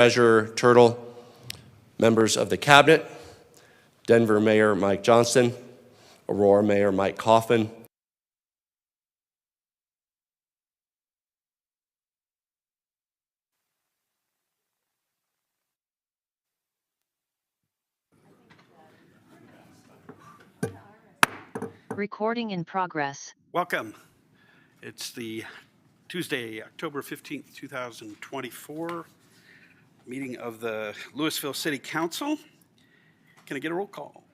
Treasurer Turtle, members of the Cabinet, Denver Mayor Mike Johnston, Aurora Mayor Mike Coffin, Recording in progress. Welcome. It's the Tuesday, October 15th, 2024 meeting of the Louisville City Council. Can I get a roll call?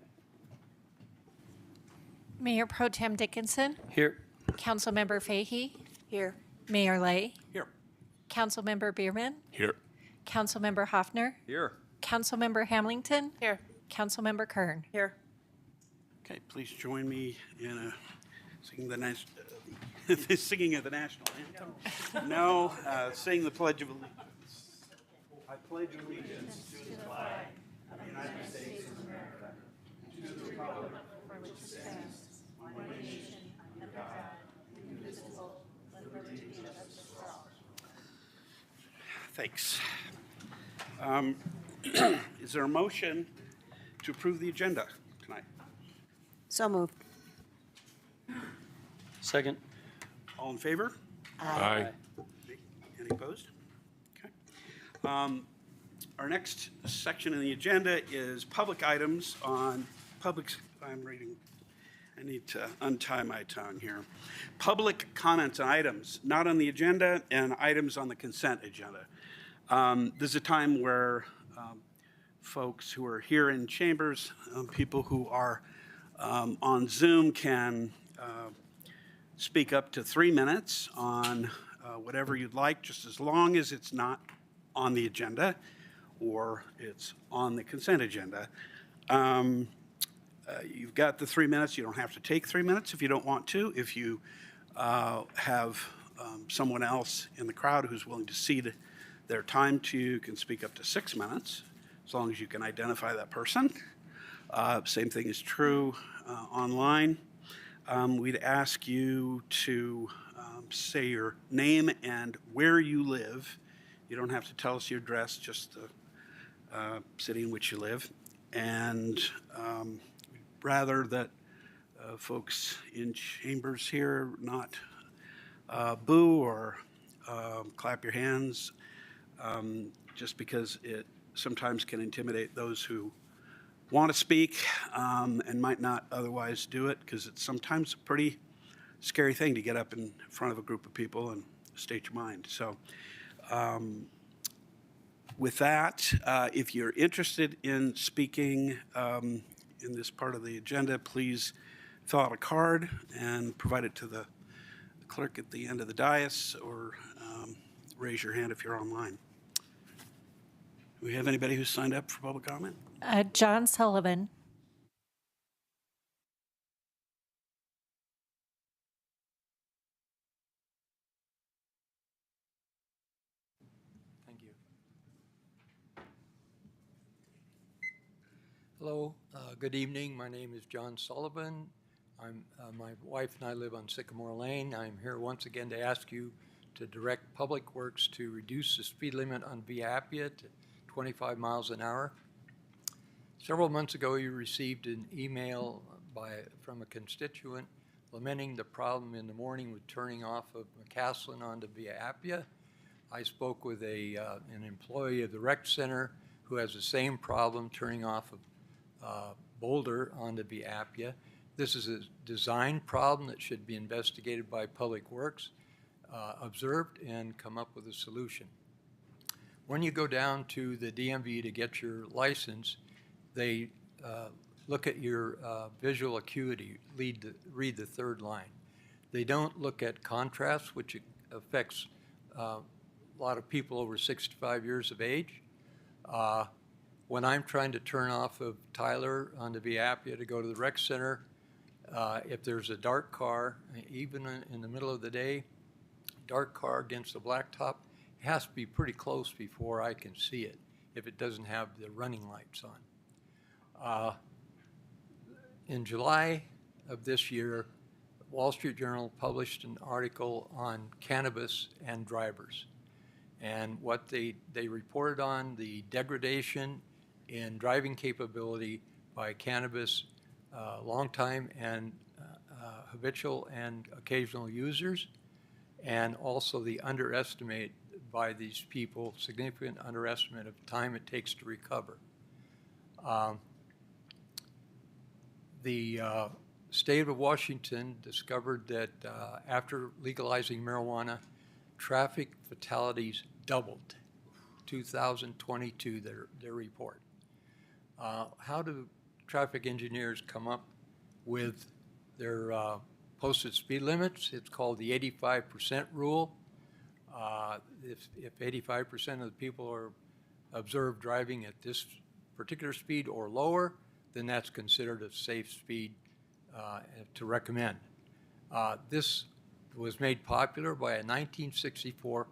Mayor Pro Tem Dickinson, Here. Councilmember Fahey. Here. Mayor Lay, Here. Councilmember Bierman, Here. Councilmember Hoffner, Here. Councilmember Hamilton. Here. Councilmember Kern. Here. Okay, please join me in singing singing of the national anthem. No, sing the Pledge of Allegiance. I pledge allegiance to the flag of the United States of America, to the republic for which it stands, one nation, under God, indivisible, with liberty and justice for all. Thanks. Is there a motion to approve the agenda tonight? So moved. Second. All in favor? Aye. Any opposed? Okay. Our next section in the agenda is public items on I'm reading. I need to untie my tongue here. Public comments on items not on the agenda and items on the consent agenda. This is a time where folks who are here in chambers, people who are on Zoom can speak up to 3 minutes on whatever you'd like, just as long as it's not on the agenda or it's on the consent agenda. You've got the 3 minutes. You don't have to take 3 minutes if you don't want to. If you have someone else in the crowd who's willing to cede their time to you, can speak up to 6 minutes, as long as you can identify that person. Same thing is true online. We'd ask you to say your name and where you live. You don't have to tell us your address, just the city in which you live. And rather that folks in chambers here not boo or clap your hands, just because it sometimes can intimidate those who want to speak and might not otherwise do it, because it's sometimes a pretty scary thing to get up in front of a group of people and state your mind. So with that, if you're interested in speaking in this part of the agenda, please fill out a card and provide it to the clerk at the end of the dais, or raise your hand if you're online. Do we have anybody who's signed up for public comment? John Sullivan. Thank you. Hello, good evening. My name is John Sullivan. My wife and I live on Sycamore Lane. I'm here once again to ask you to direct Public Works to reduce the speed limit on Via Appia to 25 miles an hour. Several months ago, you received an email from a constituent lamenting the problem in the morning with turning off of McCaslin onto Via Appia. I spoke with an employee of the rec center who has the same problem turning off of Boulder onto Via Appia. This is a design problem that should be investigated by Public Works, observed, and come up with a solution. When you go down to the DMV to get your license, they look at your visual acuity, read the third line. They don't look at contrast, which affects a lot of people over 65 years of age. When I'm trying to turn off of Tyler onto Via Appia to go to the rec center, if there's a dark car, even in the middle of the day, dark car against the blacktop, it has to be pretty close before I can see it if it doesn't have the running lights on. In July of this year, Wall Street Journal published an article on cannabis and drivers. And what they reported on, the degradation in driving capability by cannabis, long-time and habitual and occasional users, and also the underestimate by these people, significant underestimate of time it takes to recover. The state of Washington discovered that after legalizing marijuana, traffic fatalities doubled. 2022, their report. How do traffic engineers come up with their posted speed limits? It's called the 85% rule. If 85% of the people are observed driving at this particular speed or lower, then that's considered a safe speed to recommend. This was made popular by a 1964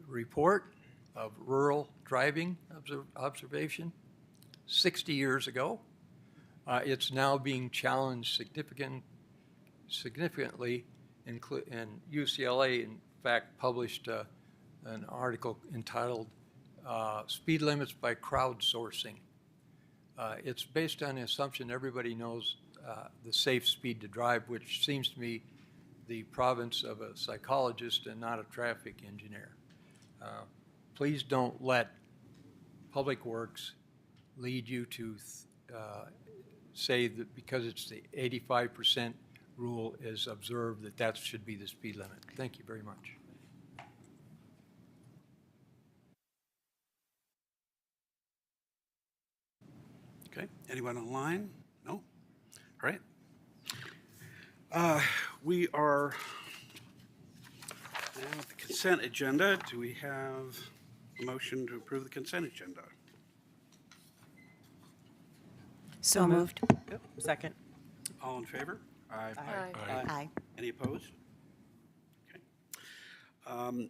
report of rural driving observation 60 years ago. It's now being challenged significantly, and UCLA, in fact, published an article entitled Speed Limits by Crowdsourcing. It's based on the assumption everybody knows the safe speed to drive, which seems to me the province of a psychologist and not a traffic engineer. Please don't let Public Works lead you to say that because it's the 85% rule is observed that should be the speed limit. Thank you very much. Okay, anyone online? No? All right. We are now at the consent agenda. Do we have a motion to approve the consent agenda? So moved. Second. All in favor? Aye. Aye. Any opposed? Okay.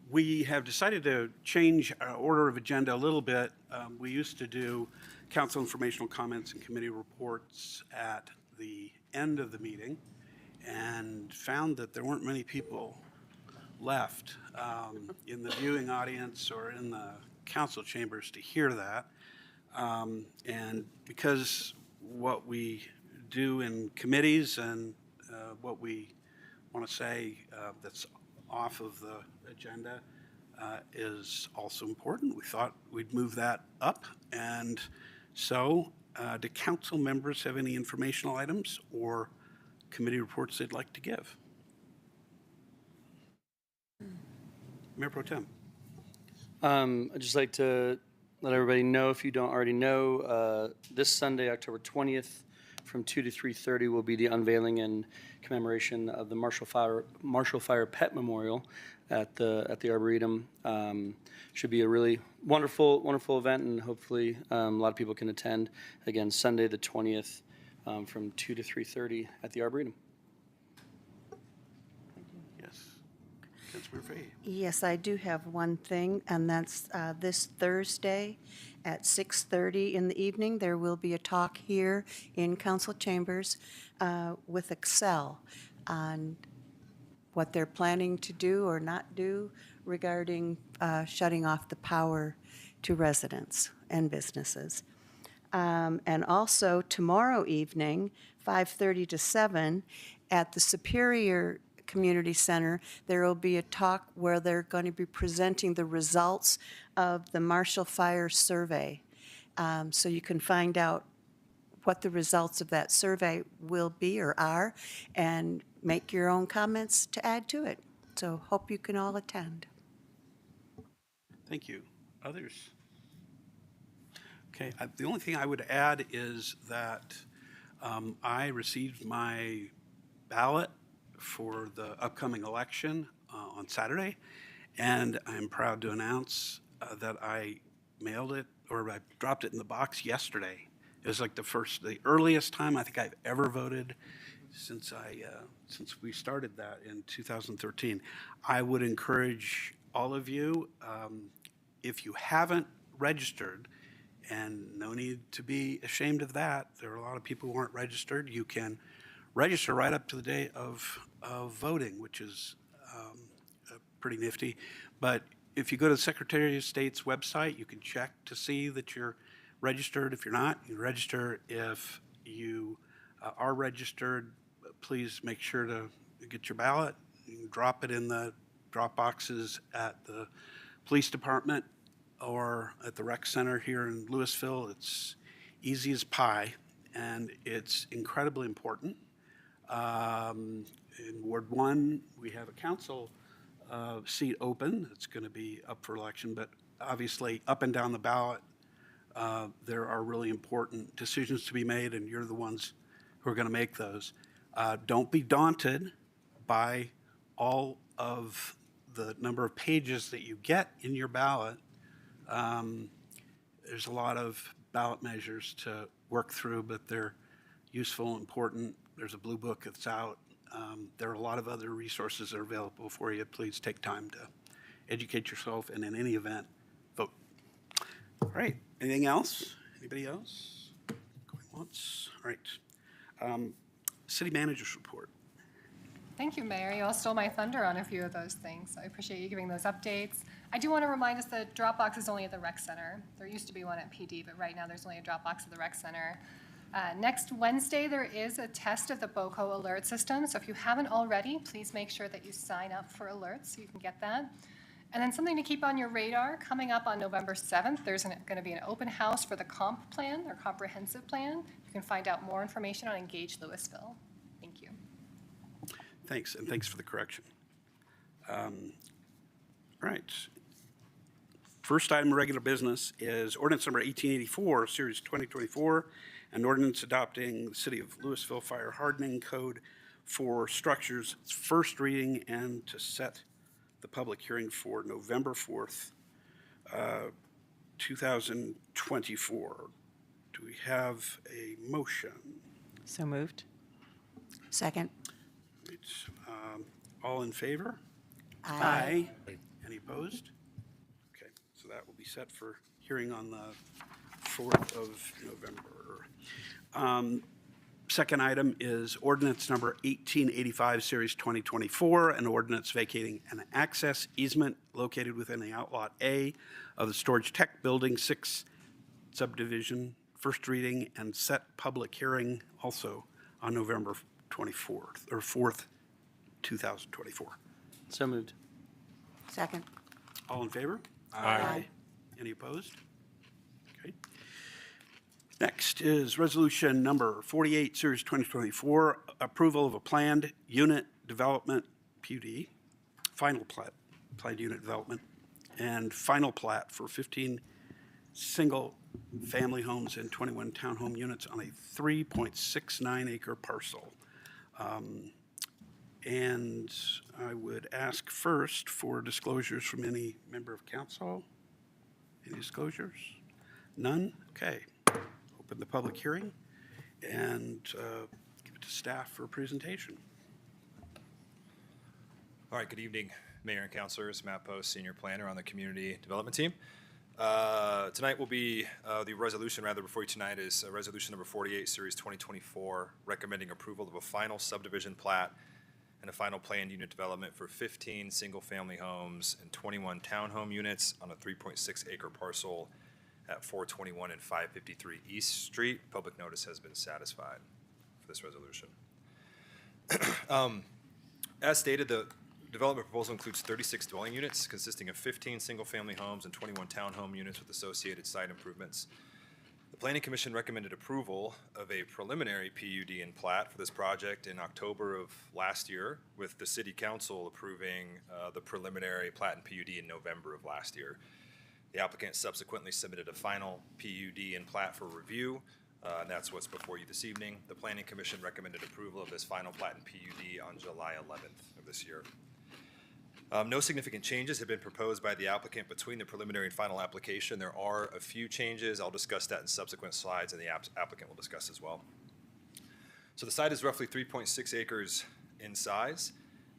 We have decided to change our order of agenda a little bit. We used to do council informational comments and committee reports at the end of the meeting and found that there weren't many people left in the viewing audience or in the council chambers to hear that. And because what we do in committees and what we want to say that's off of the agenda is also important, we thought we'd move that up. And so do council members have any informational items or committee reports they'd like to give? Mayor Pro Tem. I'd just like to let everybody know, if you don't already know, this Sunday, October 20th, from 2 to 3:30 will be the unveiling and commemoration of the Marshall Fire Pet Memorial at the Arboretum. Should be a really wonderful event, and hopefully a lot of people can attend. Again, Sunday the 20th, from 2 to 3:30 at the Arboretum. Yes. Councilmember Fahey. Yes, I do have one thing, and that's this Thursday at 6:30 in the evening. There will be a talk here in council chambers with Excel on what they're planning to do or not do regarding shutting off the power to residents and businesses. And also tomorrow evening, 5:30 to 7, at the Superior Community Center, there will be a talk where they're going to be presenting the results of the Marshall Fire Survey. So you can find out what the results of that survey will be or are, and make your own comments to add to it. So hope you can all attend. Thank you. Others? Okay, the only thing I would add is that I received my ballot for the upcoming election on Saturday, and I'm proud to announce that I mailed it, or I dropped it in the box yesterday. It was like the earliest time I think I've ever voted since we started that in 2013. I would encourage all of you, if you haven't registered, and no need to be ashamed of that, there are a lot of people who aren't registered, you can register right up to the day of voting, which is pretty nifty. But if you go to the Secretary of State's website, you can check to see that you're registered. If you're not, you register. If you are registered, please make sure to get your ballot. You can drop it in the drop boxes at the police department or at the rec center here in Louisville. It's easy as pie, and it's incredibly important. In Ward 1, we have a council seat open. It's going to be up for election, but obviously up and down the ballot, there are really important decisions to be made, and you're the ones who are going to make those. Don't be daunted by all of the number of pages that you get in your ballot. There's a lot of ballot measures to work through, but they're useful and important. There's a blue book that's out. There are a lot of other resources that are available for you. Please take time to educate yourself, and in any event, vote. All right, anything else? Anybody else? Going once? All right. City manager's report. Thank you, Mayor. You all stole my thunder on a few of those things. I appreciate you giving those updates. I do want to remind us that Dropbox is only at the rec center. There used to be one at PD, but right now there's only a Dropbox at the rec center. Next Wednesday, there is a test of the BOCO alert system. So if you haven't already, please make sure that you sign up for alerts so you can get that. And then something to keep on your radar, coming up on November 7th, there's going to be an open house for the comp plan, or comprehensive plan. You can find out more information on Engage Louisville. Thank you. Thanks, and thanks for the correction. All right. First item of regular business is ordinance number 1884, series 2024, an ordinance adopting the City of Louisville Fire Hardening Code for structures. It's first reading and to set the public hearing for November 4th, 2024. Do we have a motion? So moved. Second. Right, all in favor? Aye. Any opposed? Okay, so that will be set for hearing on the 4th of November. Second item is ordinance number 1885, series 2024, an ordinance vacating an access easement located within the Outlot A of the Storage Tech Building 6 subdivision, first reading, and set public hearing also on November 24th, or 4th, 2024. So moved. Second. All in favor? Aye. Any opposed? Okay. Next is resolution number 48, series 2024, approval of a planned unit development, PUD, final plat, planned unit development, and final plat for 15 single-family homes and 21 townhome units on a 3.69 acre parcel. And I would ask first for disclosures from any member of council. Any disclosures? None? Okay. Open the public hearing and give it to staff for a presentation. All right, good evening, Mayor and Councilors. Matt Post, Senior Planner on the Community Development Team. Tonight will be the resolution, rather before you tonight is resolution number 48, series 2024, recommending approval of a final subdivision plat and a final planned unit development for 15 single-family homes and 21 townhome units on a 3.6 acre parcel at 421 and 553 East Street. Public notice has been satisfied for this resolution. As stated, the development proposal includes 36 dwelling units consisting of 15 single-family homes and 21 townhome units with associated site improvements. The Planning Commission recommended approval of a preliminary PUD and plat for this project in October of last year, with the City Council approving the preliminary plat and PUD in November of last year. The applicant subsequently submitted a final PUD and plat for review, and that's what's before you this evening. The Planning Commission recommended approval of this final plat and PUD on July 11th of this year. No significant changes have been proposed by the applicant between the preliminary and final application. There are a few changes. I'll discuss that in subsequent slides, and the applicant will discuss as well. So the site is roughly 3.6 acres in size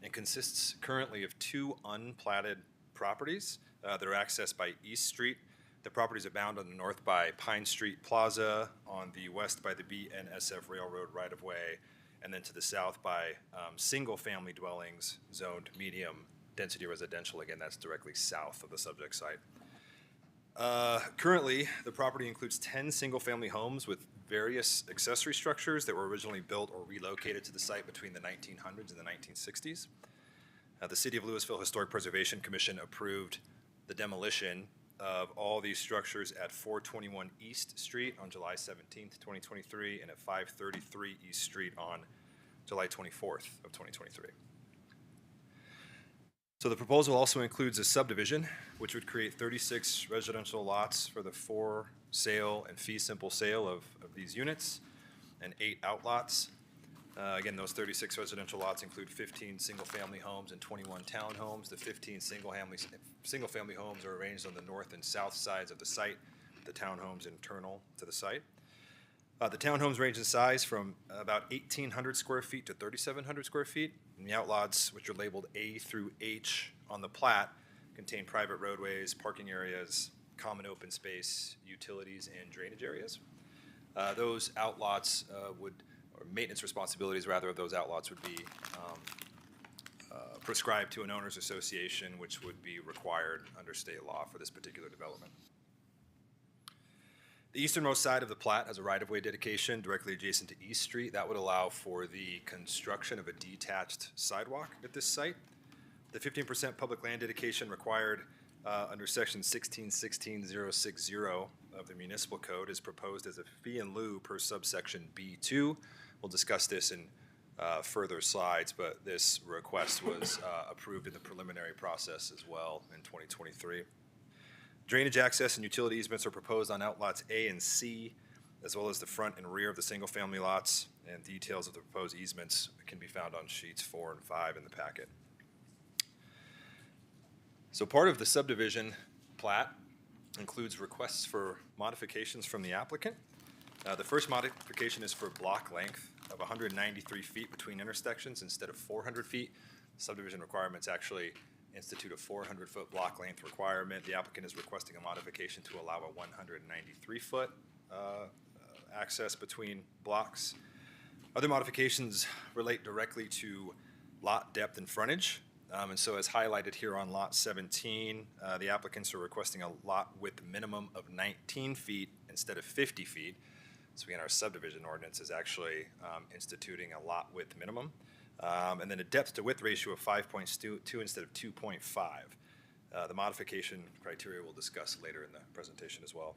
and consists currently of 2 unplatted properties that are accessed by East Street. The properties are bound on the north by Pine Street Plaza, on the west by the BNSF Railroad right-of-way, and then to the south by single-family dwellings zoned medium density residential. Again, that's directly south of the subject site. Currently, the property includes 10 single-family homes with various accessory structures that were originally built or relocated to the site between the 1900s and the 1960s. The City of Louisville Historic Preservation Commission approved the demolition of all these structures at 421 East Street on July 17th, 2023, and at 533 East Street on July 24th of 2023. So the proposal also includes a subdivision, which would create 36 residential lots for the for sale and fee simple sale of these units, and 8 outlots. Again, those 36 residential lots include 15 single-family homes and 21 townhomes. The 15 single-family homes are arranged on the north and south sides of the site, the townhomes internal to the site. The townhomes range in size from about 1,800 square feet to 3,700 square feet. And the outlots, which are labeled A through H on the plat, contain private roadways, parking areas, common open space, utilities, and drainage areas. Those outlots or maintenance responsibilities, rather, of those outlots would be prescribed to an owners association, which would be required under state law for this particular development. The easternmost side of the plat has a right-of-way dedication directly adjacent to East Street. That would allow for the construction of a detached sidewalk at this site. The 15% public land dedication required under section 1616.060 of the municipal code is proposed as a fee in lieu per subsection B2. We'll discuss this in further slides, but this request was approved in the preliminary process as well in 2023. Drainage access and utility easements are proposed on outlots A and C, as well as the front and rear of the single-family lots, and details of the proposed easements can be found on sheets 4 and 5 in the packet. So part of the subdivision plat includes requests for modifications from the applicant. The first modification is for block length of 193 feet between intersections instead of 400 feet. Subdivision requirements actually institute a 400-foot block length requirement. The applicant is requesting a modification to allow a 193-foot access between blocks. Other modifications relate directly to lot depth and frontage. And so as highlighted here on lot 17, the applicants are requesting a lot width minimum of 19 feet instead of 50 feet. So again, our subdivision ordinance is actually instituting a lot width minimum. And then a depth to width ratio of 5.2 instead of 2.5. The modification criteria we'll discuss later in the presentation as well.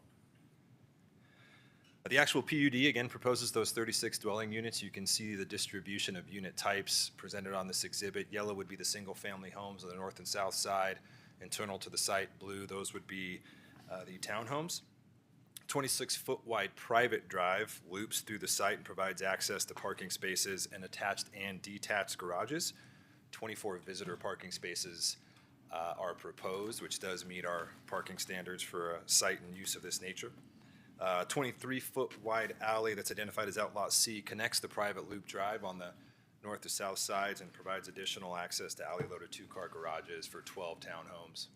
The actual PUD, again, proposes those 36 dwelling units. You can see the distribution of unit types presented on this exhibit. Yellow would be the single-family homes on the north and south side. Internal to the site, blue, those would be the townhomes. 26-foot wide private drive loops through the site and provides access to parking spaces and attached and detached garages. 24 visitor parking spaces are proposed, which does meet our parking standards for a site and use of this nature. 23-foot wide alley that's identified as Outlot C connects the private loop drive on the north to south sides and provides additional access to alley-loaded 2-car garages for 12 townhomes,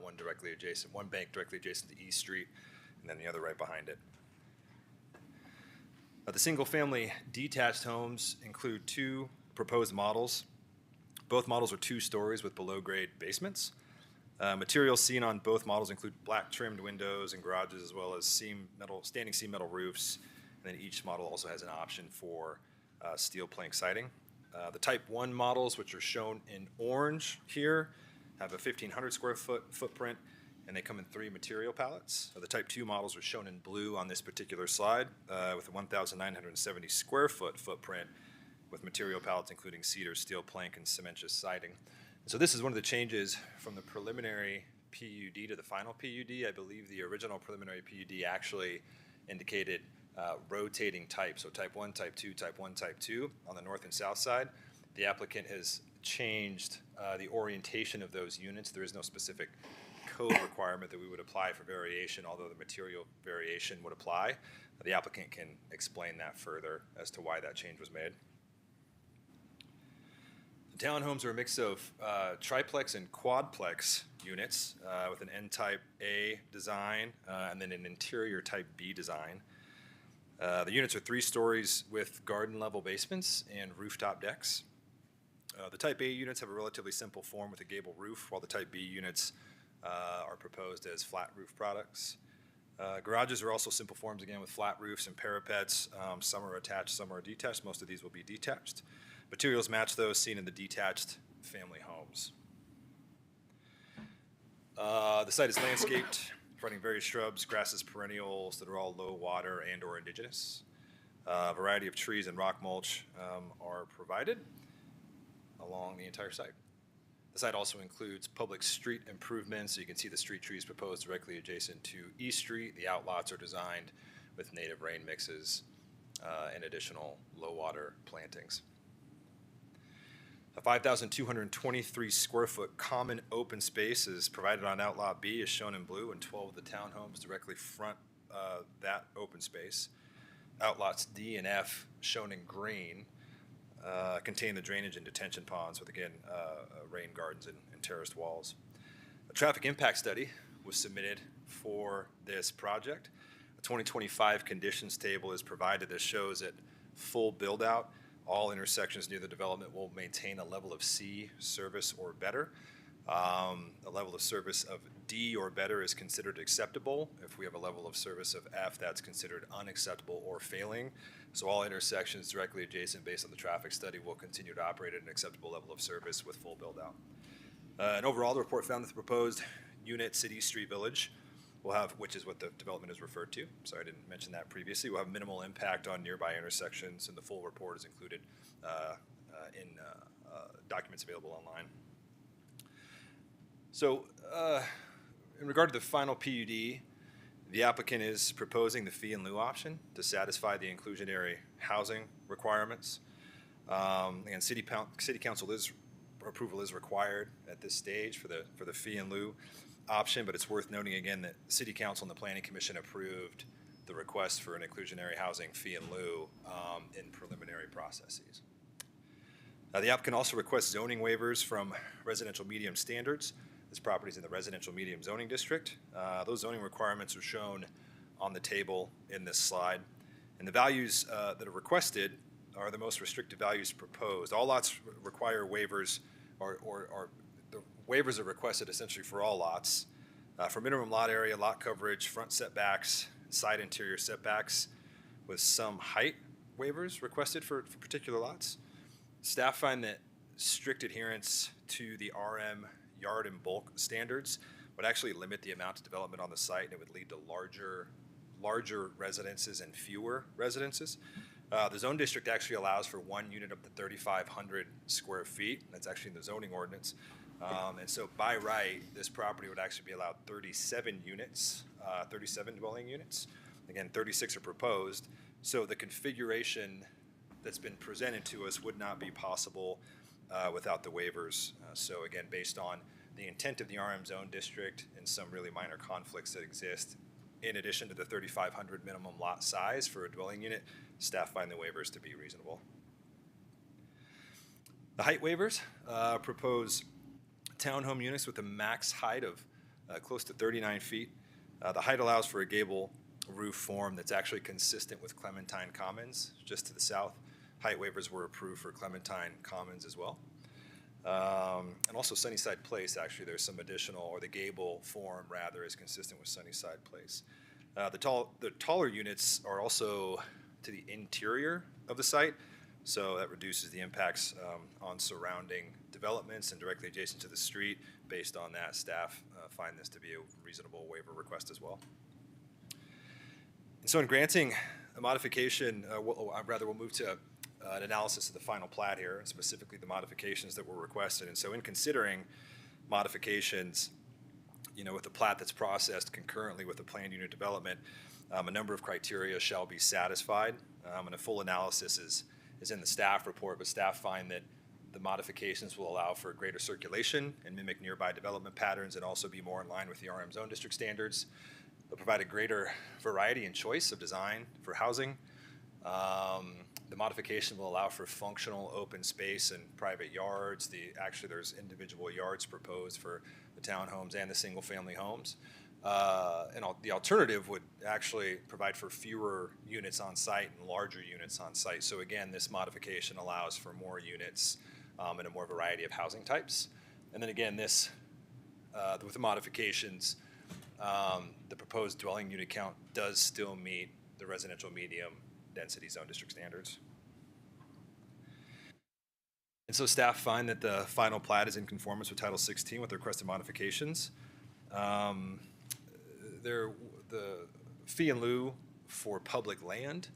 one bank directly adjacent to East Street, and then the other right behind it. The single-family detached homes include 2 proposed models. Both models are 2 stories with below-grade basements. Materials seen on both models include black trimmed windows and garages, as well as standing seam metal roofs. And then each model also has an option for steel plank siding. The Type 1 models, which are shown in orange here, have a 1,500 square foot footprint, and they come in 3 material pallets. The Type 2 models are shown in blue on this particular slide, with a 1,970 square foot footprint, with material pallets including cedar, steel plank, and cementitious siding. So this is one of the changes from the preliminary PUD to the final PUD. I believe the original preliminary PUD actually indicated rotating types, so Type 1, Type 2, Type 1, Type 2 on the north and south side. The applicant has changed the orientation of those units. There is no specific code requirement that we would apply for variation, although the material variation would apply. The applicant can explain that further as to why that change was made. Townhomes are a mix of triplex and quadplex units with an N-type A design and then an interior type B design. The units are 3 stories with garden level basements and rooftop decks. The Type A units have a relatively simple form with a gable roof, while the Type B units are proposed as flat roof products. Garages are also simple forms, again, with flat roofs and parapets. Some are attached, some are detached. Most of these will be detached. Materials match those seen in the detached family homes. The site is landscaped, fronting various shrubs, grasses, perennials that are all low water and or indigenous. A variety of trees and rock mulch are provided along the entire site. The site also includes public street improvements, so you can see the street trees proposed directly adjacent to East Street. The outlots are designed with native rain mixes and additional low water plantings. A 5,223 square foot common open space is provided on Outlot B, as shown in blue, and 12 of the townhomes directly front that open space. Outlots D and F, shown in green, contain the drainage and detention ponds with, again, rain gardens and terraced walls. A traffic impact study was submitted for this project. A 2025 conditions table is provided that shows that full build-out, all intersections near the development will maintain a level of C service or better. A level of service of D or better is considered acceptable. If we have a level of service of F, that's considered unacceptable or failing. So all intersections directly adjacent based on the traffic study will continue to operate at an acceptable level of service with full build-out. And overall, the report found that the proposed unit City Street Village will have, which is what the development is referred to, so I didn't mention that previously, will have minimal impact on nearby intersections, and the full report is included in documents available online. So in regard to the final PUD, the applicant is proposing the fee in lieu option to satisfy the inclusionary housing requirements. And City Council approval is required at this stage for the fee in lieu option, but it's worth noting again that City Council and the Planning Commission approved the request for an inclusionary housing fee in lieu in preliminary processes. The applicant also requests zoning waivers from residential medium standards. This property is in the residential medium zoning district. Those zoning requirements are shown on the table in this slide. And the values that are requested are the most restrictive values proposed. All lots require waivers, or the waivers are requested essentially for all lots. For minimum lot area, lot coverage, front setbacks, side interior setbacks, with some height waivers requested for particular lots. Staff find that strict adherence to the RM yard and bulk standards would actually limit the amount of development on the site, and it would lead to larger residences and fewer residences. The zone district actually allows for one unit up to 3,500 square feet. That's actually in the zoning ordinance. And so by right, this property would actually be allowed 37 units, 37 dwelling units. Again, 36 are proposed. So the configuration that's been presented to us would not be possible without the waivers. So again, based on the intent of the RM zone district and some really minor conflicts that exist, in addition to the 3,500 minimum lot size for a dwelling unit, staff find the waivers to be reasonable. The height waivers propose townhome units with a max height of close to 39 feet. The height allows for a gable roof form that's actually consistent with Clementine Commons, just to the south. Height waivers were approved for Clementine Commons as well. And also Sunnyside Place, actually, there's some additional, or the gable form rather, is consistent with Sunnyside Place. The taller units are also to the interior of the site, so that reduces the impacts on surrounding developments and directly adjacent to the street. Based on that, staff find this to be a reasonable waiver request as well. And so in granting a modification, we'll move to an analysis of the final plat here, and specifically the modifications that were requested. And so in considering modifications, with the plat that's processed concurrently with the planned unit development, a number of criteria shall be satisfied. And a full analysis is in the staff report, but staff find that the modifications will allow for greater circulation and mimic nearby development patterns and also be more in line with the RM zone district standards. They'll provide a greater variety and choice of design for housing. The modification will allow for functional open space and private yards. Actually, there's individual yards proposed for the townhomes and the single-family homes. And the alternative would actually provide for fewer units on site and larger units on site. So again, this modification allows for more units and a more variety of housing types. And then again, this, with the modifications, the proposed dwelling unit count does still meet the residential medium density zone district standards. And so staff find that the final plat is in conformance with Title 16 with the requested modifications. The fee in lieu for public land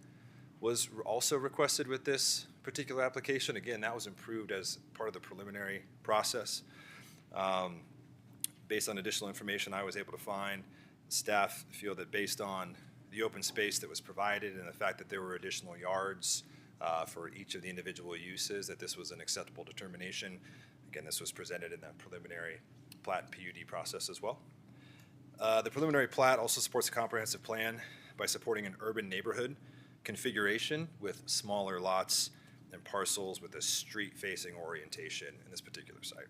was also requested with this particular application. Again, that was improved as part of the preliminary process. Based on additional information I was able to find, staff feel that based on the open space that was provided and the fact that there were additional yards for each of the individual uses, that this was an acceptable determination. Again, this was presented in that preliminary plat and PUD process as well. The preliminary plat also supports a comprehensive plan by supporting an urban neighborhood configuration with smaller lots and parcels with a street-facing orientation in this particular site.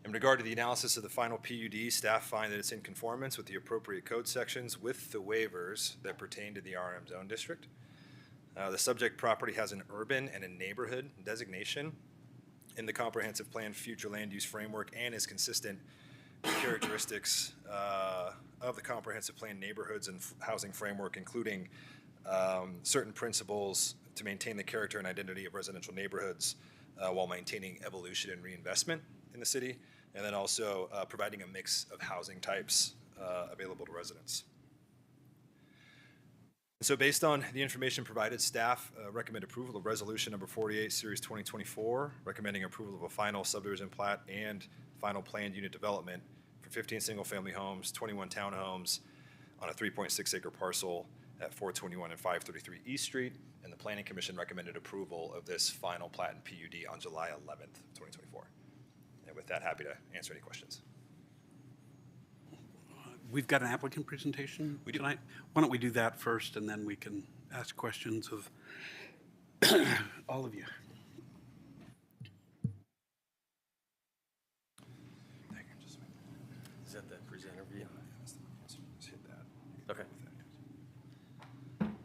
In regard to the analysis of the final PUD, staff find that it's in conformance with the appropriate code sections with the waivers that pertain to the RM zone district. The subject property has an urban and a neighborhood designation in the comprehensive plan future land use framework and is consistent with characteristics of the comprehensive plan neighborhoods and housing framework, including certain principles to maintain the character and identity of residential neighborhoods while maintaining evolution and reinvestment in the city, and then also providing a mix of housing types available to residents. So based on the information provided, staff recommend approval of resolution number 48, series 2024, recommending approval of a final subdivision plat and final planned unit development for 15 single-family homes, 21 townhomes on a 3.6 acre parcel at 421 and 533 East Street. And the Planning Commission recommended approval of this final plat and PUD on July 11th, 2024. And with that, happy to answer any questions. We've got an applicant presentation tonight. Why don't we do that first, and then we can ask questions of all of you. Is that the presenter view? Just hit that. Okay.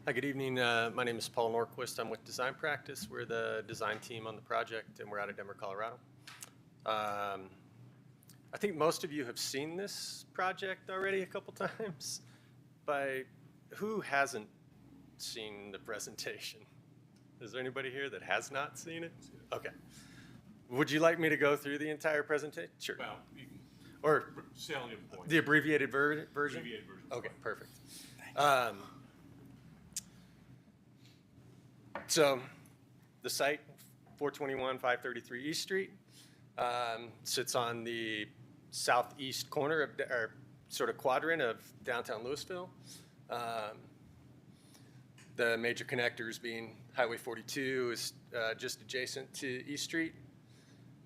Hi, good evening. My name is Paul Norquist. I'm with Design Practice. We're the design team on the project, and we're out of Denver, Colorado. I think most of you have seen this project already a couple times, but who hasn't seen the presentation? Is there anybody here that has not seen it? Okay. Would you like me to go through the entire presentation? Sure. Well, you can Or salient points. the abbreviated version? Abbreviated version. Okay, perfect. So the site, 421 533 East Street, sits on the southeast corner of, or sort of quadrant of downtown Louisville. The major connectors being Highway 42 is just adjacent to East Street,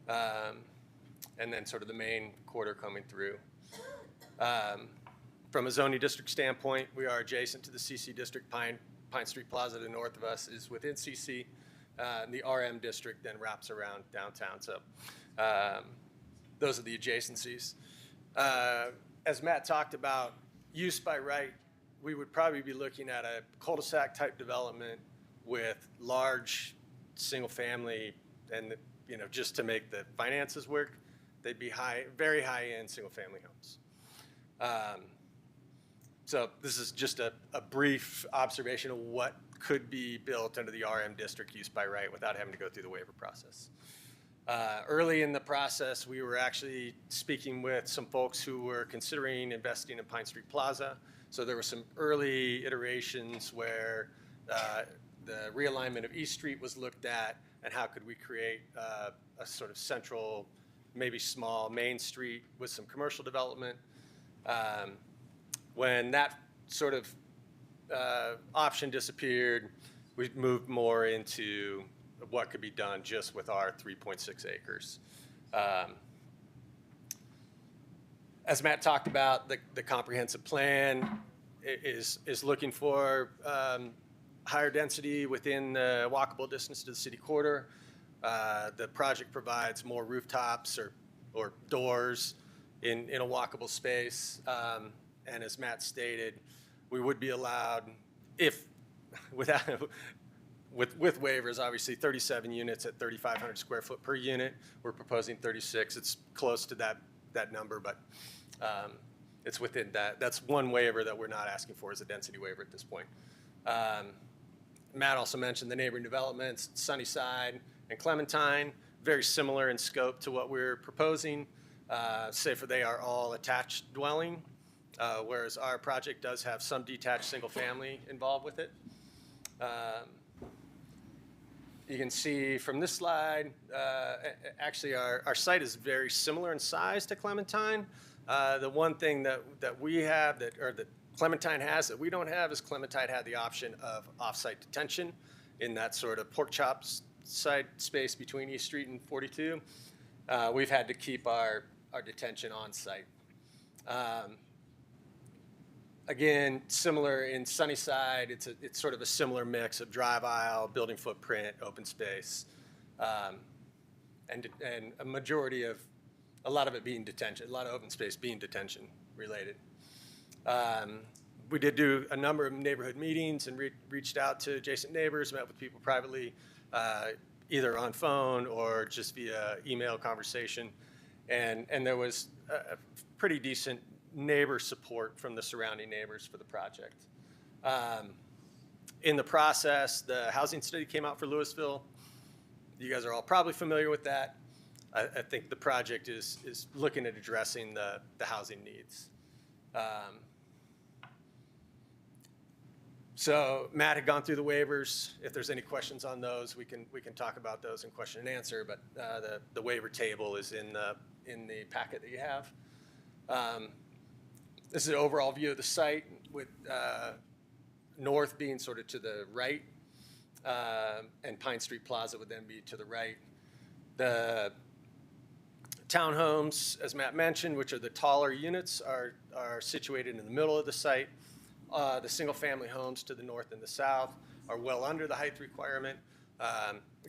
and then sort of the main corridor coming through. From a zoning district standpoint, we are adjacent to the CC district. Pine Street Plaza to the north of us is within CC. The RM district then wraps around downtown. So those are the adjacencies. As Matt talked about, use by right, we would probably be looking at a cul-de-sac type development with large single family, and just to make the finances work, they'd be very high end single family homes. So this is just a brief observation of what could be built under the RM district use by right without having to go through the waiver process. Early in the process, we were actually speaking with some folks who were considering investing in Pine Street Plaza. So there were some early iterations where the realignment of East Street was looked at, and how could we create a sort of central, maybe small main street with some commercial development. When that sort of option disappeared, we moved more into what could be done just with our 3.6 acres. As Matt talked about, the comprehensive plan is looking for higher density within the walkable distance to the city corridor. The project provides more rooftops or doors in a walkable space. And as Matt stated, we would be allowed, if without with waivers, obviously 37 units at 3,500 square foot per unit. We're proposing 36. It's close to that number, but it's within that. That's one waiver that we're not asking for is a density waiver at this point. Matt also mentioned the neighboring developments, Sunnyside and Clementine, very similar in scope to what we're proposing, save for they are all attached dwelling, whereas our project does have some detached single family involved with it. You can see from this slide, actually our site is very similar in size to Clementine. The one thing that we have that Clementine has that we don't have is Clementine had the option of off-site detention in that sort of pork chops side space between East Street and 42. We've had to keep our detention on site. Again, similar in Sunnyside, it's sort of a similar mix of drive aisle, building footprint, open space, and a lot of it being detention, a lot of open space being detention related. We did do a number of neighborhood meetings and reached out to adjacent neighbors, met with people privately, either on phone or just via email conversation. And there was a pretty decent neighbor support from the surrounding neighbors for the project. In the process, the housing study came out for Louisville. You guys are all probably familiar with that. I think the project is looking at addressing the housing needs. So Matt had gone through the waivers. If there's any questions on those, we can talk about those in question and answer. But the waiver table is in the packet that you have. This is an overall view of the site with north being sort of to the right, and Pine Street Plaza would then be to the right. The townhomes, as Matt mentioned, which are the taller units, are situated in the middle of the site. The single-family homes to the north and the south are well under the height requirement,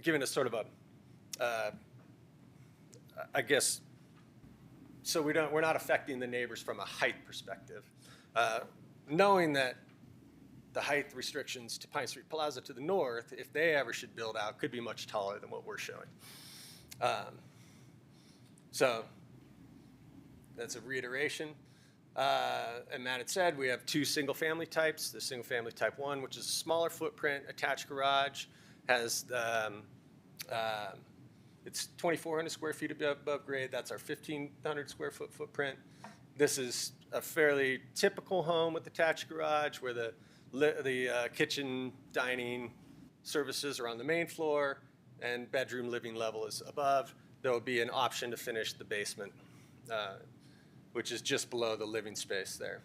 giving us sort of a, I guess, so we're not affecting the neighbors from a height perspective. Knowing that the height restrictions to Pine Street Plaza to the north, if they ever should build out, could be much taller than what we're showing. So that's a reiteration. And Matt had said we have two single-family types. The single-family type 1, which is a smaller footprint, attached garage, has it's 2,400 square feet above grade. That's our 1,500 square foot footprint. This is a fairly typical home with attached garage where the kitchen, dining services are on the main floor and bedroom living level is above. There will be an option to finish the basement, which is just below the living space there.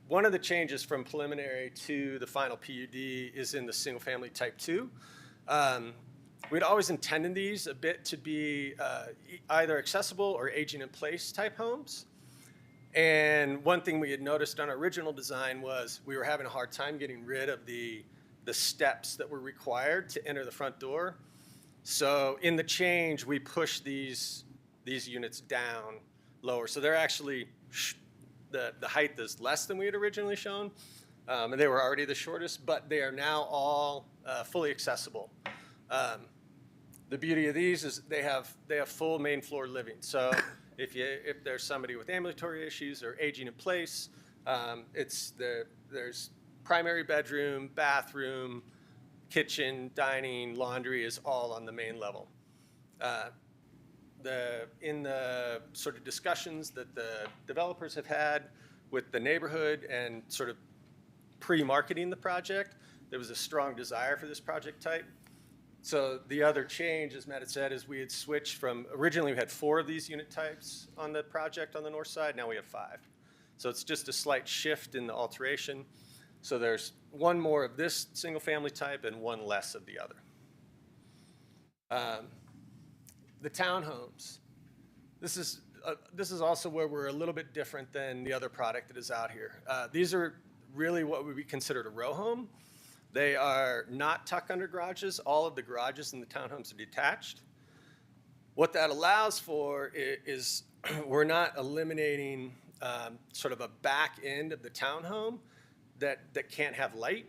One of the changes from preliminary to the final PUD is in the single-family type 2. We'd always intended these a bit to be either accessible or aging in place type homes. And one thing we had noticed on our original design was we were having a hard time getting rid of the steps that were required to enter the front door. So in the change, we pushed these units down lower. So they're actually, the height is less than we had originally shown. And they were already the shortest, but they are now all fully accessible. The beauty of these is they have full main floor living. So if there's somebody with ambulatory issues or aging in place, there's primary bedroom, bathroom, kitchen, dining, laundry is all on the main level. In the sort of discussions that the developers have had with the neighborhood and sort of pre-marketing the project, there was a strong desire for this project type. So the other change, as Matt had said, is we had switched from, originally we had 4 of these unit types on the project on the north side, now we have 5. So it's just a slight shift in the alteration. So there's 1 more of this single family type and 1 less of the other. The townhomes. This is also where we're a little bit different than the other product that is out here. These are really what would be considered a row home. They are not tuck under garages. All of the garages in the townhomes are detached. What that allows for is we're not eliminating sort of a back end of the townhome that can't have light.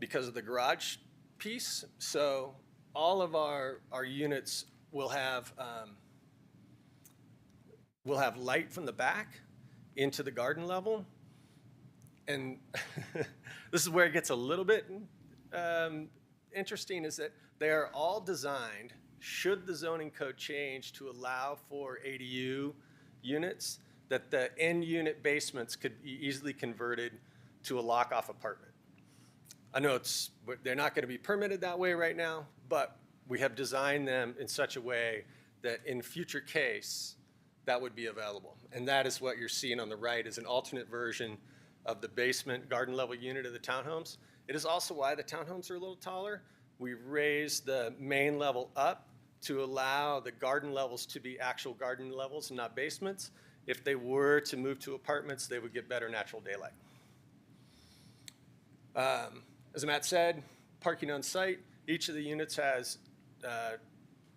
because of the garage piece. So all of our units will have light from the back into the garden level. And this is where it gets a little bit interesting, is that they are all designed, should the zoning code change to allow for ADU units, that the end unit basements could be easily converted to a lock-off apartment. I know they're not going to be permitted that way right now, but we have designed them in such a way that in future case, that would be available. And that is what you're seeing on the right, is an alternate version of the basement garden level unit of the townhomes. It is also why the townhomes are a little taller. We raised the main level up to allow the garden levels to be actual garden levels and not basements. If they were to move to apartments, they would get better natural daylight. As Matt said, parking on site. Each of the units has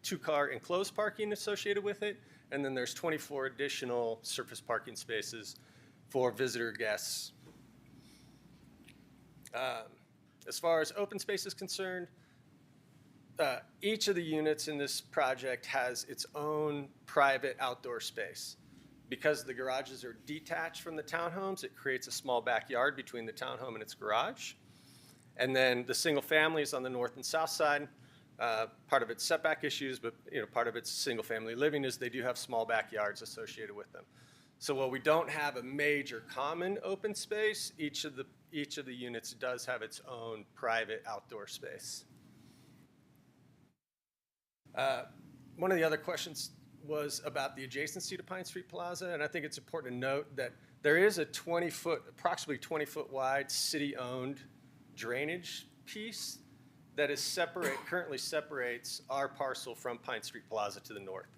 2-car enclosed parking associated with it, and then there's 24 additional surface parking spaces for visitor guests. As far as open space is concerned, each of the units in this project has its own private outdoor space. Because the garages are detached from the townhomes, it creates a small backyard between the townhome and its garage. And then the single families on the north and south side, part of its setback issues, but part of its single family living is they do have small backyards associated with them. So while we don't have a major common open space, each of the units does have its own private outdoor space. One of the other questions was about the adjacency to Pine Street Plaza, and I think it's important to note that there is a approximately 20-foot wide city-owned drainage piece that is currently separates our parcel from Pine Street Plaza to the north.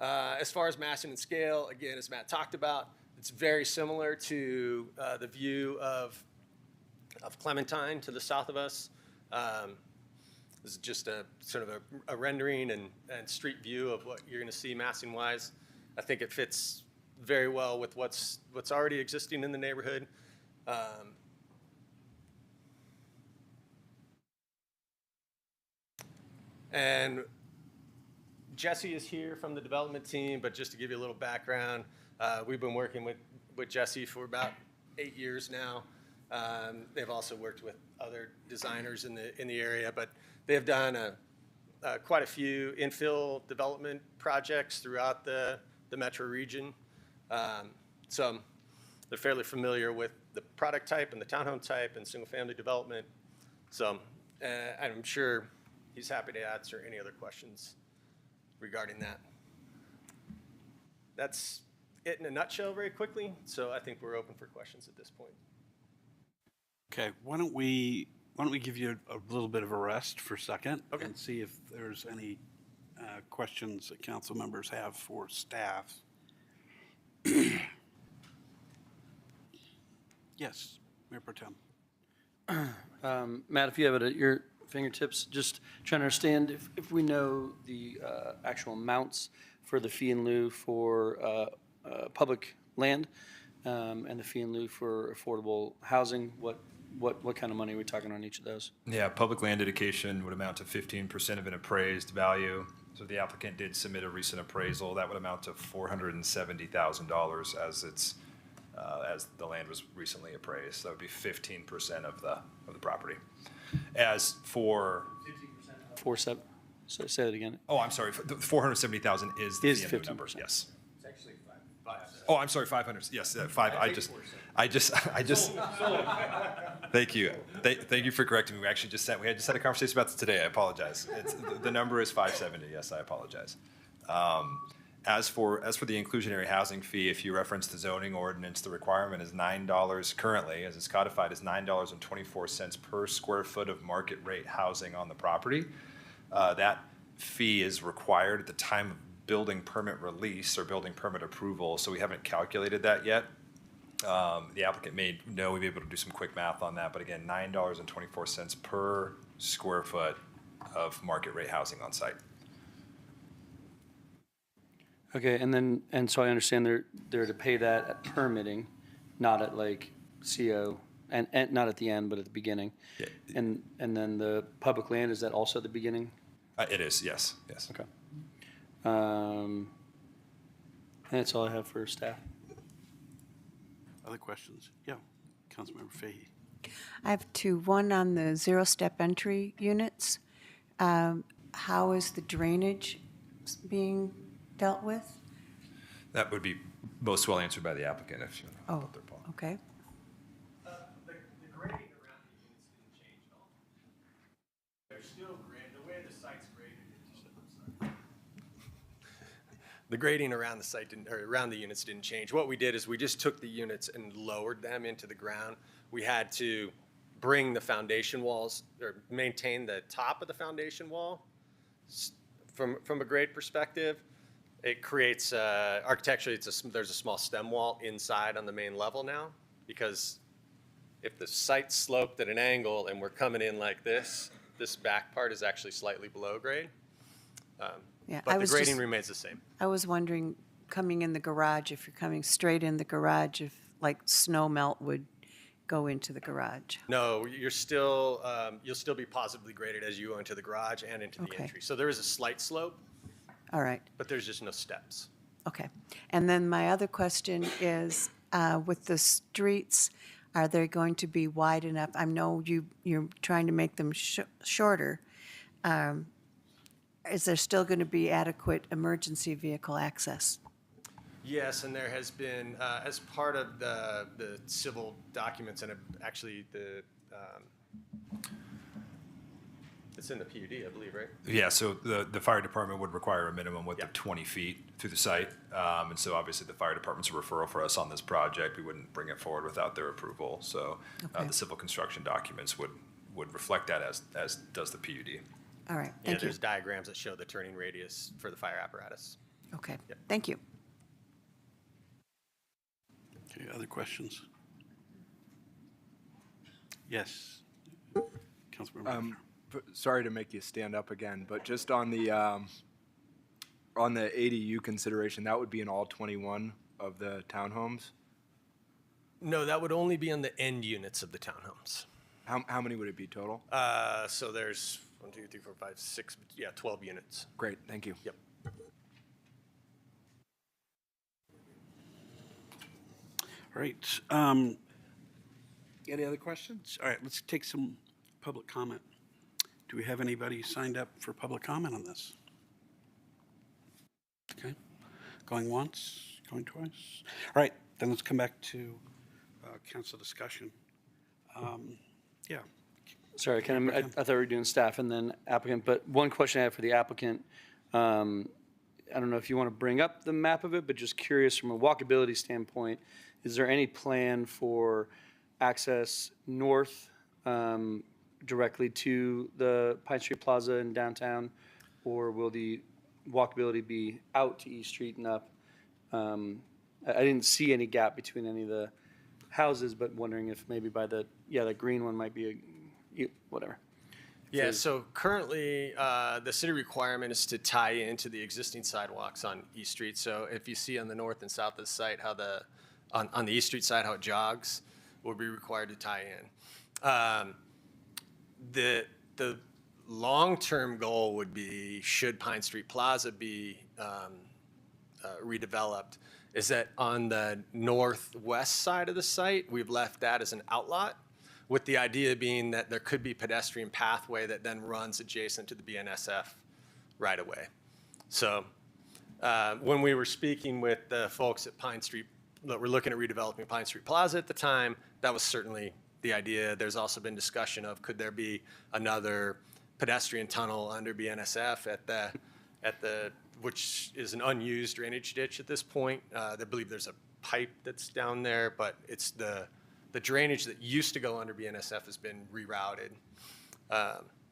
As far as massing and scale, again, as Matt talked about, it's very similar to the view of Clementine to the south of us. This is just a sort of a rendering and street view of what you're going to see massing-wise. I think it fits very well with what's already existing in the neighborhood. And Jesse is here from the development team, but just to give you a little background, we've been working with Jesse for about 8 years now. They've also worked with other designers in the area, but they have done quite a few infill development projects throughout the metro region. So they're fairly familiar with the product type and the townhome type and single-family development. So I'm sure he's happy to answer any other questions regarding that. That's it in a nutshell very quickly. So I think we're open for questions at this point. Okay, why don't we give you a little bit of a rest for a second and see if there's any questions that council members have for staff. Yes, Mayor Pro Tem. Matt, if you have it at your fingertips, just trying to understand if we know the actual amounts for the fee in lieu for public land and the fee in lieu for affordable housing, what kind of money are we talking on each of those? Yeah, public land dedication would amount to 15% of an appraised value. So the applicant did submit a recent appraisal. That would amount to $470,000 as the land was recently appraised. So that would be 15% of the property. As for 4.7. So say that again. Oh, I'm sorry. The 470,000 is the fee in lieu number. 15%. Yes. It's actually 5. Oh, I'm sorry. 500. Yes, 5. I just. Thank you. Thank you for correcting me. We just had a conversation about this today. I apologize. The number is 570. Yes, I apologize. As for the inclusionary housing fee, if you reference the zoning ordinance, the requirement is $9 currently, as it's codified, is $9.24 per square foot of market rate housing on the property. That fee is required at the time of building permit release or building permit approval, so we haven't calculated that yet. The applicant may know we'd be able to do some quick math on that, but again, $9.24 per square foot of market rate housing on site. Okay, and so I understand they're to pay that at permitting, not at like CO and not at the end, but at the beginning. Yeah. And then the public land, is that also at the beginning? It is, yes, yes. Okay. And that's all I have for staff. Other questions? Yeah, Councilmember Fahey. I have two. One on the zero-step entry units. How is the drainage being dealt with? That would be most well answered by the applicant if you want to Oh, put their Paul. okay. The grading around the units didn't change at all. They're still graded, the way the site's graded is, the grading around the site didn't, or around the units didn't change. What we did is we just took the units and lowered them into the ground. We had to bring the foundation walls, or maintain the top of the foundation wall. From a grade perspective, it creates, architecturally, there's a small stem wall inside on the main level now, because if the site's sloped at an angle and we're coming in like this back part is actually slightly below grade. Yeah, But I the was grading just- remains the same. I was wondering, coming in the garage, if you're coming straight in the garage, if like snow melt would go into the garage. No, you're still, you'll still be positively graded as you go into the garage and into the Okay. entry. So there is a slight slope, All right, but there's just no steps. okay. And then my other question is, with the streets, are they going to be wide enough? I know you're trying to make them shorter. Is there still going to be adequate emergency vehicle access? Yes, and there has been, as part of the civil documents, and actually it's in the PUD, I believe, right? Yeah, so the fire department would require a minimum width Yeah. of 20 feet through the site. And so obviously the fire department's a referral for us on this project. We wouldn't bring it forward without their approval. So Okay. the civil construction documents would reflect that as does the PUD. All right, Yeah, thank you. there's diagrams that show the turning radius for the fire apparatus. Okay, thank you. Okay, other questions? Yes. Councilmember Rapper. Sorry to make you stand up again, but just on the ADU consideration, that would be in all 21 of the townhomes? No, that would only be on the end units of the townhomes. How many would it be total? So there's 1, 2, 3, 4, 5, 6, 12 units. Great, thank you. Yep. All right. Any other questions? All right, let's take some public comment. Do we have anybody signed up for public comment on this? Okay. Going once, going twice? All right, then let's come back to council discussion. Yeah. Sorry, I thought we were doing staff and then applicant, but one question I have for the applicant, I don't know if you want to bring up the map of it, but just curious from a walkability standpoint, is there any plan for access north directly to the Pine Street Plaza in downtown? Or will the walkability be out to East Street and up? I didn't see any gap between any of the houses, but wondering if maybe by the green one might be whatever. Yeah, so currently, the city requirement is to tie into the existing sidewalks on East Street. So if you see on the north and south of the site how on the East Street side how it jogs, will be required to tie in. The long-term goal would be, should Pine Street Plaza be redeveloped, is that on the northwest side of the site, we've left that as an outlot, with the idea being that there could be pedestrian pathway that then runs adjacent to the BNSF right away. So when we were speaking with the folks at Pine Street, that were looking at redeveloping Pine Street Plaza at the time, that was certainly the idea. There's also been discussion of, could there be another pedestrian tunnel under BNSF at the which is an unused drainage ditch at this point. I believe there's a pipe that's down there, but it's the drainage that used to go under BNSF has been rerouted.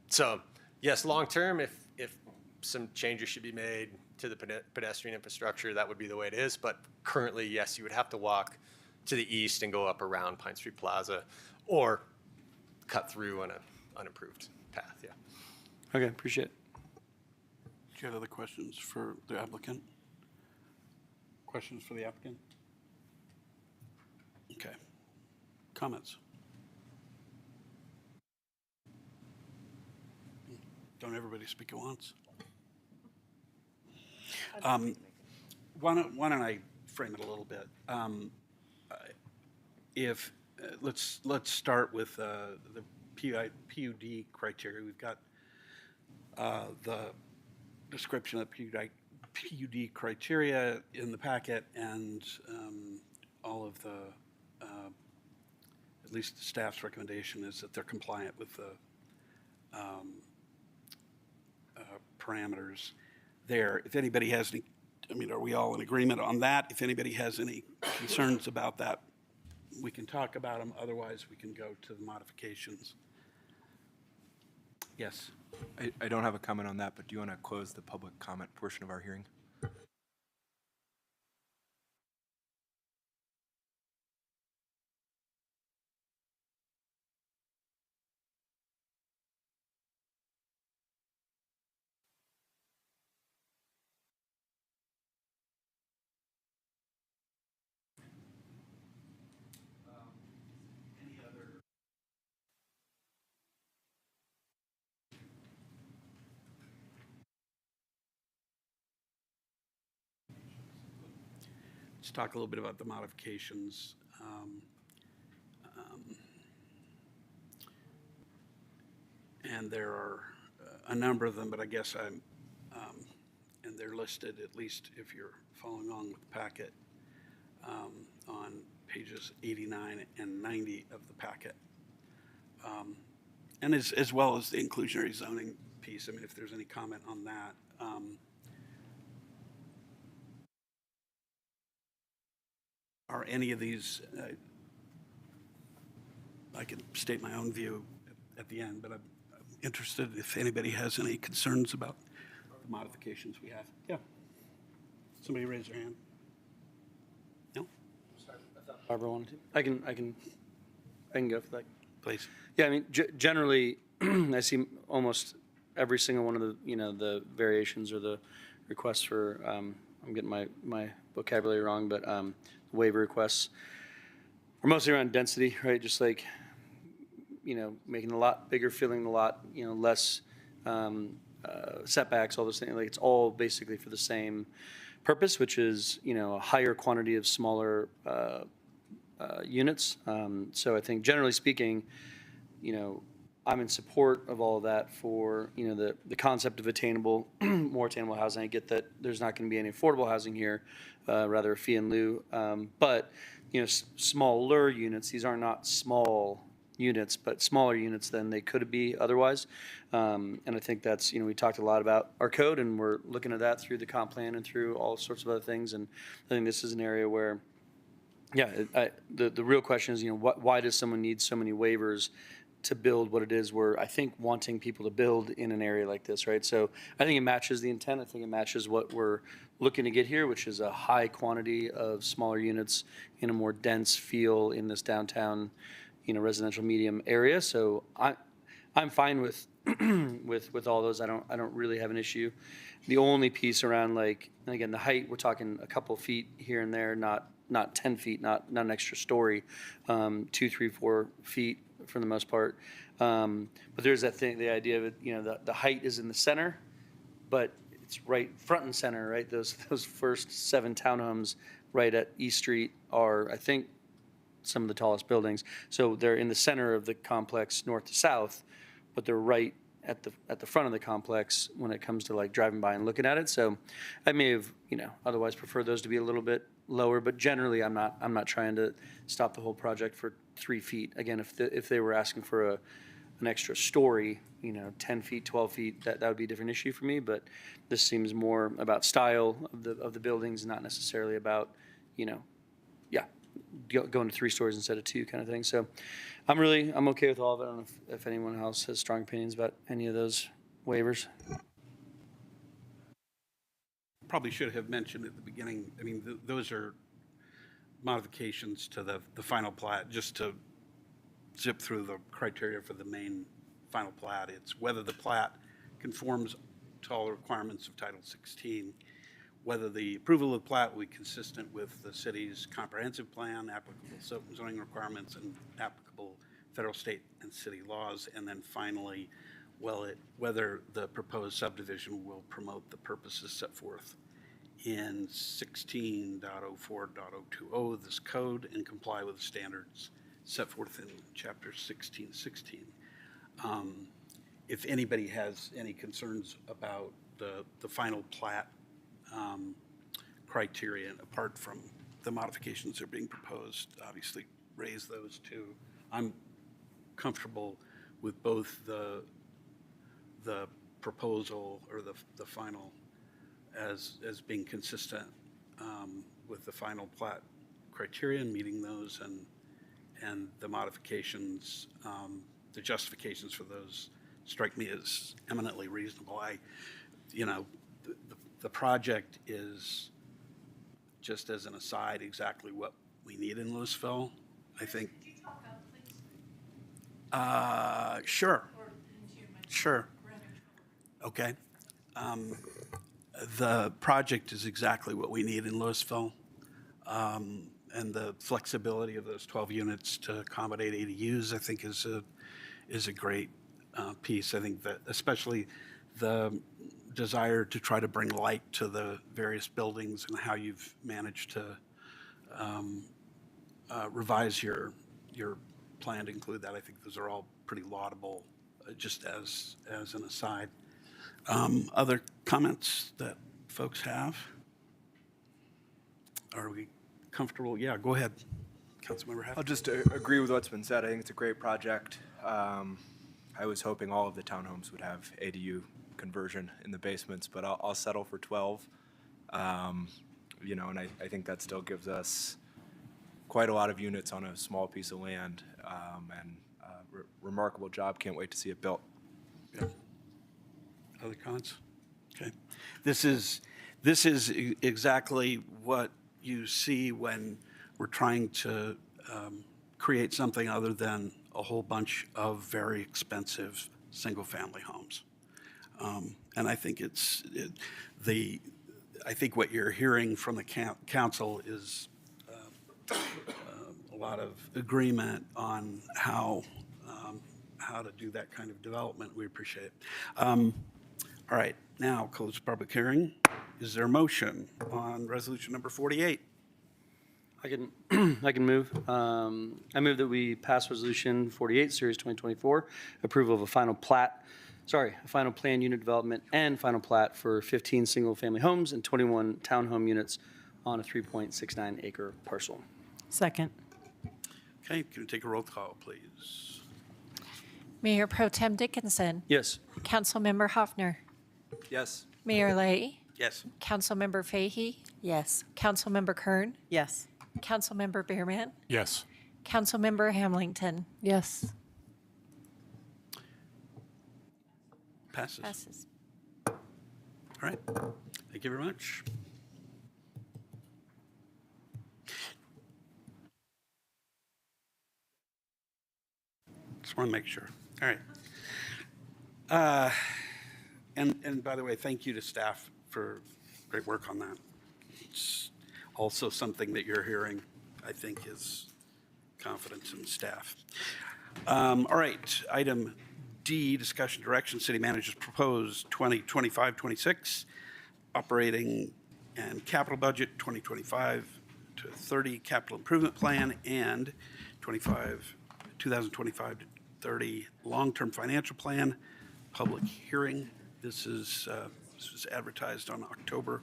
So yes, long-term, if some changes should be made to the pedestrian infrastructure, that would be the way it is. But currently, yes, you would have to walk to the east and go up around Pine Street Plaza, or cut through on an unimproved path, yeah. Okay, appreciate it. Do you have other questions for the applicant? Questions for the applicant? Okay. Comments? Don't everybody speak at once? Why don't I frame it a little bit? Let's start with the PUD criteria. We've got the description of PUD criteria in the packet, and all of the, at least the staff's recommendation is that they're compliant with the parameters there. If anybody has any, I mean, are we all in agreement on that? If anybody has any concerns about that, we can talk about them. Otherwise, we can go to the modifications. Yes. I don't have a comment on that, but do you want to close the public comment portion of our hearing? Let's talk a little bit about the modifications. And there are a number of them, but I guess and they're listed, at least if you're following along with the packet, on pages 89 and 90 of the packet. And as well as the inclusionary zoning piece. I mean, if there's any comment on that. Are any of these, I can state my own view at the end, but I'm interested if anybody has any concerns about the modifications we have. Yeah. Somebody raise their hand. No? Barbara wanted to. I can go for that. Please. Yeah, I mean, generally, I see almost every single one of the, the variations or the requests for, I'm getting my vocabulary wrong, but waiver requests are mostly around density, right? Just like, making the lot bigger, filling the lot, less setbacks, all those things. Like, it's all basically for the same purpose, which is, a higher quantity of smaller units. So I think generally speaking, I'm in support of all of that for, the concept of attainable, more attainable housing. I get that there's not going to be any affordable housing here, rather a fee in lieu. But, smaller units, these are not small units, but smaller units than they could be otherwise. And I think that's, we talked a lot about our code, and we're looking at that through the comp plan and through all sorts of other things. And I think this is an area where, the real question is, why does someone need so many waivers to build what it is we're, I think, wanting people to build in an area like this, right? So I think it matches the intent. I think it matches what we're looking to get here, which is a high quantity of smaller units in a more dense feel in this downtown, residential medium area. So I'm fine with with all those. I don't really have an issue. The only piece around, like, and again, the height, we're talking a couple feet here and there, not 10 feet, not an extra story, 2, 3, 4 feet for the most part. But there's that thing, the idea of it, the height is in the center, but it's right front and center, right? Those first 7 townhomes right at East Street are, I think, some of the tallest buildings. So they're in the center of the complex, north to south, but they're right at the front of the complex when it comes to, like, driving by and looking at it. So I may have, otherwise prefer those to be a little bit lower, but generally I'm not trying to stop the whole project for 3 feet. Again, if they were asking for an extra story, 10 feet, 12 feet, that would be a different issue for me. But this seems more about style of the buildings, not necessarily about, going to 3 stories instead of 2 kind of thing. So I'm okay with all of it. I don't know if anyone else has strong opinions about any of those waivers. Probably should have mentioned at the beginning, I mean, those are modifications to the final plat, just to zip through the criteria for the main final plat. It's whether the plat conforms to all the requirements of Title 16, whether the approval of the plat will be consistent with the city's comprehensive plan, applicable zoning requirements, and applicable federal, state, and city laws, and then finally, whether the proposed subdivision will promote the purposes set forth in 16.04.020 of this code and comply with the standards set forth in chapter 1616. If anybody has any concerns about the final plat criterion, apart from the modifications that are being proposed, obviously raise those too. I'm comfortable with both the proposal or the final as being consistent with the final plat criterion, meeting those, and the modifications, the justifications for those strike me as eminently reasonable. The project is, just as an aside, exactly what we need in Louisville. I think. Sure. Sure. Okay. The project is exactly what we need in Louisville. And the flexibility of those 12 units to accommodate ADUs, I think, is a great piece. I think that especially the desire to try to bring light to the various buildings and how you've managed to revise your plan to include that. I think those are all pretty laudable, just as an aside. Other comments that folks have? Are we comfortable? Yeah, go ahead, Councilmember Haff. I'll just agree with what's been said. I think it's a great project. I was hoping all of the townhomes would have ADU conversion in the basements, but I'll settle for 12. And I think that still gives us quite a lot of units on a small piece of land, and remarkable job. Can't wait to see it built. Yeah. Other comments? Okay. This is exactly what you see when we're trying to create something other than a whole bunch of very expensive single-family homes. And I think I think what you're hearing from the council is a lot of agreement on how to do that kind of development. We appreciate it. All right, now close the public hearing. Is there a motion on resolution number 48? I can move. I move that we pass Resolution 48, Series 2024, approval of a final plan unit development and final plat for 15 single-family homes and 21 townhome units on a 3.69 acre parcel. Second. Okay, can you take a roll call, please? Mayor Pro Tem Dickinson. Yes. Councilmember Hoffner. Yes. Mayor Lay. Yes. Councilmember Fahey. Yes. Councilmember Kern. Yes. Councilmember Beerman. Yes. Councilmember Hamilton. Yes. Passes. Passes. All right. Thank you very much. Just want to make sure. All right. And by the way, thank you to staff for great work on that. It's also something that you're hearing, I think, is confidence in staff. All right, item D, discussion direction, city manager's proposed 2025-26 operating and capital budget, 2025 to 30 capital improvement plan, and 2025 to 30 long-term financial plan, public hearing. This was advertised on October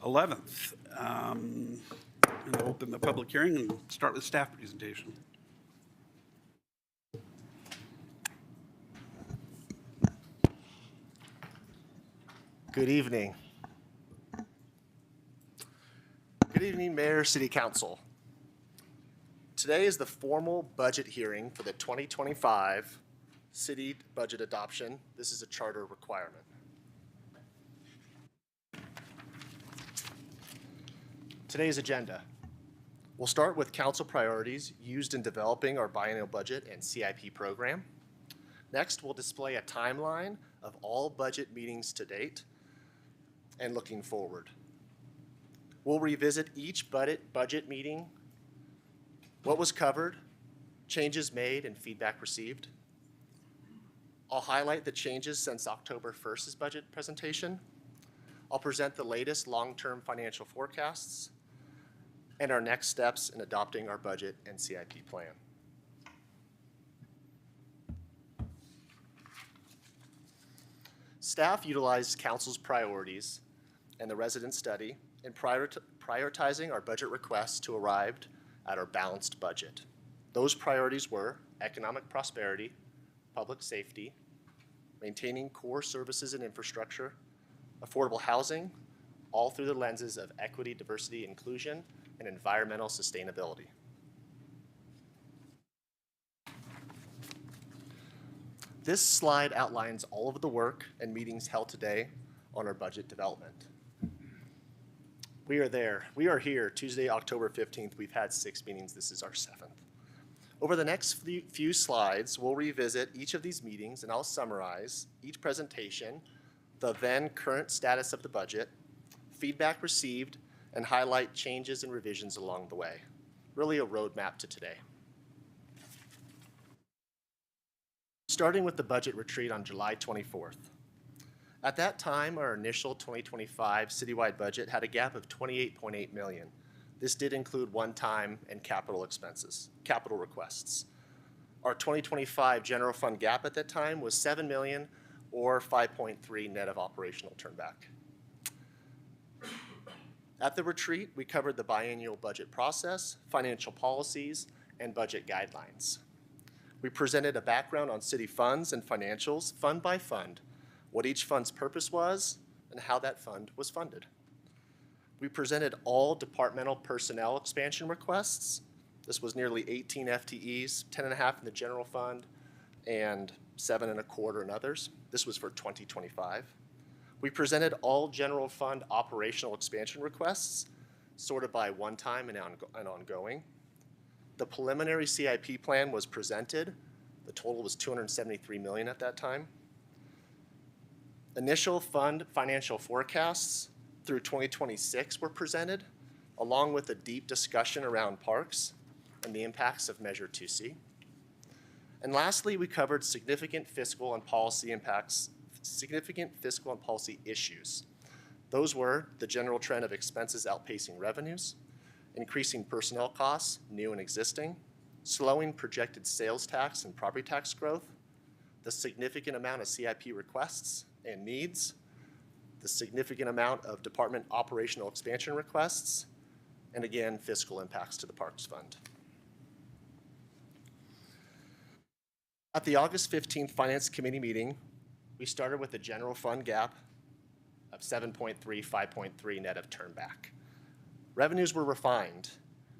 11th. I'm going to open the public hearing and start with staff presentation. Good evening. Good evening, Mayor, City Council. Today is the formal budget hearing for the 2025 city budget adoption. This is a charter requirement. Today's agenda. We'll start with council priorities used in developing our biennial budget and CIP program. Next, we'll display a timeline of all budget meetings to date and looking forward. We'll revisit each budget meeting, what was covered, changes made, and feedback received. I'll highlight the changes since October 1st's budget presentation. I'll present the latest long-term financial forecasts and our next steps in adopting our budget and CIP plan. Staff utilized council's priorities and the resident study in prioritizing our budget requests to arrive at our balanced budget. Those priorities were economic prosperity, public safety, maintaining core services and infrastructure, affordable housing, all through the lenses of equity, diversity, inclusion, and environmental sustainability. This slide outlines all of the work and meetings held today on our budget development. We are there. We are here Tuesday, October 15th. We've had 6 meetings. This is our 7th. Over the next few slides, we'll revisit each of these meetings, and I'll summarize each presentation, the then current status of the budget, feedback received, and highlight changes and revisions along the way. Really a roadmap to today. Starting with the budget retreat on July 24th. At that time, our initial 2025 citywide budget had a gap of $28.8 million. This did include one-time and capital requests. Our 2025 general fund gap at that time was $7 million or 5.3 net of operational turnback. At the retreat, we covered the biannual budget process, financial policies, and budget guidelines. We presented a background on city funds and financials, fund by fund, what each fund's purpose was, and how that fund was funded. We presented all departmental personnel expansion requests. This was nearly 18 FTEs, 10.5 in the general fund, and 7.25 in others. This was for 2025. We presented all general fund operational expansion requests, sorted by one-time and ongoing. The preliminary CIP plan was presented. The total was $273 million at that time. Initial fund financial forecasts through 2026 were presented, along with a deep discussion around parks and the impacts of Measure 2C. And lastly, we covered significant fiscal and policy issues. Those were the general trend of expenses outpacing revenues, increasing personnel costs, new and existing, slowing projected sales tax and property tax growth, the significant amount of CIP requests and needs, the significant amount of department operational expansion requests, and again, fiscal impacts to the Parks Fund. At the August 15th Finance Committee meeting, we started with a general fund gap of 7.3, 5.3 net of turnback. Revenues were refined.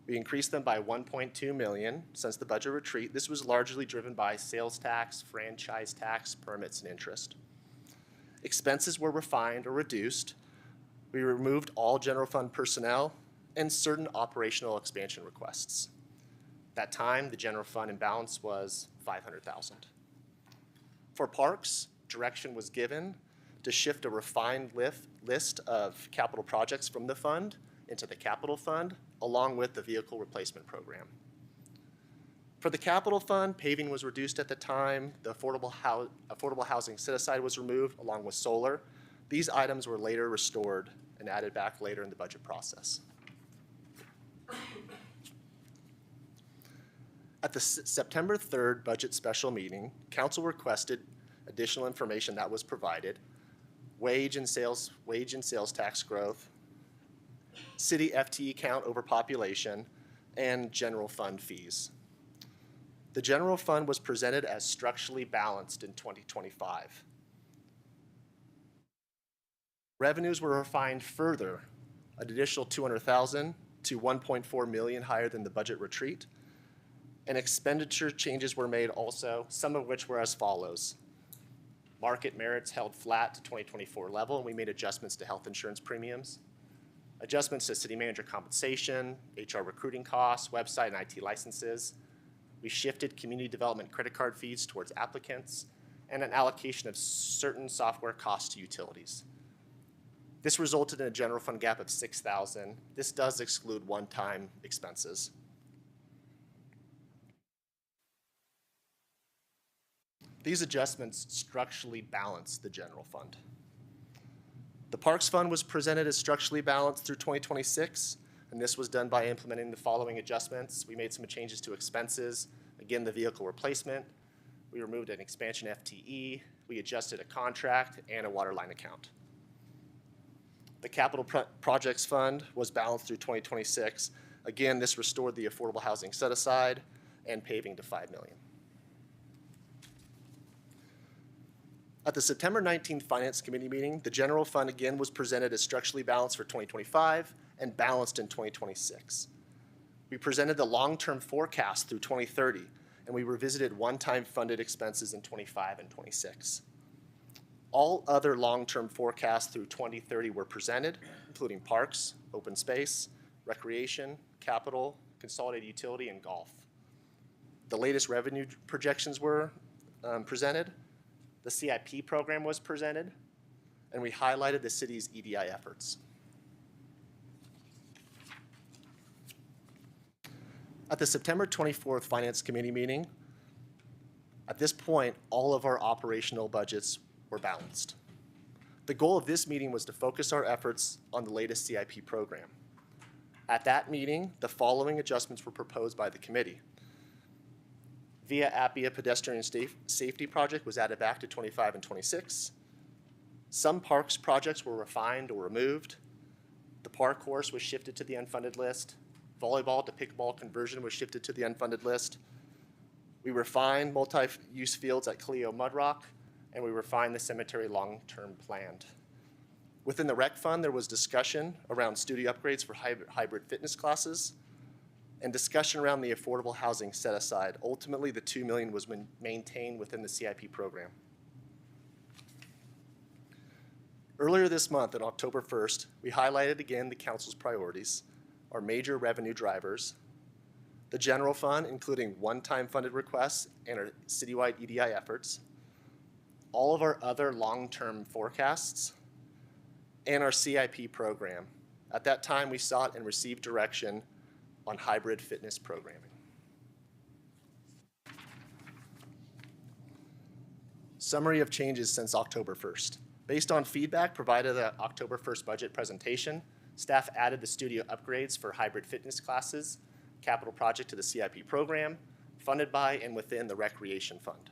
We increased them by $1.2 million since the budget retreat. This was largely driven by sales tax, franchise tax, permits, and interest. Expenses were refined or reduced. We removed all general fund personnel and certain operational expansion requests. At that time, the general fund imbalance was $500,000. For parks, direction was given to shift a refined list of capital projects from the fund into the capital fund, along with the vehicle replacement program. For the capital fund, paving was reduced at the time. The affordable housing set-aside was removed, along with solar. These items were later restored and added back later in the budget process. At the September 3rd budget special meeting, council requested additional information that was provided: wage and sales tax growth, city FTE count over population, and general fund fees. The general fund was presented as structurally balanced in 2025. Revenues were refined further, an additional $200,000 to $1.4 million higher than the budget retreat. And expenditure changes were made also, some of which were as follows. Market merits held flat to 2024 level, and we made adjustments to health insurance premiums, adjustments to city manager compensation, HR recruiting costs, website and IT licenses. We shifted community development credit card fees towards applicants, and an allocation of certain software costs to utilities. This resulted in a general fund gap of $6,000. This does exclude one-time expenses. These adjustments structurally balance the general fund. The Parks Fund was presented as structurally balanced through 2026, and this was done by implementing the following adjustments. We made some changes to expenses. Again, the vehicle replacement. We removed an expansion FTE. We adjusted a contract and a water line account. The Capital Projects Fund was balanced through 2026. Again, this restored the affordable housing set aside and paving to $5 million. At the September 19th Finance Committee meeting, the general fund again was presented as structurally balanced for 2025 and balanced in 2026. We presented the long-term forecast through 2030, and we revisited one-time funded expenses in 25 and 26. All other long-term forecasts through 2030 were presented, including parks, open space, recreation, capital, consolidated utility, and golf. The latest revenue projections were presented. The CIP program was presented, and we highlighted the city's EDI efforts. At the September 24th Finance Committee meeting, at this point, all of our operational budgets were balanced. The goal of this meeting was to focus our efforts on the latest CIP program. At that meeting, the following adjustments were proposed by the committee. Via Appia pedestrian safety project was added back to 25 and 26. Some parks projects were refined or removed. The park course was shifted to the unfunded list. Volleyball to pickleball conversion was shifted to the unfunded list. We refined multi-use fields at Clio Mudrock, and we refined the cemetery long-term planned. Within the rec fund, there was discussion around studio upgrades for hybrid fitness classes and discussion around the affordable housing set aside. Ultimately, the $2 million was maintained within the CIP program. Earlier this month, on October 1st, we highlighted again the council's priorities, our major revenue drivers, the general fund, including one-time funded requests and our citywide EDI efforts, all of our other long-term forecasts, and our CIP program. At that time, we sought and received direction on hybrid fitness programming. Summary of changes since October 1st. Based on feedback provided at the October 1st budget presentation, staff added the studio upgrades for hybrid fitness classes, capital project to the CIP program, funded by and within the Recreation Fund.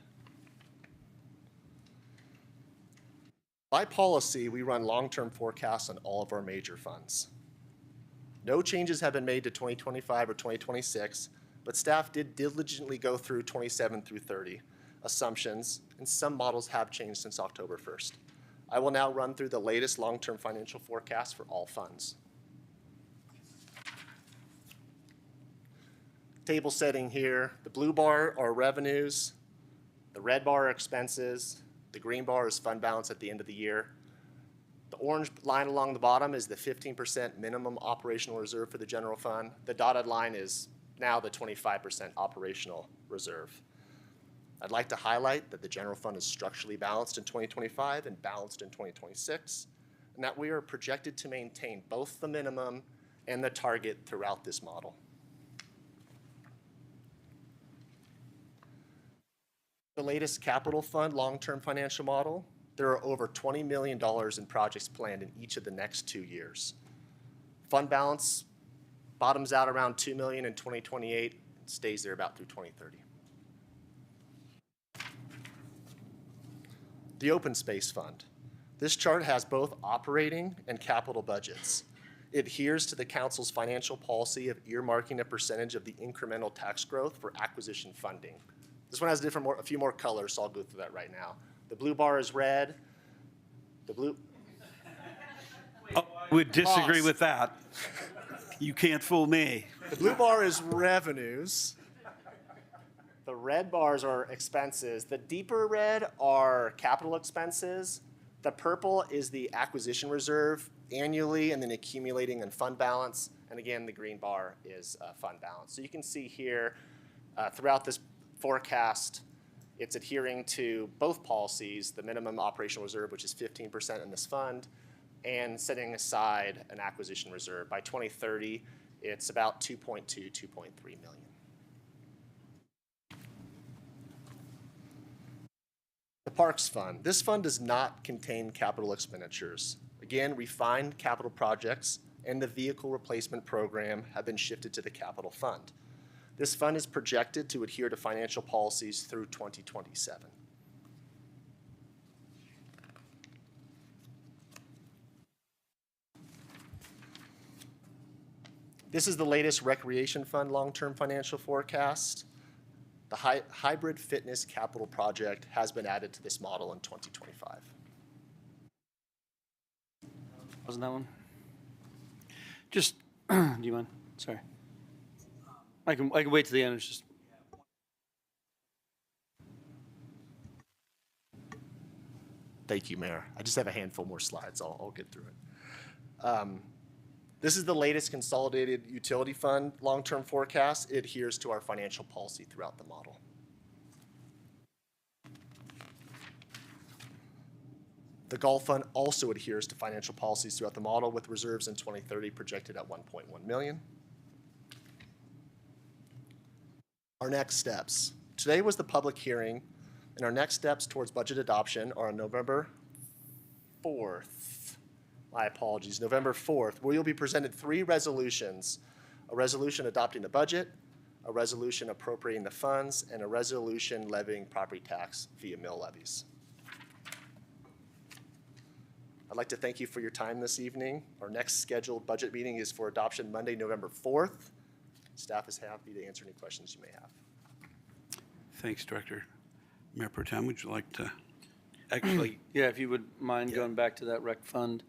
By policy, we run long-term forecasts on all of our major funds. No changes have been made to 2025 or 2026, but staff did diligently go through 27 through 30 assumptions, and some models have changed since October 1st. I will now run through the latest long-term financial forecast for all funds. Table setting here, the blue bar are revenues, the red bar are expenses, the green bar is fund balance at the end of the year. The orange line along the bottom is the 15% minimum operational reserve for the general fund. The dotted line is now the 25% operational reserve. I'd like to highlight that the general fund is structurally balanced in 2025 and balanced in 2026, and that we are projected to maintain both the minimum and the target throughout this model. The latest capital fund long-term financial model, there are over $20 million in projects planned in each of the next 2 years. Fund balance bottoms out around $2 million in 2028 and stays there about through 2030. The Open Space Fund. This chart has both operating and capital budgets. It adheres to the council's financial policy of earmarking a percentage of the incremental tax growth for acquisition funding. This one has a few more colors, so I'll go through that right now. The blue bar is red. The blue. I would disagree Pause. with that. You can't fool me. The blue bar is revenues. The red bars are expenses. The deeper red are capital expenses. The purple is the acquisition reserve annually and then accumulating in fund balance. And again, the green bar is fund balance. So you can see here throughout this forecast, it's adhering to both policies, the minimum operational reserve, which is 15% in this fund, and setting aside an acquisition reserve. By 2030, it's about 2.2, 2.3 million. Parks Fund. This fund does not contain capital expenditures. Again, refined capital projects and the vehicle replacement program have been shifted to the capital fund. This fund is projected to adhere to financial policies through 2027. This is the latest Recreation Fund long-term financial forecast. The hybrid fitness capital project has been added to this model in 2025. Wasn't that one? Just, do you mind? Sorry. I can wait to the end. It's just. Thank you, Mayor. I just have a handful more slides. I'll get through it. This is the latest consolidated utility fund long-term forecast. It adheres to our financial policy throughout the model. The Golf Fund also adheres to financial policies throughout the model, with reserves in 2030 projected at $1.1 million. Our next steps. Today was the public hearing, and our next steps towards budget adoption are on November 4th. My apologies, November 4th, where you'll be presented 3 resolutions: a resolution adopting the budget, a resolution appropriating the funds, and a resolution levying property tax via mill levies. I'd like to thank you for your time this evening. Our next scheduled budget meeting is for adoption Monday, November 4th. Staff is happy to answer any questions you may have. Thanks, Director. Mayor Pro Tem, would you like to actually? Yeah, if you would mind going back to that rec fund.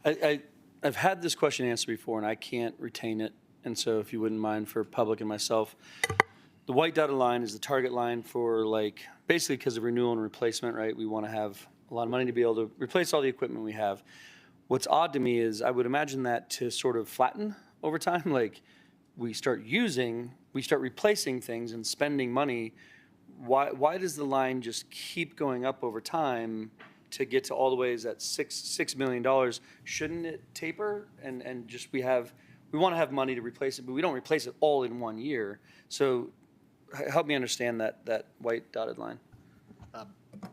I've had this question answered before, and I can't retain it. And so if you wouldn't mind for public and myself, the white dotted line is the target line for, like, basically because of renewal and replacement, right? We want to have a lot of money to be able to replace all the equipment we have. What's odd to me is I would imagine that to sort of flatten over time. Like, we start replacing things and spending money. Why does the line just keep going up over time to get to all the ways at $6 million? Shouldn't it taper and just we want to have money to replace it, but we don't replace it all in one year. So help me understand that white dotted line.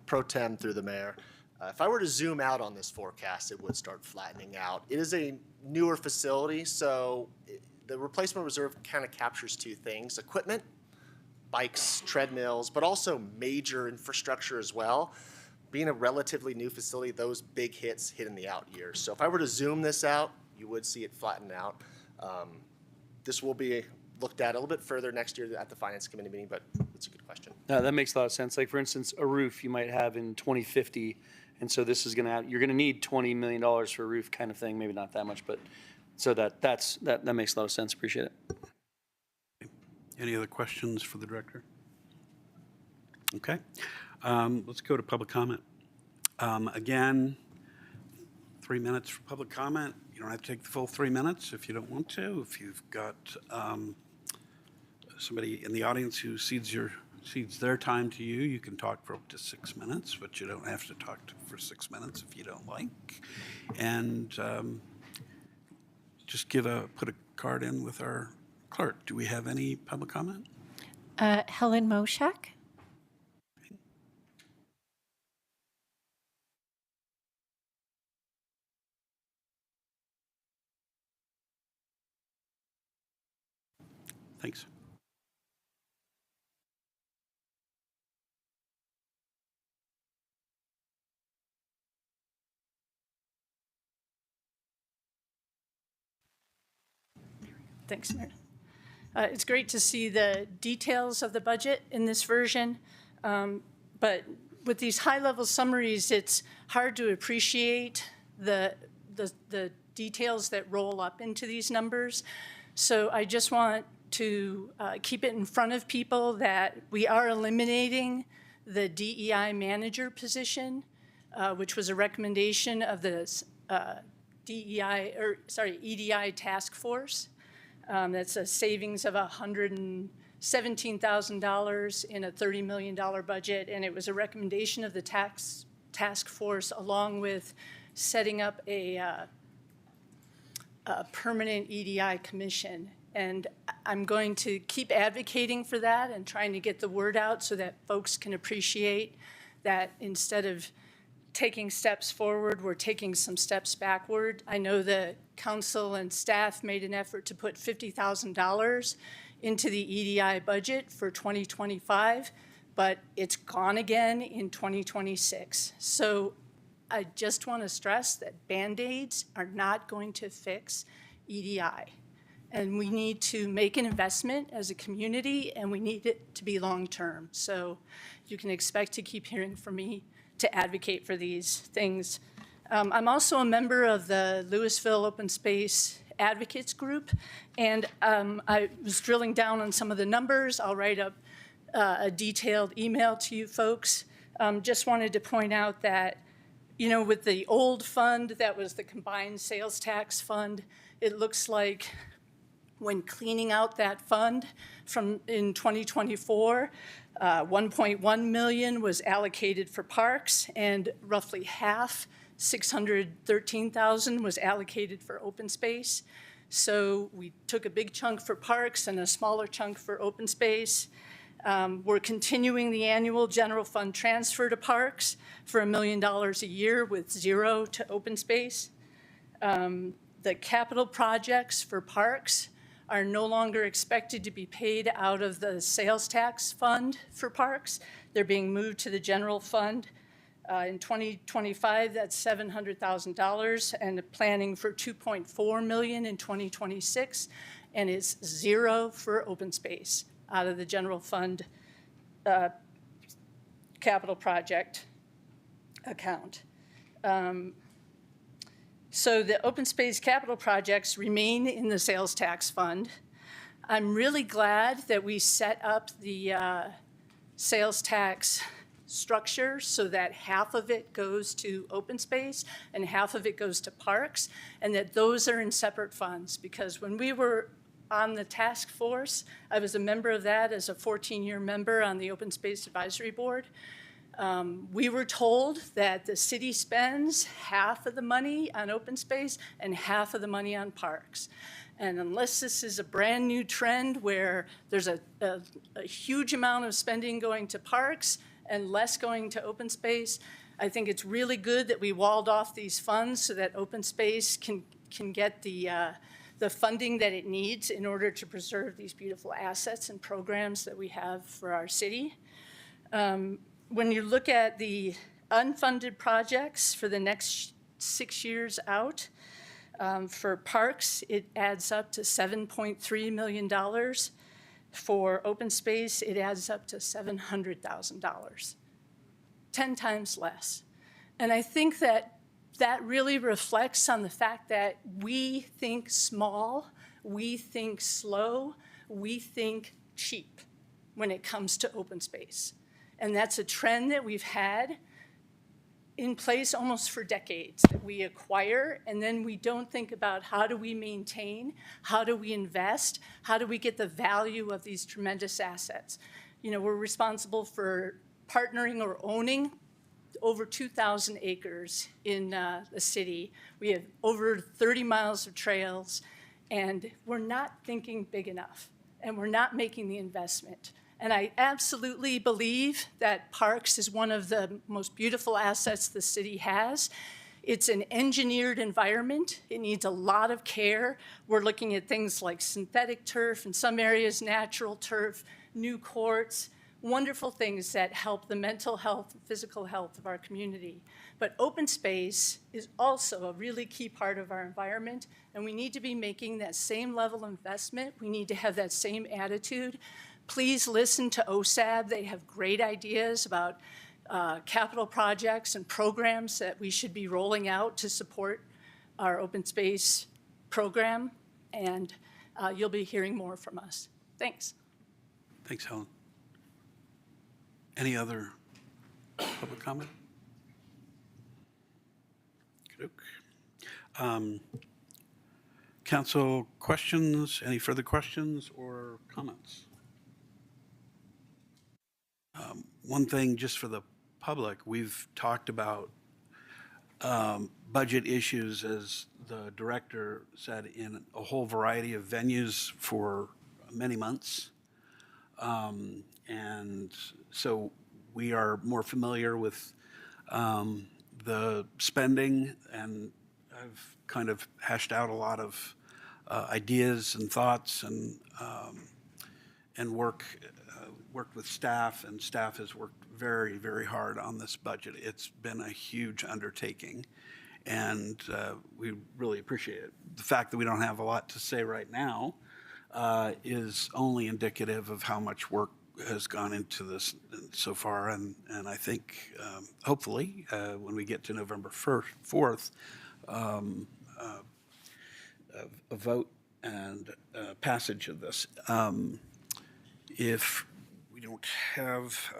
Pro Tem through the Mayor. If I were to zoom out on this forecast, it would start flattening out. It is a newer facility, so the replacement reserve kind of captures 2 things: equipment, bikes, treadmills, but also major infrastructure as well. Being a relatively new facility, those big hits hit in the out years. So if I were to zoom this out, you would see it flatten out. This will be looked at a little bit further next year at the Finance Committee meeting, but it's a good question. No, that makes a lot of sense. Like, for instance, a roof you might have in 2050, and so this is going to have, you're going to need $20 million for a roof kind of thing. Maybe not that much, but so that makes a lot of sense. Appreciate it. Any other questions for the Director? Okay. Let's go to public comment. Again, 3 minutes for public comment. You don't have to take the full 3 minutes if you don't want to. If you've got somebody in the audience who cedes their time to you, you can talk for up to 6 minutes, but you don't have to talk for 6 minutes if you don't like. And just put a card in with our clerk. Do we have any public comment? Helen Moshak. Thanks. Thanks, Mayor. It's great to see the details of the budget in this version, but with these high-level summaries, it's hard to appreciate the details that roll up into these numbers. So I just want to keep it in front of people that we are eliminating the DEI manager position, which was a recommendation of the EDI task force. That's a savings of $117,000 in a $30 million budget, and it was a recommendation of the task force, along with setting up a permanent EDI commission. And I'm going to keep advocating for that and trying to get the word out so that folks can appreciate that instead of taking steps forward, we're taking some steps backward. I know the council and staff made an effort to put $50,000 into the EDI budget for 2025, but it's gone again in 2026. So I just want to stress that Band-Aids are not going to fix EDI. And we need to make an investment as a community, and we need it to be long-term. So you can expect to keep hearing from me to advocate for these things. I'm also a member of the Louisville Open Space Advocates Group, and I was drilling down on some of the numbers. I'll write up a detailed email to you folks. Just wanted to point out that, you know, with the old fund, that was the combined sales tax fund, it looks like when cleaning out that fund from in 2024, 1.1 million was allocated for parks, and roughly half, 613,000, was allocated for open space. So we took a big chunk for parks and a smaller chunk for open space. We're continuing the annual general fund transfer to parks for $1 million a year with 0 to open space. The capital projects for parks are no longer expected to be paid out of the sales tax fund for parks. They're being moved to the general fund. In 2025, that's $700,000, and planning for $2.4 million in 2026, and it's 0 for open space out of the general fund capital project account. So the open space capital projects remain in the sales tax fund. I'm really glad that we set up the sales tax structure so that half of it goes to open space and half of it goes to parks, and that those are in separate funds. Because when we were on the task force, I was a member of that as a 14-year member on the Open Space Advisory Board. We were told that the city spends half of the money on open space and half of the money on parks. And unless this is a brand new trend where there's a huge amount of spending going to parks and less going to open space, I think it's really good that we walled off these funds so that open space can get the funding that it needs in order to preserve these beautiful assets and programs that we have for our city. When you look at the unfunded projects for the next 6 years out, for parks, it adds up to $7.3 million. For open space, it adds up to $700,000, 10 times less. And I think that that really reflects on the fact that we think small, we think slow, we think cheap when it comes to open space. And that's a trend that we've had in place almost for decades, that we acquire and then we don't think about how do we maintain, how do we invest, how do we get the value of these tremendous assets. You know, we're responsible for partnering or owning over 2,000 acres in the city. We have over 30 miles of trails, and we're not thinking big enough, and we're not making the investment. And I absolutely believe that parks is one of the most beautiful assets the city has. It's an engineered environment. It needs a lot of care. We're looking at things like synthetic turf, in some areas natural turf, new courts, wonderful things that help the mental health and physical health of our community. But open space is also a really key part of our environment, and we need to be making that same level of investment. We need to have that same attitude. Please listen to OSAB. They have great ideas about capital projects and programs that we should be rolling out to support our open space program, and you'll be hearing more from us. Thanks. Thanks, Helen. Any other public comment? Council questions? Any further questions or comments? One thing just for the public, we've talked about budget issues, as the director said, in a whole variety of venues for many months. And so we are more familiar with the spending, and I've kind of hashed out a lot of ideas and thoughts, and worked with staff, and staff has worked very, very hard on this budget. It's been a huge undertaking, and we really appreciate it. The fact that we don't have a lot to say right now is only indicative of how much work has gone into this so far, and I think hopefully when we get to November 4th, a vote and passage of this. If we don't have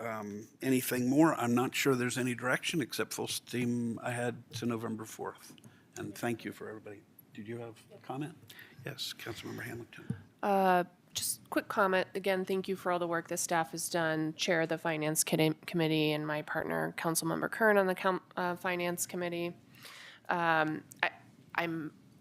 anything more, I'm not sure there's any direction except full steam ahead to November 4th. And thank you for everybody. Did you have a comment? Yes, Councilmember Hamilton. Just quick comment. Again, thank you for all the work the staff has done. Chair of the Finance Committee and my partner, Councilmember Kern, on the Finance Committee. I'm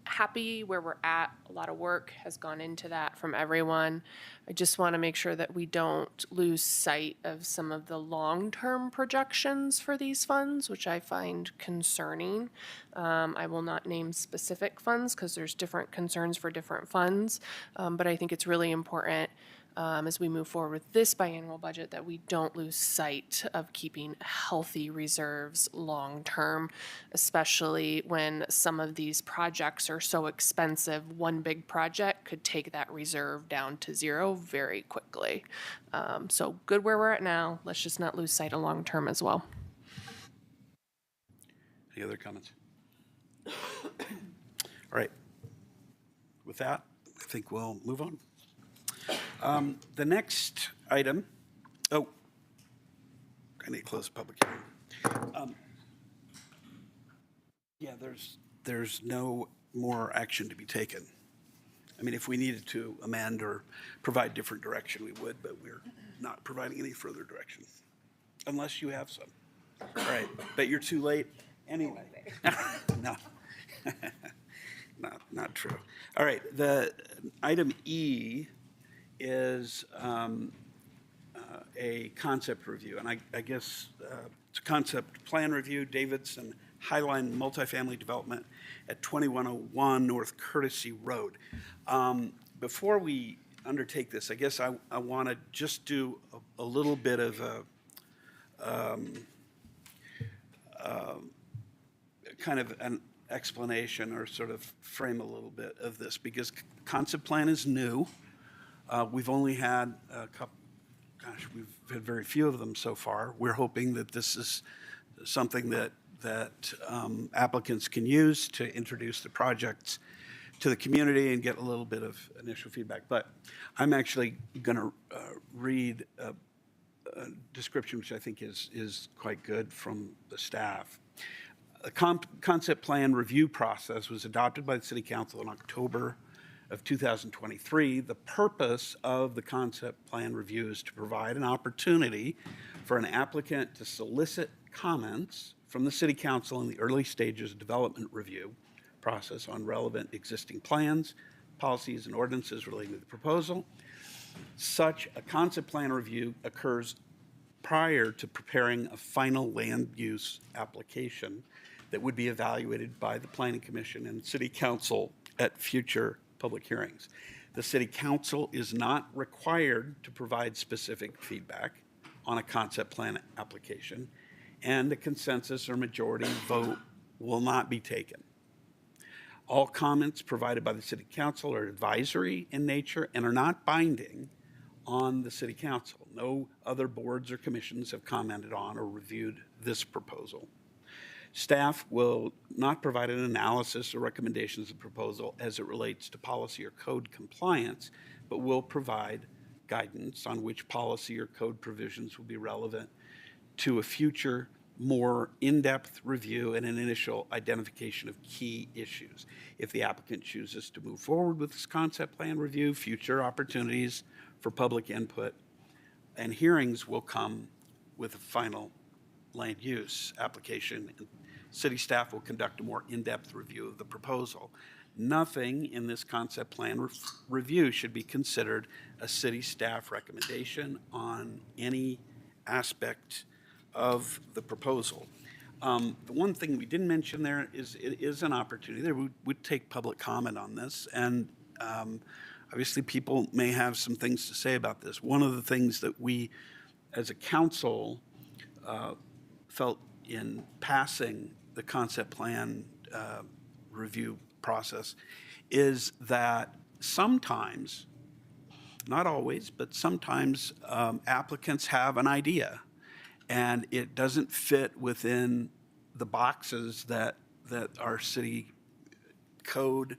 happy where we're at. A lot of work has gone into that from everyone. I just want to make sure that we don't lose sight of some of the long-term projections for these funds, which I find concerning. I will not name specific funds because there's different concerns for different funds, but I think it's really important as we move forward with this biannual budget that we don't lose sight of keeping healthy reserves long-term, especially when some of these projects are so expensive. One big project could take that reserve down to zero very quickly. So good where we're at now. Let's just not lose sight of long-term as well. Any other comments? All right. With that, I think we'll move on. The next item, I need to close the public hearing. Yeah, there's no more action to be taken. I mean, if we needed to amend or provide different direction, we would, but we're not providing any further direction, unless you have some. All right, but you're too late anyway. No, not true. All right, the item E is a concept review, and I guess it's a concept plan review, Davidson Highline Multifamily Development at 2101 North Courtesy Road. Before we undertake this, I guess I want to just do a little bit of a kind of an explanation, or sort of frame a little bit of this, because concept plan is new. We've only had a couple, we've had very few of them so far. We're hoping that this is something that applicants can use to introduce the projects to the community and get a little bit of initial feedback. But I'm actually going to read a description which I think is quite good from the staff. The concept plan review process was adopted by the City Council in October of 2023. The purpose of the concept plan review is to provide an opportunity for an applicant to solicit comments from the City Council in the early stages of development review process on relevant existing plans, policies, and ordinances relating to the proposal. Such a concept plan review occurs prior to preparing a final land use application that would be evaluated by the Planning Commission and City Council at future public hearings. The City Council is not required to provide specific feedback on a concept plan application, and a consensus or majority vote will not be taken. All comments provided by the City Council are advisory in nature and are not binding on the City Council. No other boards or commissions have commented on or reviewed this proposal. Staff will not provide an analysis or recommendations of the proposal as it relates to policy or code compliance, but will provide guidance on which policy or code provisions will be relevant to a future more in-depth review and an initial identification of key issues. If the applicant chooses to move forward with this concept plan review, future opportunities for public input and hearings will come with a final land use application. City staff will conduct a more in-depth review of the proposal. Nothing in this concept plan review should be considered a city staff recommendation on any aspect of the proposal. The one thing we didn't mention there is it is an opportunity. There would take public comment on this, and obviously people may have some things to say about this. One of the things that we, as a council, felt in passing the concept plan review process is that sometimes, not always, but sometimes applicants have an idea and it doesn't fit within the boxes that our city code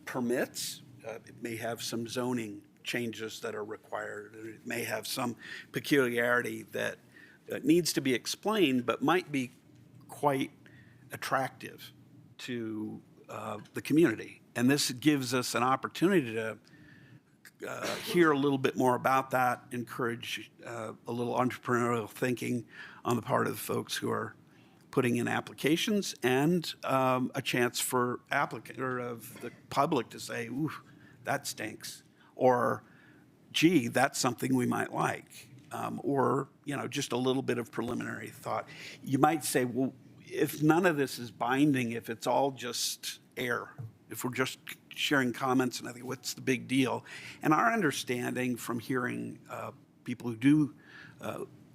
permits. It may have some zoning changes that are required. It may have some peculiarity that needs to be explained, but might be quite attractive to the community. And this gives us an opportunity to hear a little bit more about that, encourage a little entrepreneurial thinking on the part of the folks who are putting in applications, and a chance for of the public to say, ooh, that stinks, or gee, that's something we might like, or just a little bit of preliminary thought. You might say, well, if none of this is binding, if it's all just air, if we're just sharing comments, and I think what's the big deal? And our understanding from hearing people who do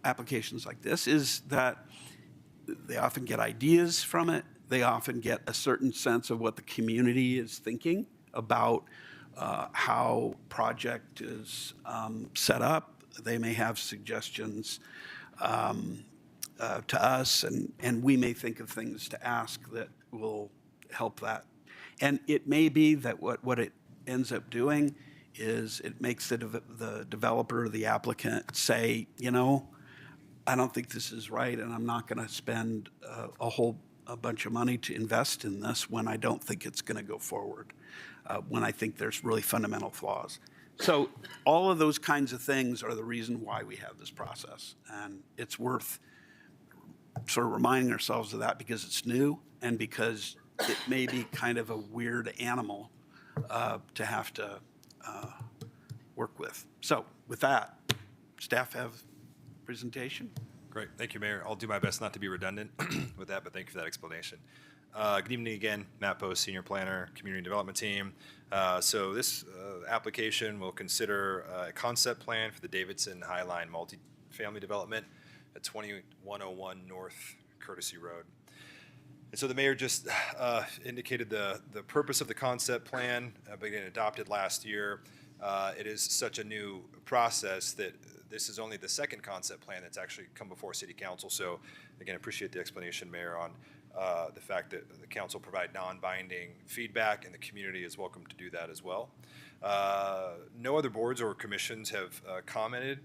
applications like this is that they often get ideas from it. They often get a certain sense of what the community is thinking about how project is set up. They may have suggestions to us, and we may think of things to ask that will help that. And it may be that what it ends up doing is it makes the developer or the applicant say, I don't think this is right, and I'm not going to spend a bunch of money to invest in this when I don't think it's going to go forward, when I think there's really fundamental flaws. So all of those kinds of things are the reason why we have this process, and it's worth sort of reminding ourselves of that because it's new and because it may be kind of a weird animal to have to work with. So with that, staff have presentation. Great, thank you, Mayor. I'll do my best not to be redundant with that, but thank you for that explanation. Good evening again, Matt Post, Senior Planner, Community Development Team. So this application will consider a concept plan for the Davidson Highline multifamily development at 2101 North Courtesy Road. And so the mayor just indicated the purpose of the concept plan being adopted last year. It is such a new process that this is only the second concept plan that's actually come before City Council. So again, appreciate the explanation, Mayor, on the fact that the council provide non-binding feedback and the community is welcome to do that as well. No other boards or commissions have commented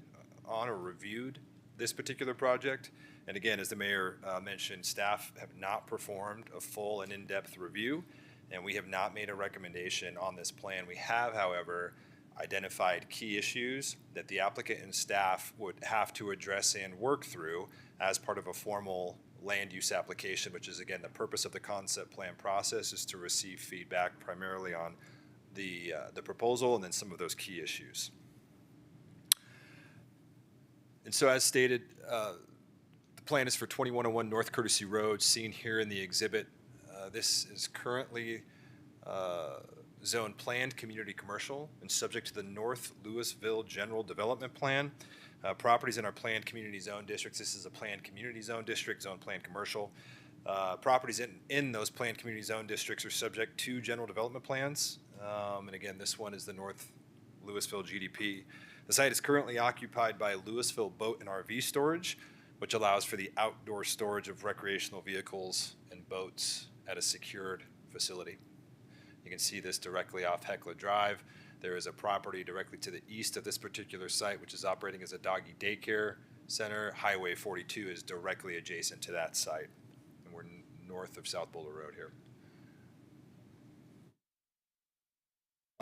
on or reviewed this particular project. And again, as the mayor mentioned, staff have not performed a full and in-depth review, and we have not made a recommendation on this plan. We have, however, identified key issues that the applicant and staff would have to address and work through as part of a formal land use application, which is, again, the purpose of the concept plan process is to receive feedback primarily on the proposal and then some of those key issues. And so as stated, the plan is for 2101 North Courtesy Road, seen here in the exhibit. This is currently zoned planned community commercial and subject to the North Louisville General Development Plan. Properties in our planned community zone districts, this is a planned community zone district, zone planned commercial. Properties in those planned community zone districts are subject to general development plans. And again, this one is the North Louisville GDP. The site is currently occupied by Louisville Boat and RV Storage, which allows for the outdoor storage of recreational vehicles and boats at a secured facility. You can see this directly off Hecla Drive. There is a property directly to the east of this particular site, which is operating as a doggy daycare center. Highway 42 is directly adjacent to that site, and we're north of South Boulder Road here.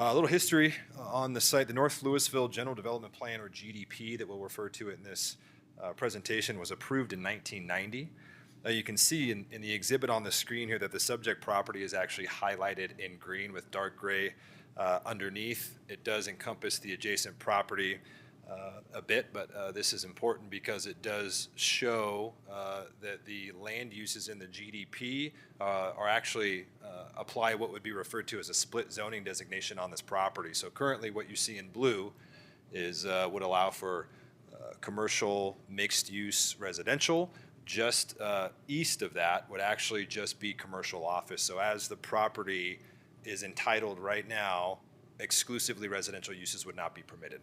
A little history on the site. The North Louisville General Development Plan, or GDP, that we'll refer to it in this presentation, was approved in 1990. You can see in the exhibit on the screen here that the subject property is actually highlighted in green with dark gray underneath. It does encompass the adjacent property a bit, but this is important because it does show that the land uses in the GDP are actually apply what would be referred to as a split zoning designation on this property. So currently what you see in blue is would allow for commercial, mixed-use residential. Just east of that would actually just be commercial office. So as the property is entitled right now, exclusively residential uses would not be permitted.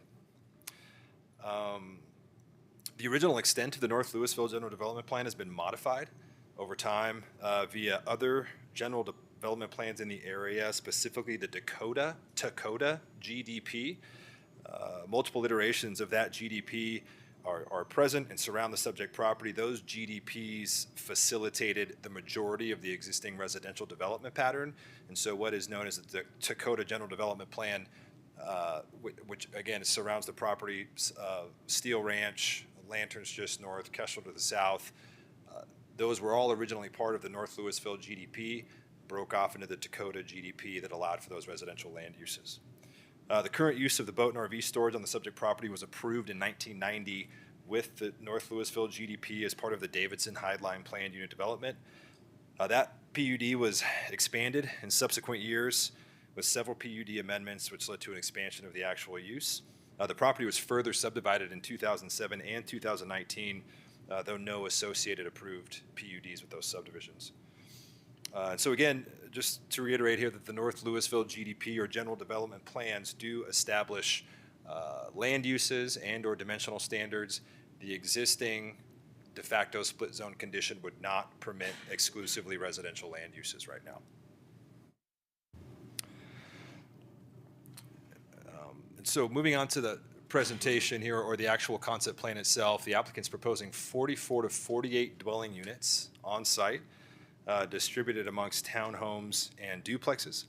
The original extent of the North Louisville General Development Plan has been modified over time via other general development plans in the area, specifically the Tacota GDP. Multiple iterations of that GDP are present and surround the subject property. Those GDPs facilitated the majority of the existing residential development pattern. And so what is known as the Tacota General Development Plan, which again surrounds the property, Steel Ranch, Lanterns just north, Kestrel to the south, those were all originally part of the North Louisville GDP, broke off into the Tacota GDP that allowed for those residential land uses. The current use of the boat and RV storage on the subject property was approved in 1990 with the North Louisville GDP as part of the Davidson Highline Planned Unit Development. That PUD was expanded in subsequent years with several PUD amendments, which led to an expansion of the actual use. The property was further subdivided in 2007 and 2019, though no associated approved PUDs with those subdivisions. And so again, just to reiterate here that the North Louisville GDP or general development plans do establish land uses and or dimensional standards. The existing de facto split zone condition would not permit exclusively residential land uses right now. And so moving on to the presentation here, or the actual concept plan itself, the applicant's proposing 44 to 48 dwelling units on site, distributed amongst townhomes and duplexes.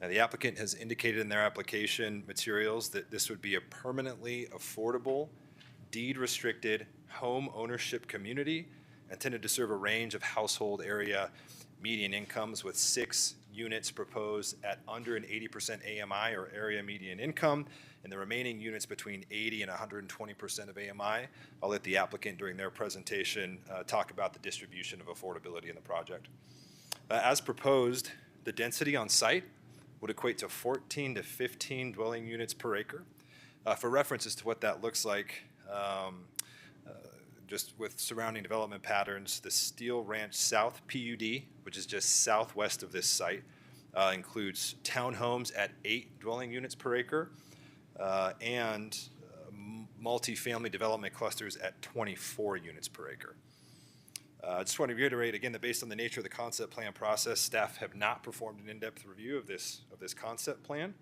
Now, the applicant has indicated in their application materials that this would be a permanently affordable, deed-restricted home ownership community intended to serve a range of household area median incomes, with 6 units proposed at under an 80% AMI or area median income, and the remaining units between 80 and 120% of AMI. I'll let the applicant during their presentation talk about the distribution of affordability in the project. As proposed, the density on site would equate to 14 to 15 dwelling units per acre. For reference as to what that looks like, just with surrounding development patterns, the Steel Ranch South PUD, which is just southwest of this site, includes townhomes at 8 dwelling units per acre and multifamily development clusters at 24 units per acre. I just want to reiterate again that based on the nature of the concept plan process, staff have not performed an in-depth review of this concept plan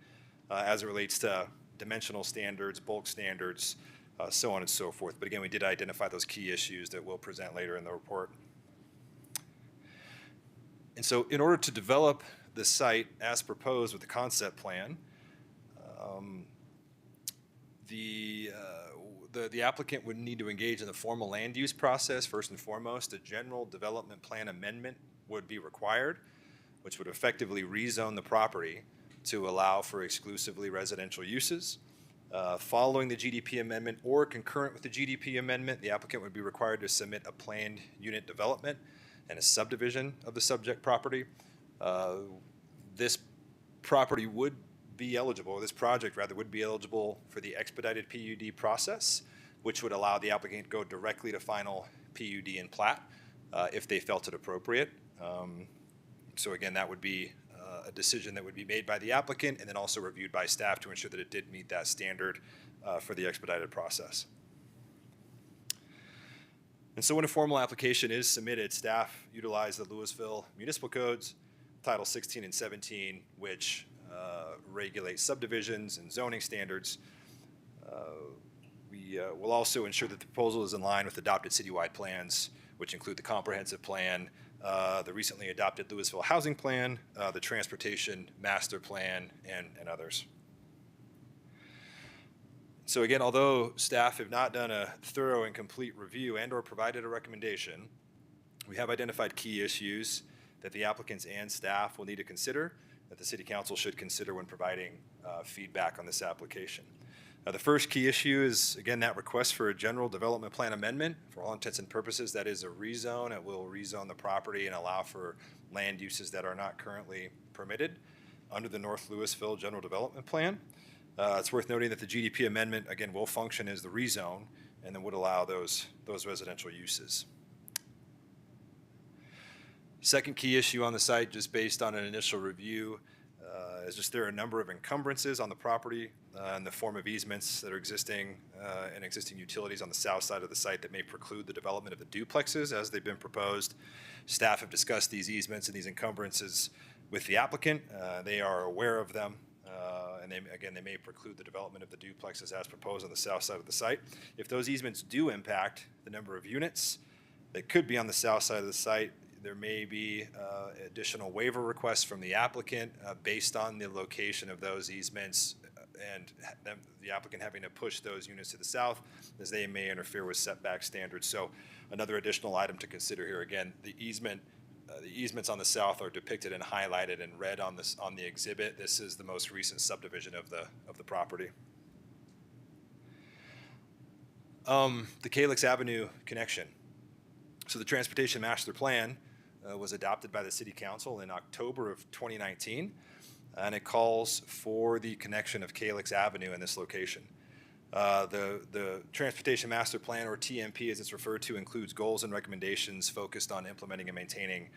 as it relates to dimensional standards, bulk standards, so on and so forth. But again, we did identify those key issues that we'll present later in the report. And so in order to develop the site as proposed with the concept plan, the applicant would need to engage in the formal land use process. First and foremost, a general development plan amendment would be required, which would effectively rezone the property to allow for exclusively residential uses. Following the GDP amendment or concurrent with the GDP amendment, the applicant would be required to submit a planned unit development and a subdivision of the subject property. This property would be eligible, or this project rather, would be eligible for the expedited PUD process, which would allow the applicant to go directly to final PUD and plat if they felt it appropriate. So again, that would be a decision that would be made by the applicant and then also reviewed by staff to ensure that it did meet that standard for the expedited process. And so when a formal application is submitted, staff utilize the Louisville Municipal Codes, Title 16 and 17, which regulate subdivisions and zoning standards. We will also ensure that the proposal is in line with adopted citywide plans, which include the comprehensive plan, the recently adopted Louisville Housing Plan, the Transportation Master Plan, and others. So again, although staff have not done a thorough and complete review and or provided a recommendation, we have identified key issues that the applicants and staff will need to consider, that the City Council should consider when providing feedback on this application. The first key issue is, again, that request for a general development plan amendment. For all intents and purposes, that is a rezone. It will rezone the property and allow for land uses that are not currently permitted under the North Louisville General Development Plan. It's worth noting that the GDP amendment, again, will function as the rezone and then would allow those residential uses. Second key issue on the site, just based on an initial review, is just there are a number of encumbrances on the property in the form of easements that are existing and existing utilities on the south side of the site that may preclude the development of the duplexes as they've been proposed. Staff have discussed these easements and these encumbrances with the applicant. They are aware of them. And they may preclude the development of the duplexes as proposed on the south side of the site. If those easements do impact the number of units that could be on the south side of the site, there may be additional waiver requests from the applicant based on the location of those easements and the applicant having to push those units to the south, as they may interfere with setback standards. So another additional item to consider here, again, the easements on the south are depicted and highlighted in red on the exhibit. This is the most recent subdivision of the property. The Calyx Avenue connection. So the Transportation Master Plan was adopted by the City Council in October of 2019, and it calls for the connection of Calyx Avenue in this location. The Transportation Master Plan, or TMP as it's referred to, includes goals and recommendations focused on implementing and maintaining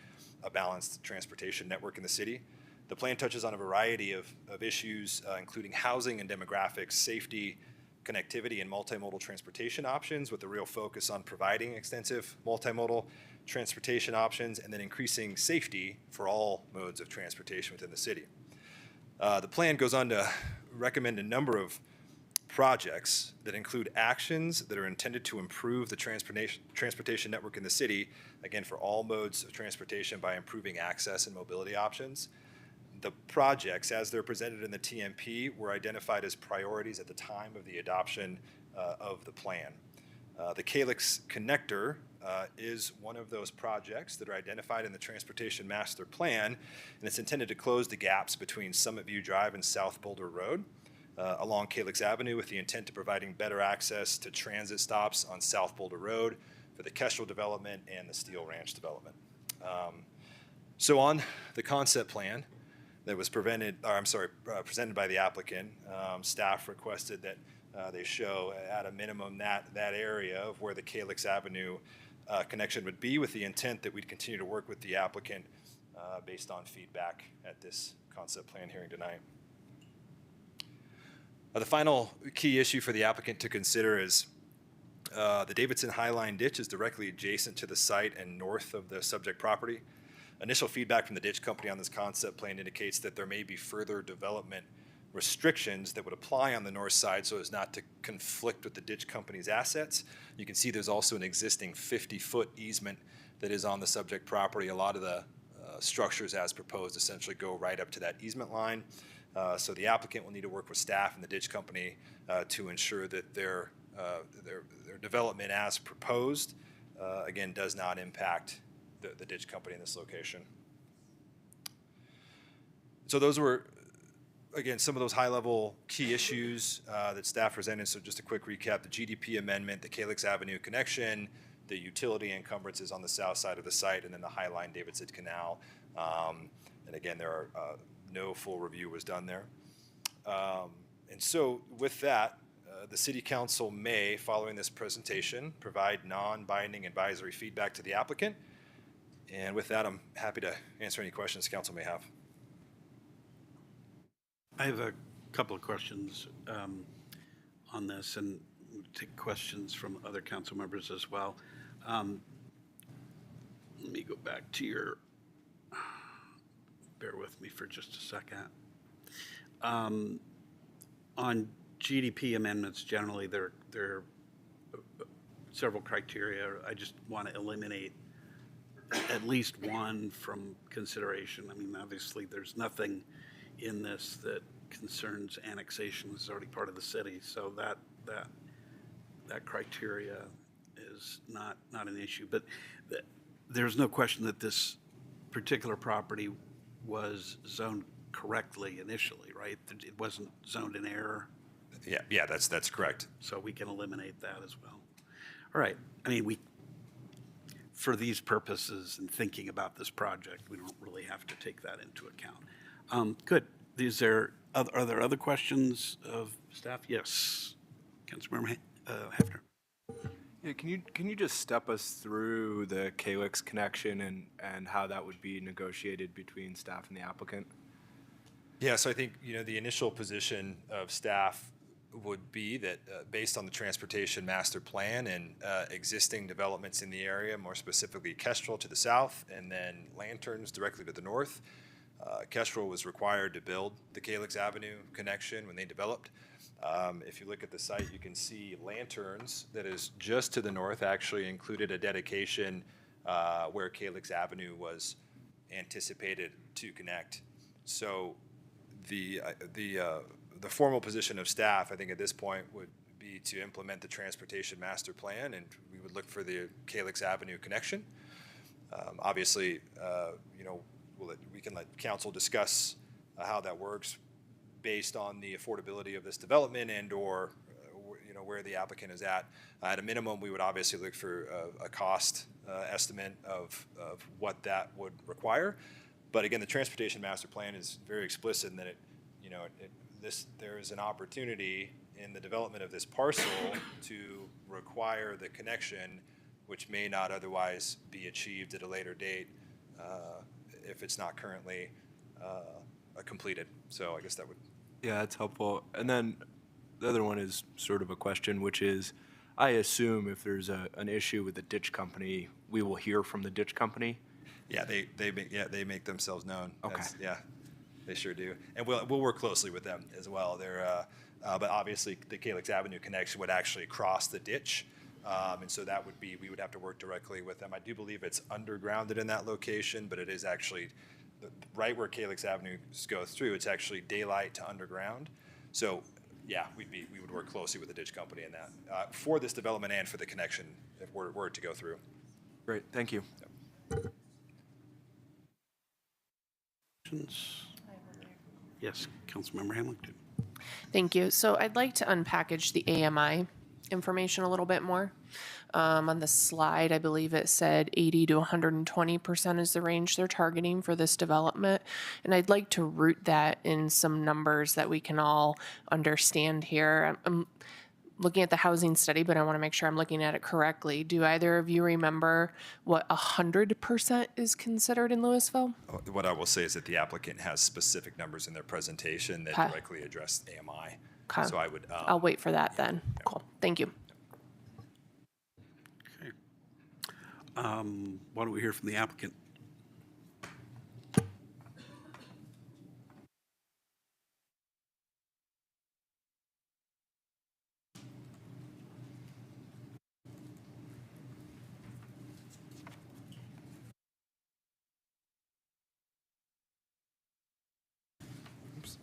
a balanced transportation network in the city. The plan touches on a variety of issues, including housing and demographics, safety, connectivity, and multimodal transportation options, with a real focus on providing extensive multimodal transportation options and then increasing safety for all modes of transportation within the city. The plan goes on to recommend a number of projects that include actions that are intended to improve the transportation network in the city, again, for all modes of transportation by improving access and mobility options. The projects, as they're presented in the TMP, were identified as priorities at the time of the adoption of the plan. The Calyx Connector is one of those projects that are identified in the Transportation Master Plan, and it's intended to close the gaps between Summit View Drive and South Boulder Road along Calyx Avenue, with the intent of providing better access to transit stops on South Boulder Road for the Kestrel development and the Steel Ranch development. So on the concept plan that was presented by the applicant, staff requested that they show at a minimum that area of where the Calyx Avenue connection would be, with the intent that we'd continue to work with the applicant based on feedback at this concept plan hearing tonight. The final key issue for the applicant to consider is the Davidson Highline ditch is directly adjacent to the site and north of the subject property. Initial feedback from the ditch company on this concept plan indicates that there may be further development restrictions that would apply on the north side so as not to conflict with the ditch company's assets. You can see there's also an existing 50-foot easement that is on the subject property. A lot of the structures as proposed essentially go right up to that easement line. So the applicant will need to work with staff and the ditch company to ensure that their development as proposed, again, does not impact the ditch company in this location. So those were, again, some of those high-level key issues that staff presented. So just a quick recap: the GDP amendment, the Calyx Avenue connection, the utility encumbrances on the south side of the site, and then the Highline Davidson Canal. And again, there are no full review was done there. And so with that, the City Council may, following this presentation, provide non-binding advisory feedback to the applicant. And with that, I'm happy to answer any questions Council may have. I have a couple of questions on this, and take questions from other council members as well. Let me go back to your, bear with me for just a second. On GDP amendments, generally, there are several criteria. I just want to eliminate at least one from consideration. I mean, obviously, there's nothing in this that concerns annexation. This is already part of the city, so that criteria is not an issue. But there's no question that this particular property was zoned correctly initially, right? It wasn't zoned in error. Yeah, that's correct. So we can eliminate that as well. All right, I mean, for these purposes and thinking about this project, we don't really have to take that into account. Good. Are there other questions of staff? Yes. Councilmember Hefner. Yeah, can you just step us through the Calyx connection and how that would be negotiated between staff and the applicant? Yeah, so I think, the initial position of staff would be that based on the transportation master plan and existing developments in the area, more specifically Kestrel to the south and then Lanterns directly to the north, Kestrel was required to build the Calyx Avenue connection when they developed. If you look at the site, you can see Lanterns that is just to the north actually included a dedication where Calyx Avenue was anticipated to connect. So the formal position of staff, I think at this point, would be to implement the transportation master plan, and we would look for the Calyx Avenue connection. Obviously, we can let council discuss how that works based on the affordability of this development and or where the applicant is at. At a minimum, we would obviously look for a cost estimate of what that would require. But again, the transportation master plan is very explicit in that there is an opportunity in the development of this parcel to require the connection, which may not otherwise be achieved at a later date if it's not currently completed. So I guess that would. Yeah, that's helpful. And then the other one is sort of a question, which is, I assume if there's an issue with the ditch company, we will hear from the ditch company. Yeah, they make themselves known. Okay. Yeah, they sure do, and we'll work closely with them as well. But obviously the Calyx Avenue connection would actually cross the ditch, and so we would have to work directly with them. I do believe it's undergrounded in that location, but it is actually right where Calyx Avenue goes through. It's actually daylight to underground, so yeah, we would work closely with the ditch company in that for this development and for the connection if we're to go through. Great, thank you. Yep. Yes, Councilmember Hamilton. Thank you. So I'd like to unpackage the AMI information a little bit more. On the slide, I believe it said 80 to 120% is the range they're targeting for this development. And I'd like to root that in some numbers that we can all understand here. I'm looking at the housing study, but I want to make sure I'm looking at it correctly. Do either of you remember what 100% is considered in Louisville? What I will say is that the applicant has specific numbers in their presentation that Okay. directly address AMI. Okay. So I would. I'll wait for that then. Cool. Thank you. Okay. Why don't we hear from the applicant?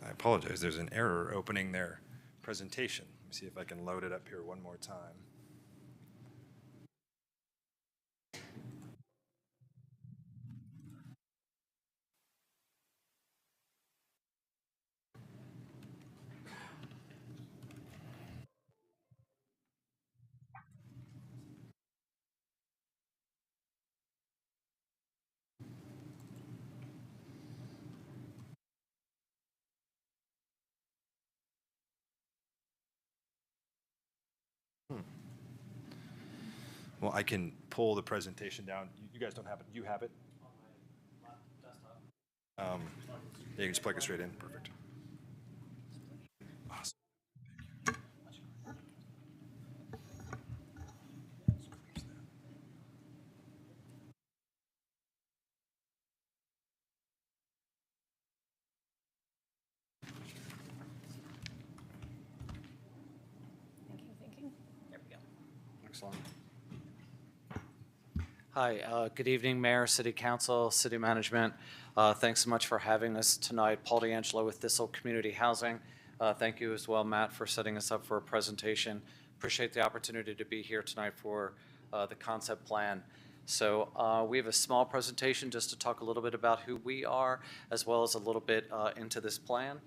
I apologize. There's an error opening their presentation. Let me see if I can load it up here one more time. Well, I can pull the presentation down. You guys don't have it. You have it? On my desktop. Yeah, you can just plug it straight in. Perfect. Awesome. Excellent. Hi, good evening, Mayor, City Council, City Management. Thanks so much for having us tonight. Paul D'Angelo with Thistle Community Housing. Thank you as well, Matt, for setting us up for a presentation. Appreciate the opportunity to be here tonight for the concept plan. So we have a small presentation just to talk a little bit about who we are, as well as a little bit into this plan.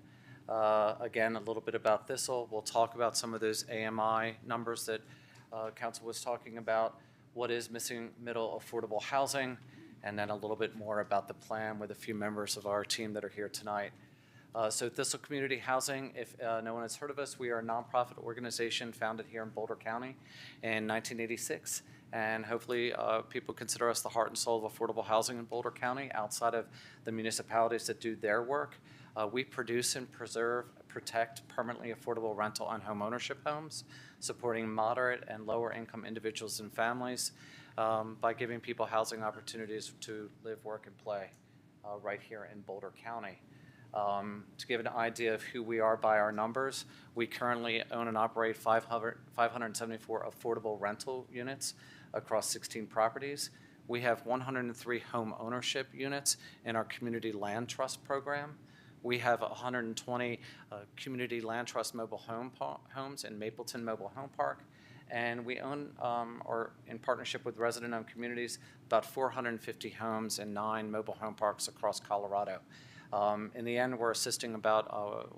Again, a little bit about Thistle. We'll talk about some of those AMI numbers that Council was talking about. What is missing middle affordable housing? And then a little bit more about the plan with a few members of our team that are here tonight. So Thistle Community Housing, if no one has heard of us, we are a nonprofit organization founded here in Boulder County in 1986. And hopefully people consider us the heart and soul of affordable housing in Boulder County outside of the municipalities that do their work. We produce and preserve, protect permanently affordable rental and home ownership homes, supporting moderate and lower income individuals and families by giving people housing opportunities to live, work, and play right here in Boulder County. To give an idea of who we are by our numbers, we currently own and operate 574 affordable rental units across 16 properties. We have 103 home ownership units in our Community Land Trust program. We have 120 Community Land Trust mobile homes in Mapleton Mobile Home Park. And we own, or in partnership with resident-owned communities, about 450 homes and 9 mobile home parks across Colorado. In the end, we're assisting about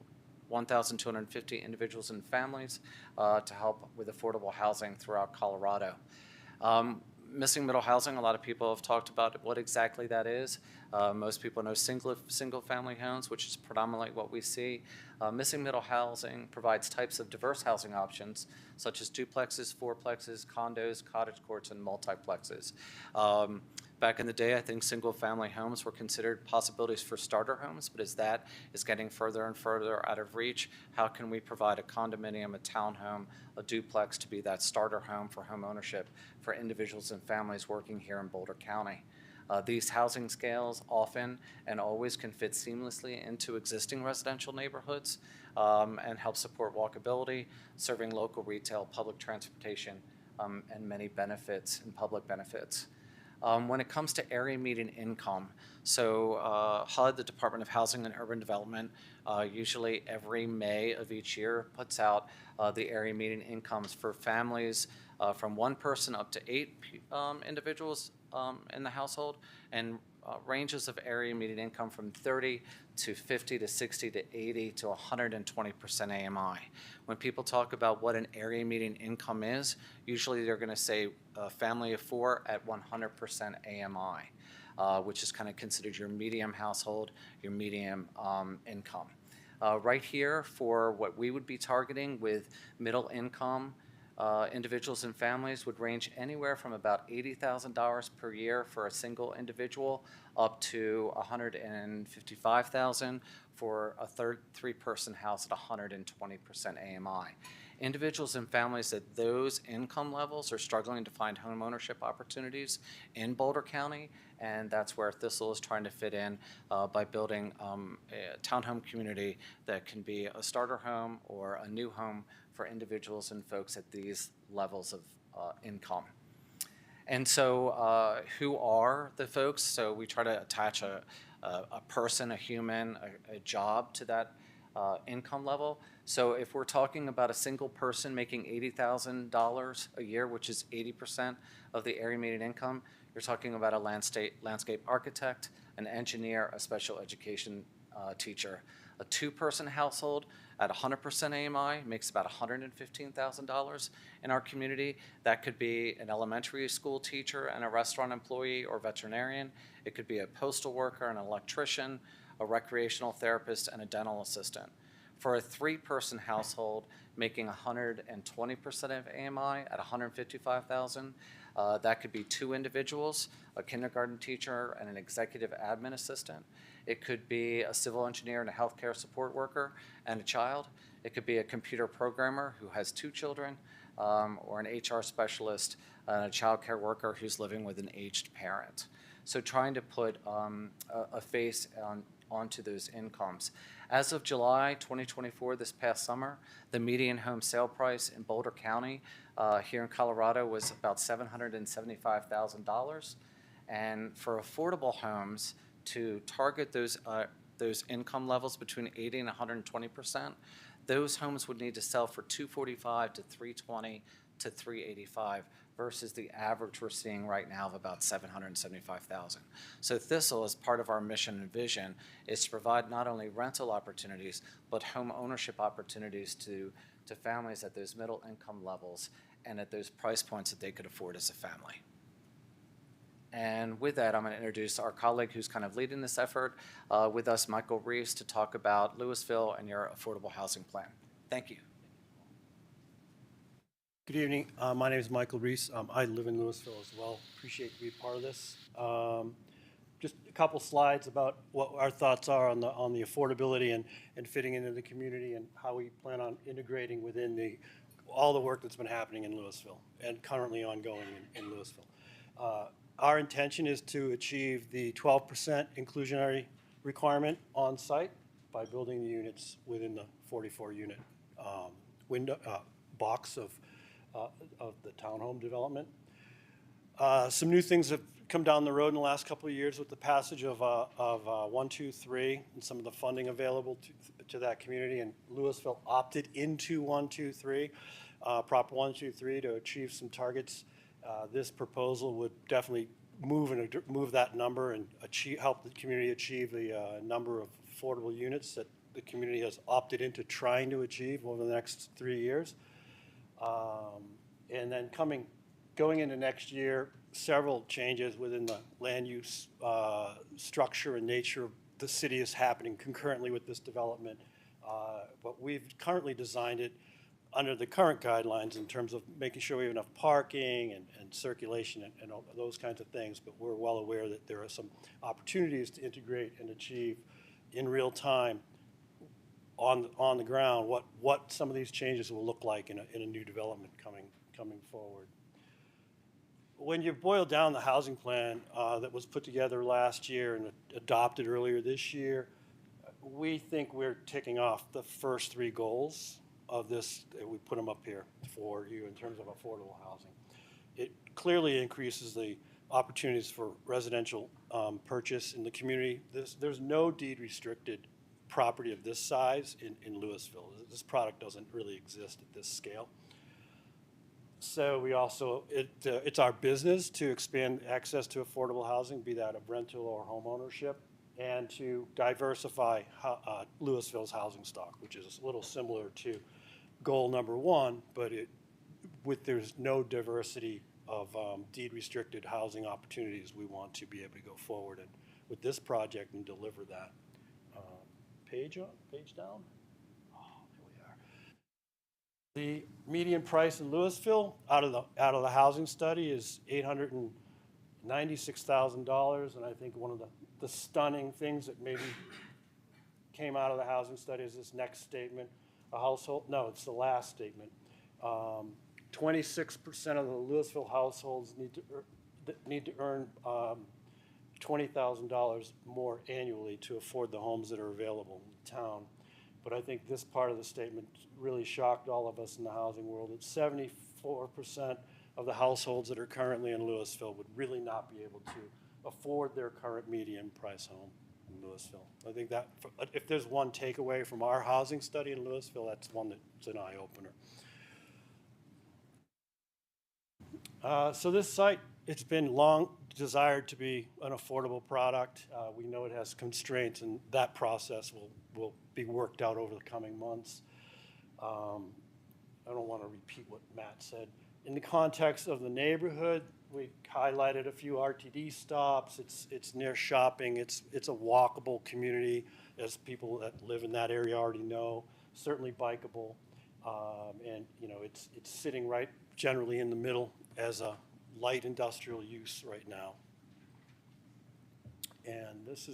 1,250 individuals and families to help with affordable housing throughout Colorado. Missing middle housing, a lot of people have talked about what exactly that is. Most people know single-family homes, which is predominantly what we see. Missing middle housing provides types of diverse housing options, such as duplexes, fourplexes, condos, cottage courts, and multiplexes. Back in the day, I think single-family homes were considered possibilities for starter homes, but as that is getting further and further out of reach, how can we provide a condominium, a townhome, a duplex to be that starter home for home ownership for individuals and families working here in Boulder County? These housing scales often and always can fit seamlessly into existing residential neighborhoods and help support walkability, serving local retail, public transportation, and many benefits and public benefits. When it comes to area median income, so HUD, the Department of Housing and Urban Development, usually every May of each year puts out the area median incomes for families from 1 person up to 8 individuals in the household, and ranges of area median income from 30 to 50 to 60 to 80 to 120% AMI. When people talk about what an area median income is, usually they're going to say a family of 4 at 100% AMI, which is kind of considered your medium household, your medium income. Right here for what we would be targeting with middle income individuals and families would range anywhere from about $80,000 per year for a single individual up to $155,000 for a 3-person house at 120% AMI. Individuals and families at those income levels are struggling to find home ownership opportunities in Boulder County, and that's where Thistle is trying to fit in by building a townhome community that can be a starter home or a new home for individuals and folks at these levels of income. And so who are the folks? So we try to attach a person, a human, a job to that income level. So if we're talking about a single person making $80,000 a year, which is 80% of the area median income, you're talking about a landscape architect, an engineer, a special education teacher. A 2-person household at 100% AMI makes about $115,000 in our community. That could be an elementary school teacher and a restaurant employee or veterinarian. It could be a postal worker, an electrician, a recreational therapist, and a dental assistant. For a 3-person household making 120% of AMI at $155,000, that could be 2 individuals, a kindergarten teacher and an executive admin assistant. It could be a civil engineer and a healthcare support worker and a child. It could be a computer programmer who has 2 children, or an HR specialist and a child care worker who's living with an aged parent. So trying to put a face onto those incomes. As of July 2024, this past summer, the median home sale price in Boulder County here in Colorado was about $775,000. And for affordable homes, to target those income levels between 80 and 120%, those homes would need to sell for 245 to 320 to 385 versus the average we're seeing right now of about 775,000. So Thistle, as part of our mission and vision, is to provide not only rental opportunities, but home ownership opportunities to families at those middle income levels and at those price points that they could afford as a family. And with that, I'm going to introduce our colleague who's kind of leading this effort with us, Michael Reeves, to talk about Louisville and your affordable housing plan. Thank you. Good evening. My name is Michael Reese. I live in Louisville as well. Appreciate to be a part of this. Just a couple slides about what our thoughts are on the affordability and fitting into the community and how we plan on integrating within all the work that's been happening in Louisville and currently ongoing in Louisville. Our intention is to achieve the 12% inclusionary requirement on site by building the units within the 44-unit box of the townhome development. Some new things have come down the road in the last couple of years with the passage of 123 and some of the funding available to that community. And Louisville opted into 123, Prop 123, to achieve some targets. This proposal would definitely move that number and help the community achieve the number of affordable units that the community has opted into trying to achieve over the next 3 years. And then going into next year, several changes within the land use structure and nature of the city is happening concurrently with this development. But we've currently designed it under the current guidelines in terms of making sure we have enough parking and circulation and all those kinds of things. But we're well aware that there are some opportunities to integrate and achieve in real time on the ground what some of these changes will look like in a new development coming forward. When you boil down the housing plan that was put together last year and adopted earlier this year, we think we're ticking off the first 3 goals of this. We put them up here for you in terms of affordable housing. It clearly increases the opportunities for residential purchase in the community. There's no deed restricted property of this size in Louisville. This product doesn't really exist at this scale. So we also, it's our business to expand access to affordable housing, be that of rental or home ownership, and to diversify Louisville's housing stock, which is a little similar to goal number 1, but there's no diversity of deed restricted housing opportunities. We want to be able to go forward and with this project and deliver that. Page down. Oh, there we are. The median price in Louisville out of the housing study is $896,000, and I think one of the stunning things that maybe came out of the housing study is this next statement. It's the last statement. 26% of the Louisville households need to earn $20,000 more annually to afford the homes that are available in the town. But I think this part of the statement really shocked all of us in the housing world. That 74% of the households that are currently in Louisville would really not be able to afford their current median price home in Louisville. I think that if there's one takeaway from our housing study in Louisville, that's one that's an eye-opener. So this site, it's been long desired to be an affordable product. We know it has constraints, and that process will be worked out over the coming months. I don't want to repeat what Matt said. In the context of the neighborhood, we highlighted a few RTD stops. It's near shopping. It's a walkable community, as people that live in that area already know. Certainly bikeable, and it's sitting right generally in the middle as a light industrial use right now. And this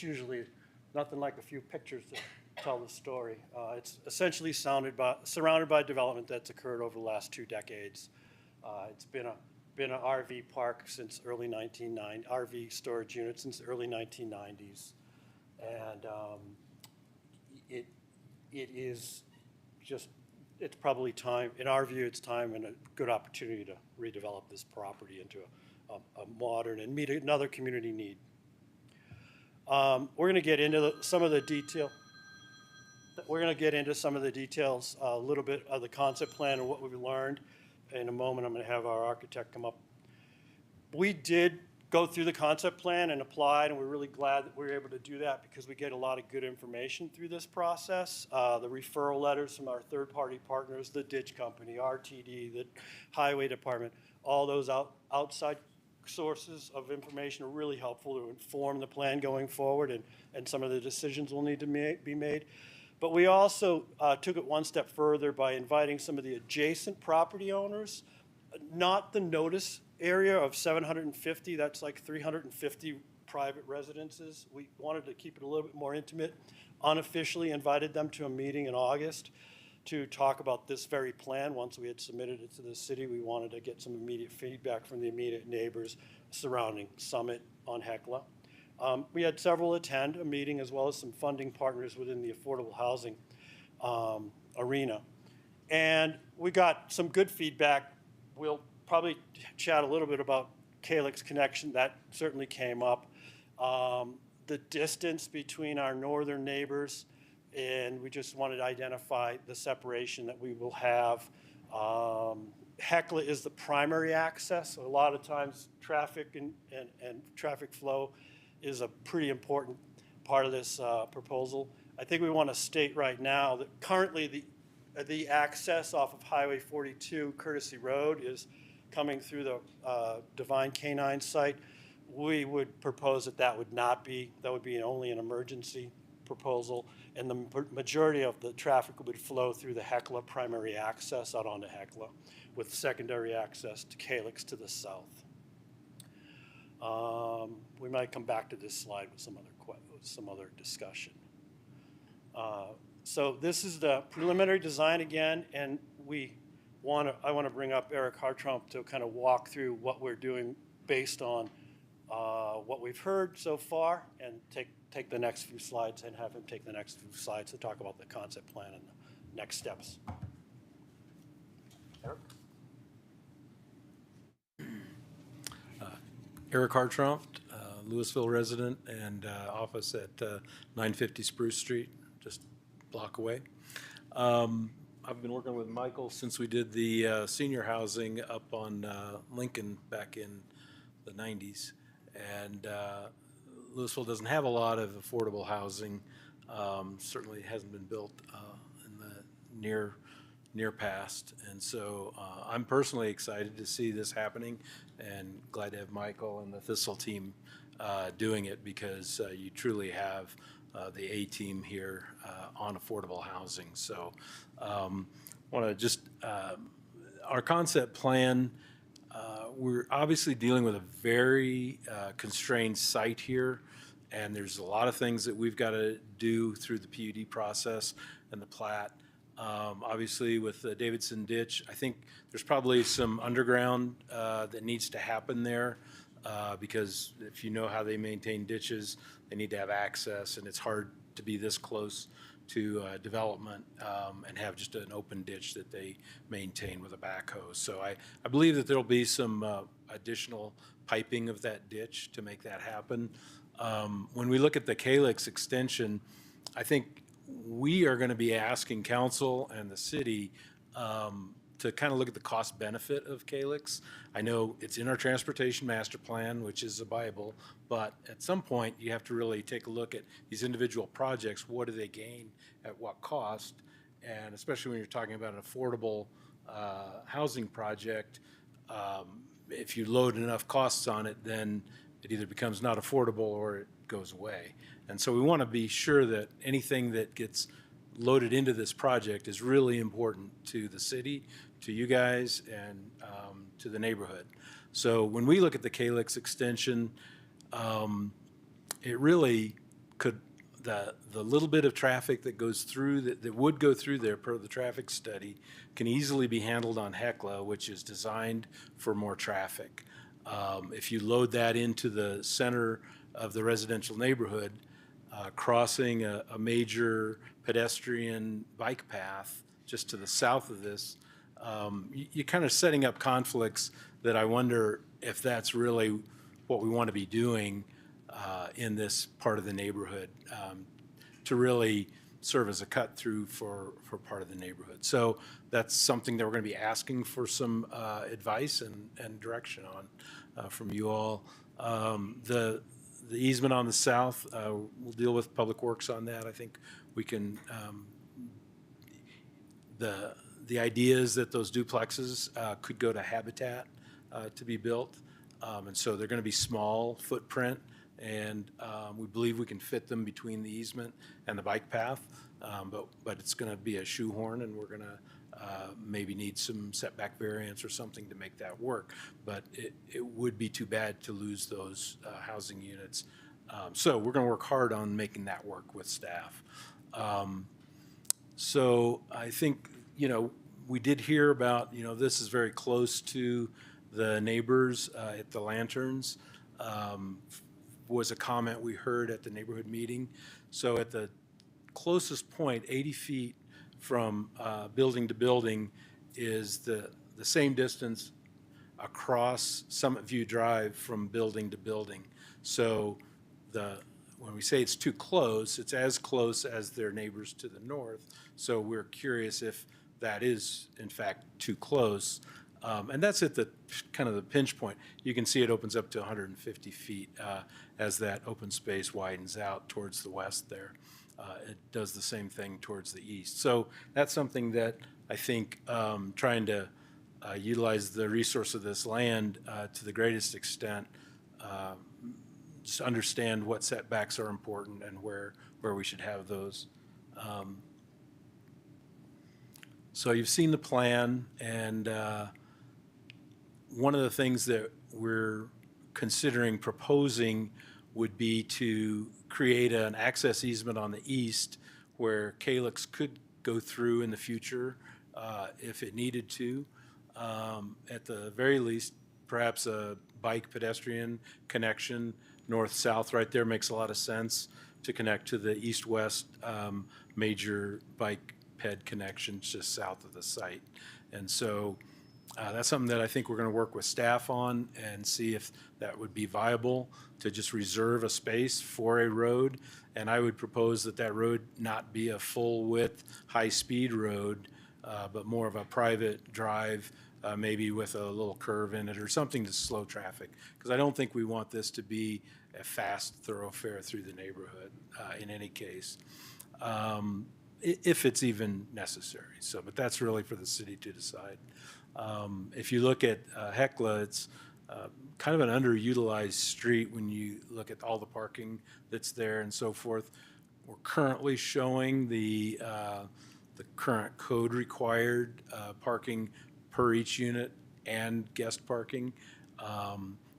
usually nothing like a few pictures to tell the story. It's essentially surrounded by development that's occurred over the last 2 decades. It's been an RV park since early 1990s, RV storage unit since the early 1990s, and it is just. It's probably time, in our view, it's time and a good opportunity to redevelop this property into a modern and meet another community need. We're going to get into some of the detail. we're going to get into some of the details, a little bit of the concept plan and what we've learned. In a moment, I'm going to have our architect come up. We did go through the concept plan and applied, and we're really glad that we were able to do that because we get a lot of good information through this process. The referral letters from our third-party partners, the ditch company, RTD, the highway department, all those outside sources of information are really helpful to inform the plan going forward, and some of the decisions will need to be made. But we also took it one step further by inviting some of the adjacent property owners, not the notice area of 750, that's like 350 private residences. We wanted to keep it a little bit more intimate. Unofficially invited them to a meeting in August to talk about this very plan. Once we had submitted it to the city, we wanted to get some immediate feedback from the immediate neighbors surrounding Summit on Hecla. We had several attend a meeting, as well as some funding partners within the affordable housing arena. And we got some good feedback. We'll probably chat a little bit about Calyx connection. That certainly came up. The distance between our northern neighbors, and we just wanted to identify the separation that we will have. Hecla is the primary access, so a lot of times traffic and traffic flow is a pretty important part of this proposal. I think we want to state right now that currently the access off of Highway 42 Courtesy Road is coming through the Divine Canine site. We would propose that would not be, that would be only an emergency proposal, and the majority of the traffic would flow through the Hecla primary access out onto Hecla, with secondary access to Calyx to the south. We might come back to this slide with some other discussion. So this is the preliminary design again, and I want to bring up Eric Hartranft to kind of walk through what we're doing based on what we've heard so far, and take the next few slides and have him take the next few slides to talk about the concept plan and the next steps. Eric? Eric Hartranft, Louisville resident and office at 950 Spruce Street, just a block away. I've been working with Michael since we did the senior housing up on Lincoln back in the 90s. And Louisville doesn't have a lot of affordable housing. Certainly hasn't been built in the near past. And so I'm personally excited to see this happening, and glad to have Michael and the Thistle team doing it, because you truly have the A-team here on affordable housing. So want to just, our concept plan, we're obviously dealing with a very constrained site here, and there's a lot of things that we've got to do through the PUD process and the plat. Obviously with the Davidson ditch, I think there's probably some underground that needs to happen there, because if you know how they maintain ditches, they need to have access, and it's hard to be this close to development and have just an open ditch that they maintain with a backhoe. So I believe that there'll be some additional piping of that ditch to make that happen. When we look at the Calyx extension, I think we are going to be asking council and the city to kind of look at the cost benefit of Calyx. I know it's in our transportation master plan, which is a Bible, but at some point you have to really take a look at these individual projects. What do they gain at what cost? And especially when you're talking about an affordable housing project, if you load enough costs on it, then it either becomes not affordable or it goes away. And so we want to be sure that anything that gets loaded into this project is really important to the city, to you guys, and to the neighborhood. So when we look at the Calyx extension, it really could, the little bit of traffic that goes through, that would go through there per the traffic study, can easily be handled on Hecla, which is designed for more traffic. If you load that into the center of the residential neighborhood, crossing a major pedestrian bike path just to the south of this, you're kind of setting up conflicts that I wonder if that's really what we want to be doing in this part of the neighborhood, to really serve as a cut through for part of the neighborhood. So that's something that we're going to be asking for some advice and direction on from you all. The easement on the south, we'll deal with Public Works on that. I think we can, the idea is that those duplexes could go to Habitat to be built. And so they're going to be small footprint, and we believe we can fit them between the easement and the bike path. But it's going to be a shoehorn, and we're going to maybe need some setback variance or something to make that work. But it would be too bad to lose those housing units. So we're going to work hard on making that work with staff. So I think, we did hear about, this is very close to the neighbors at the Lanterns. Was a comment we heard at the neighborhood meeting. So at the closest point, 80 feet from building to building, is the same distance across Summit View Drive from building to building. So when we say it's too close, it's as close as their neighbors to the north. So we're curious if that is in fact too close. And that's at the kind of the pinch point. You can see it opens up to 150 feet as that open space widens out towards the west there. It does the same thing towards the east. So that's something that I think trying to utilize the resource of this land to the greatest extent, just understand what setbacks are important and where we should have those. So you've seen the plan, and one of the things that we're considering proposing would be to create an access easement on the east where Calyx could go through in the future if it needed to. At the very least, perhaps a bike pedestrian connection north-south right there makes a lot of sense to connect to the east-west major bike ped connections just south of the site. And so that's something that I think we're going to work with staff on and see if that would be viable to just reserve a space for a road. And I would propose that that road not be a full-width, high-speed road, but more of a private drive, maybe with a little curve in it or something to slow traffic. Because I don't think we want this to be a fast thoroughfare through the neighborhood in any case, if it's even necessary. So, but that's really for the city to decide. If you look at Hecla, it's kind of an underutilized street when you look at all the parking that's there and so forth. We're currently showing the current code required parking per each unit and guest parking.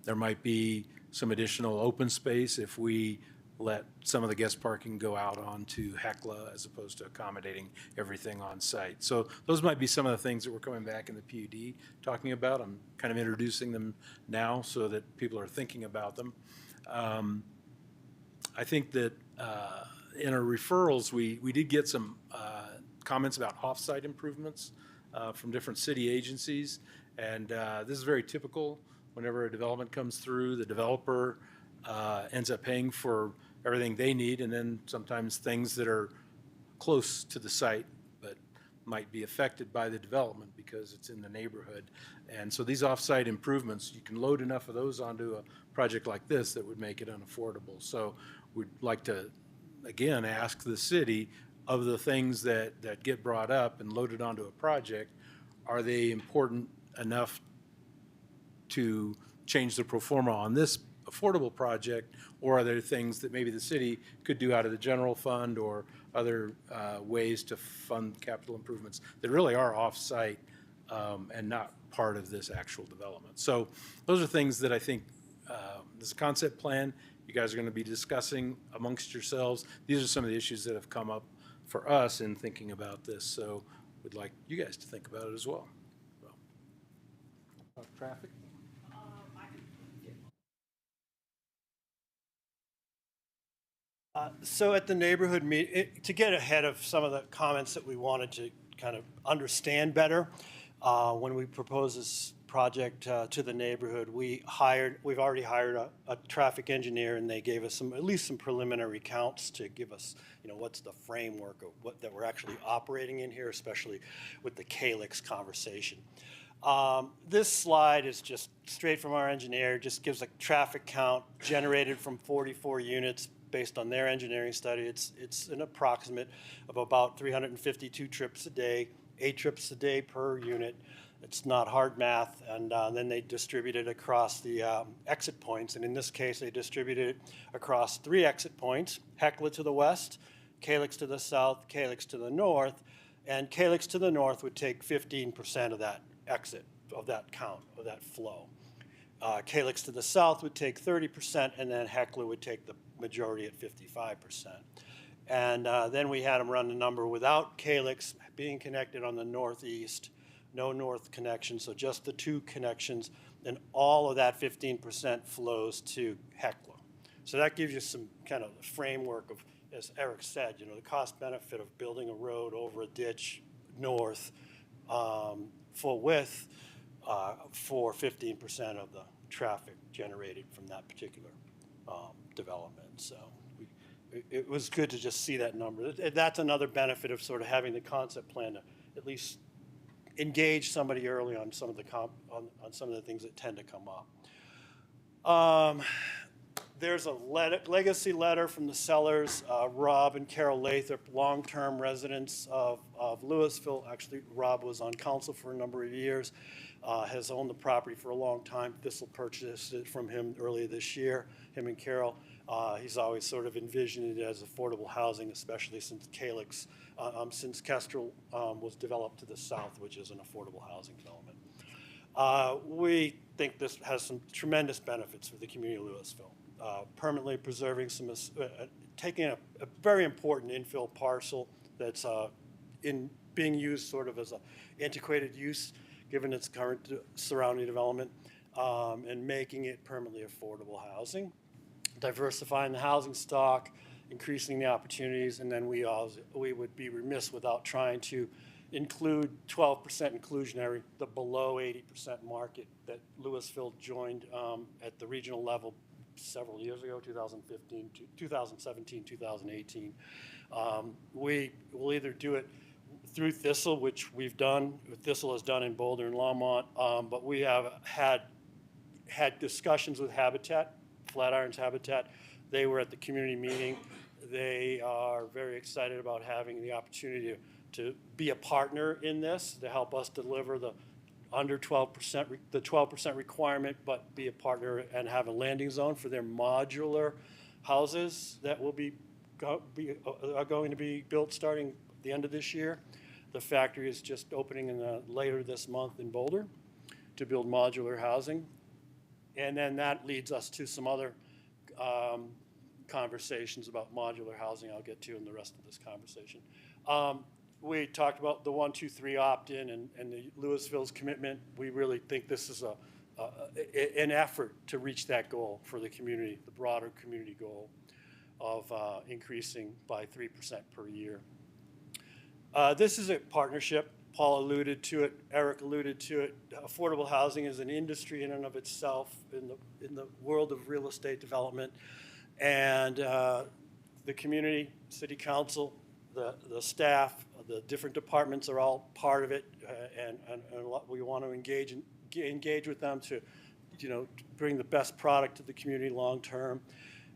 There might be some additional open space if we let some of the guest parking go out onto Hecla as opposed to accommodating everything on site. So those might be some of the things that we're coming back in the PUD talking about. I'm kind of introducing them now so that people are thinking about them. I think that in our referrals, we did get some comments about off-site improvements from different city agencies. And this is very typical. Whenever a development comes through, the developer ends up paying for everything they need, and then sometimes things that are close to the site but might be affected by the development because it's in the neighborhood. And so these off-site improvements, you can load enough of those onto a project like this that would make it unaffordable. So we'd like to, again, ask the city, of the things that get brought up and loaded onto a project, are they important enough to change the pro forma on this affordable project, or are there things that maybe the city could do out of the general fund or other ways to fund capital improvements that really are off-site and not part of this actual development? So those are things that I think this concept plan you guys are going to be discussing amongst yourselves. These are some of the issues that have come up for us in thinking about this, so we'd like you guys to think about it as well. Traffic? So at the neighborhood meeting, to get ahead of some of the comments that we wanted to kind of understand better, when we proposed this project to the neighborhood. We've already hired a traffic engineer, and they gave us at least some preliminary counts to give us, what's the framework of that we're actually operating in here, especially with the Calyx conversation. This slide is just straight from our engineer, just gives a traffic count generated from 44 units based on their engineering study. It's an approximate of about 352 trips a day, 8 trips a day per unit. It's not hard math, and then they distribute it across the exit points, and in this case, they distributed it across 3 exit points: Hecla to the west, Calyx to the south, Calyx to the north, and Calyx to the north would take 15% of that exit, of that count, of that flow. Calyx to the south would take 30%, and then Hecla would take the majority at 55%. And then we had them run the number without Calyx being connected on the northeast, no north connection, so just the 2 connections, and all of that 15% flows to Hecla. So that gives you some kind of framework of, as Eric said, the cost benefit of building a road over a ditch north, full width, for 15% of the traffic generated from that particular development. So it was good to just see that number. That's another benefit of sort of having the concept plan to at least engage somebody early on some of the on some of the things that tend to come up. There's a legacy letter from the sellers, Rob and Carol Lathrop, long-term residents of Louisville. Actually, Rob was on council for a number of years, has owned the property for a long time. Thistle purchased it from him earlier this year, him and Carol. He's always sort of envisioned it as affordable housing, especially since Calyx, since Kestrel was developed to the south, which is an affordable housing development. We think this has some tremendous benefits for the community of Louisville. Permanently preserving taking a very important infill parcel that's being used sort of as an antiquated use given its current surrounding development, and making it permanently affordable housing. Diversifying the housing stock, increasing the opportunities, and then we would be remiss without trying to include 12% inclusionary, the below 80% market that Louisville joined at the regional level several years ago, 2015, 2017, 2018. We will either do it through Thistle, which we've done, Thistle has done in Boulder and Longmont, but we have had discussions with Habitat, Flatiron's Habitat. They were at the community meeting. They are very excited about having the opportunity to be a partner in this, to help us deliver the under 12%, the 12% requirement, but be a partner and have a landing zone for their modular houses that will are going to be built starting the end of this year. The factory is just opening later this month in Boulder to build modular housing. And then that leads us to some other conversations about modular housing I'll get to in the rest of this conversation. We talked about the 1, 2, 3 opt-in and the Louisville's commitment. We really think this is an effort to reach that goal for the community, the broader community goal of increasing by 3% per year. This is a partnership. Paul alluded to it, Eric alluded to it. Affordable housing is an industry in and of itself in the world of real estate development. And the community, city council, the staff, the different departments are all part of it, and we want to engage with them to, bring the best product to the community long term.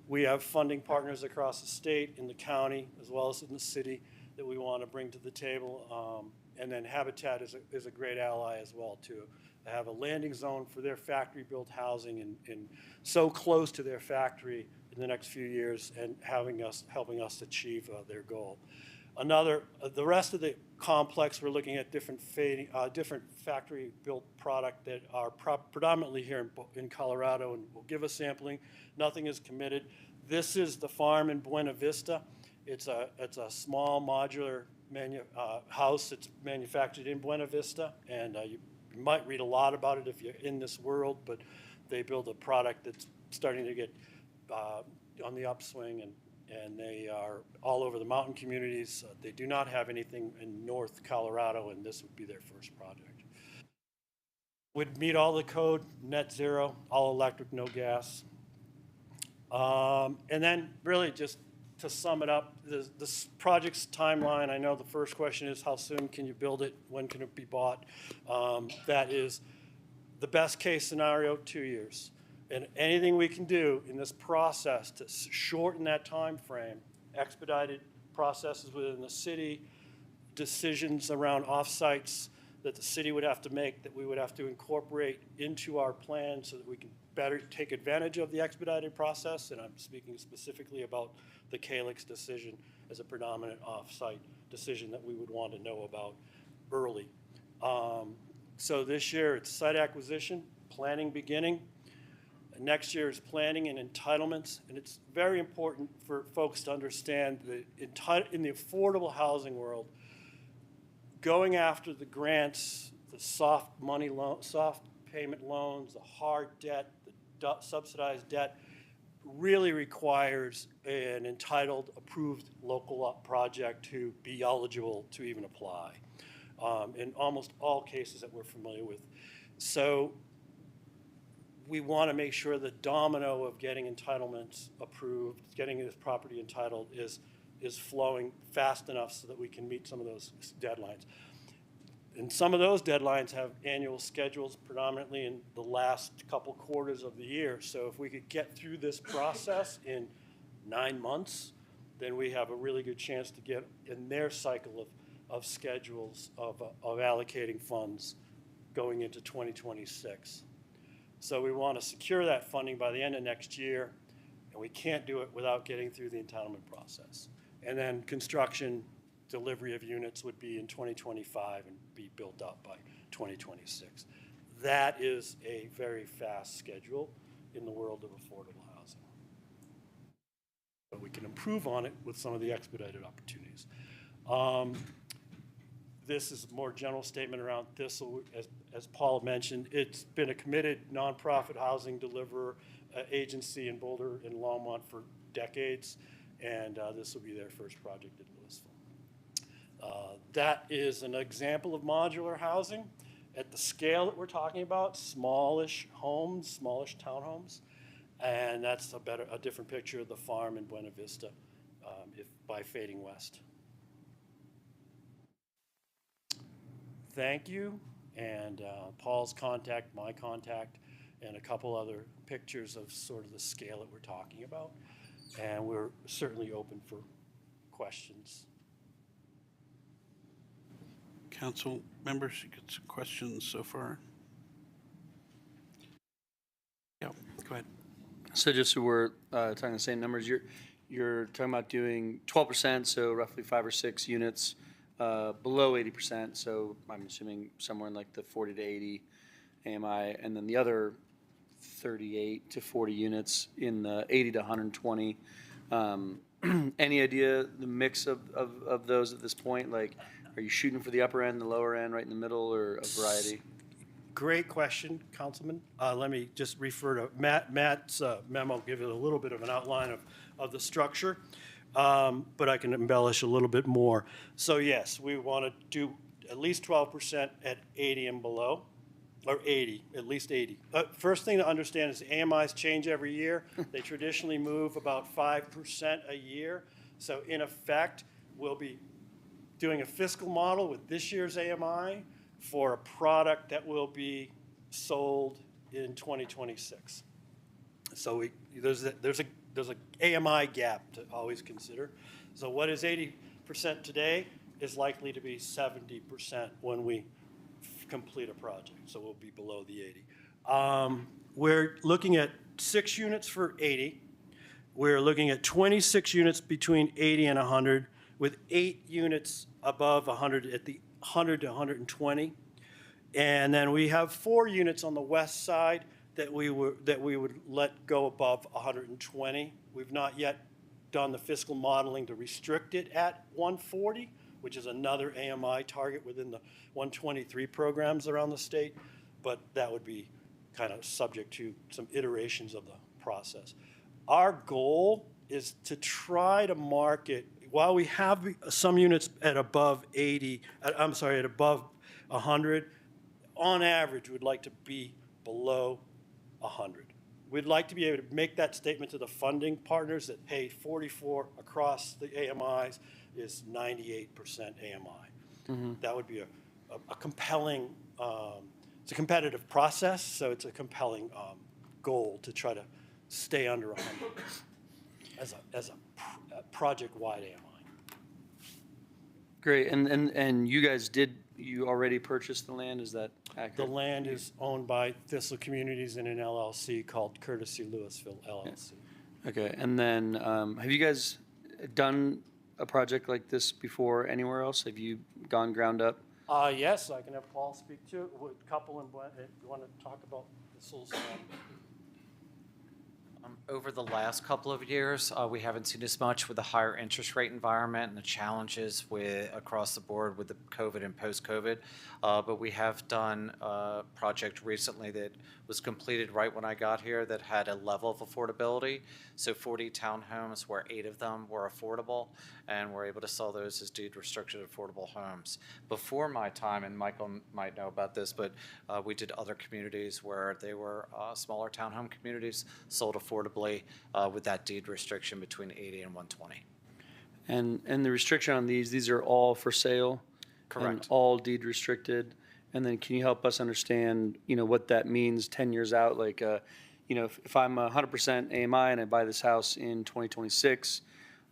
We have funding partners across the state, in the county, as well as in the city, that we want to bring to the table. And then Habitat is a great ally as well, to have a landing zone for their factory-built housing and so close to their factory in the next few years, and helping us achieve their goal. The rest of the complex, we're looking at different factory-built product that are predominantly here in Colorado, and we'll give a sampling. Nothing is committed. This is the farm in Buena Vista. It's a small modular house that's manufactured in Buena Vista, and you might read a lot about it if you're in this world, but they build a product that's starting to get on the upswing, and they are all over the mountain communities. They do not have anything in North Colorado, and this would be their first project. would meet all the code, net zero, all electric, no gas. And then really just to sum it up, this project's timeline, I know the first question is how soon can you build it? When can it be bought? That is the best case scenario, 2 years. And anything we can do in this process to shorten that time frame, expedited processes within the city, decisions around off-sites that the city would have to make, that we would have to incorporate into our plan so that we can better take advantage of the expedited process. And I'm speaking specifically about the Calix decision as a predominant off-site decision that we would want to know about early. So this year it's site acquisition, planning beginning. Next year is planning and entitlements, and it's very important for folks to understand that in the affordable housing world, going after the grants, the soft payment loans, the hard debt, the subsidized debt, really requires an entitled, approved local project to be eligible to even apply, in almost all cases that we're familiar with. So we want to make sure the domino of getting entitlements approved, getting this property entitled is flowing fast enough so that we can meet some of those deadlines. And some of those deadlines have annual schedules predominantly in the last couple quarters of the year. So if we could get through this process in 9 months, then we have a really good chance to get in their cycle of schedules of allocating funds going into 2026. So we want to secure that funding by the end of next year, and we can't do it without getting through the entitlement process. And then construction, delivery of units would be in 2025 and be built up by 2026. That is a very fast schedule in the world of affordable housing. But we can improve on it with some of the expedited opportunities. This is a more general statement around Thistle. As Paul mentioned, it's been a committed nonprofit housing deliverer agency in Boulder and Longmont for decades, and this will be their first project in Louisville. That is an example of modular housing at the scale that we're talking about, smallish homes, smallish townhomes, and that's a different picture of the farm in Buena Vista by Fading West. Thank you, and Paul's contact, my contact, and a couple other pictures of sort of the scale that we're talking about. And we're certainly open for questions. Council members, you get some questions so far? Yeah, go ahead. So just so we're talking the same numbers, you're talking about doing 12%, so roughly 5 or 6 units below 80%, so I'm assuming somewhere in like the 40 to 80 AMI, and then the other 38 to 40 units in the 80 to 120. Any idea the mix of those at this point? Like, are you shooting for the upper end, the lower end, right in the middle, or a variety? Great question, Councilman. Let me just refer to Matt's memo, give it a little bit of an outline of the structure, but I can embellish a little bit more. So yes, we want to do at least 12% at 80 and below, or 80, at least 80. First thing to understand is the AMIs change every year. They traditionally move about 5% a year. So in effect, we'll be doing a fiscal model with this year's AMI for a product that will be sold in 2026. So there's a AMI gap to always consider. So what is 80% today is likely to be 70% when we complete a project. So we'll be below the 80. We're looking at 6 units for 80. We're looking at 26 units between 80 and 100, with 8 units above 100 at the 100 to 120. And then we have 4 units on the west side that we would let go above 120. We've not yet done the fiscal modeling to restrict it at 140, which is another AMI target within the 123 programs around the state, but that would be kind of subject to some iterations of the process. Our goal is to try to market, while we have some units at above 80, at above 100, on average, we'd like to be below 100. We'd like to be able to make that statement to the funding partners that, hey, 44 across the AMIs is 98% AMI. That would be a compelling, it's a competitive process, so it's a compelling goal to try to stay under 100 as a project-wide AMI. Great, and you guys you already purchased the land, is that accurate? The land is owned by Thistle Communities in an LLC called Courtesy Louisville LLC. Okay, and then have you guys done a project like this before anywhere else? Have you gone ground up? Yes, I can have Paul speak to it. Couple and you want to talk about Thistle's? Over the last couple of years, we haven't seen as much with the higher interest rate environment and the challenges across the board with the COVID and post-COVID. But we have done a project recently that was completed right when I got here that had a level of affordability. So 40 townhomes where 8 of them were affordable, and we're able to sell those as deed-restricted affordable homes. Before my time, and Michael might know about this, but we did other communities where they were smaller townhome communities sold affordably with that deed restriction between 80 and 120. And the restriction on these are all for sale? Correct. And all deed restricted? And then can you help us understand, what that means 10 years out? Like, if I'm 100% AMI and I buy this house in 2026,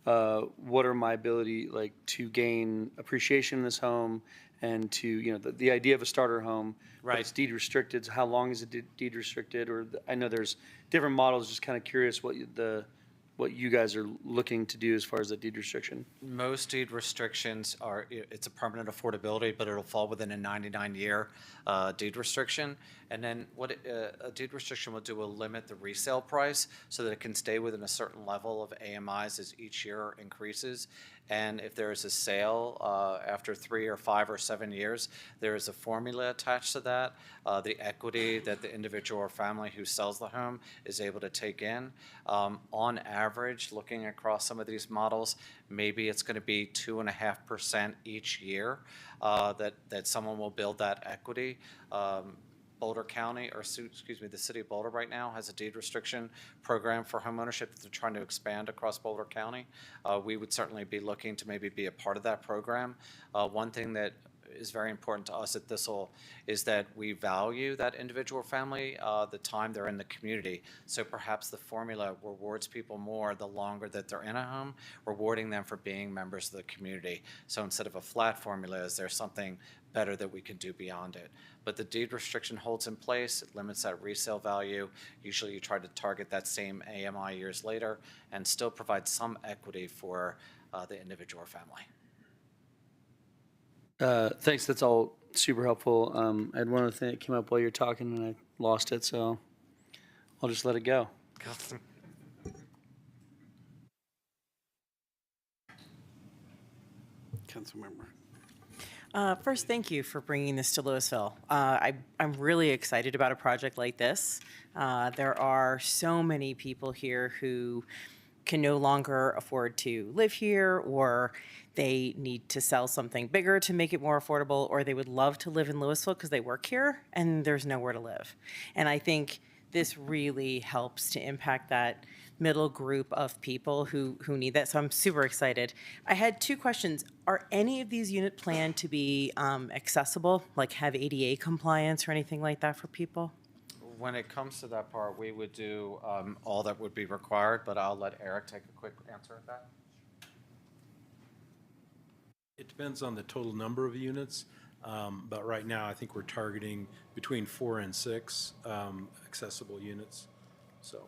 what are my ability, to gain appreciation in this home and to, the idea of a starter home, but Right. it's deed restricted, so how long is it deed restricted? Or I know there's different models, just kind of curious what you guys are looking to do as far as the deed restriction. Most deed restrictions it's a permanent affordability, but it'll fall within a 99-year deed restriction. And then what a deed restriction will do will limit the resale price so that it can stay within a certain level of AMIs as each year increases. And if there is a sale after 3 or 5 or 7 years, there is a formula attached to that. The equity that the individual or family who sells the home is able to take in. On average, looking across some of these models, maybe it's going to be 2.5% each year that someone will build that equity. Boulder County, the city of Boulder right now has a deed restriction program for homeownership that they're trying to expand across Boulder County. We would certainly be looking to maybe be a part of that program. One thing that is very important to us at Thistle is that we value that individual family, the time they're in the community. So perhaps the formula rewards people more the longer that they're in a home, rewarding them for being members of the community. So instead of a flat formula, is there something better that we can do beyond it? But the deed restriction holds in place, it limits that resale value. Usually you try to target that same AMI years later and still provide some equity for the individual family. Thanks, that's all super helpful. I had one other thing that came up while you were talking and I lost it, so I'll just let it go. Councilmember. First, thank you for bringing this to Louisville. I'm really excited about a project like this. There are so many people here who can no longer afford to live here, or they need to sell something bigger to make it more affordable, or they would love to live in Louisville because they work here and there's nowhere to live. And I think this really helps to impact that middle group of people who need that. So I'm super excited. I had 2 questions. Are any of these units planned to be accessible, like have ADA compliance or anything like that for people? When it comes to that part, we would do all that would be required, but I'll let Eric take a quick answer at that. It depends on the total number of units, but right now I think we're targeting between 4 and 6 accessible units. So.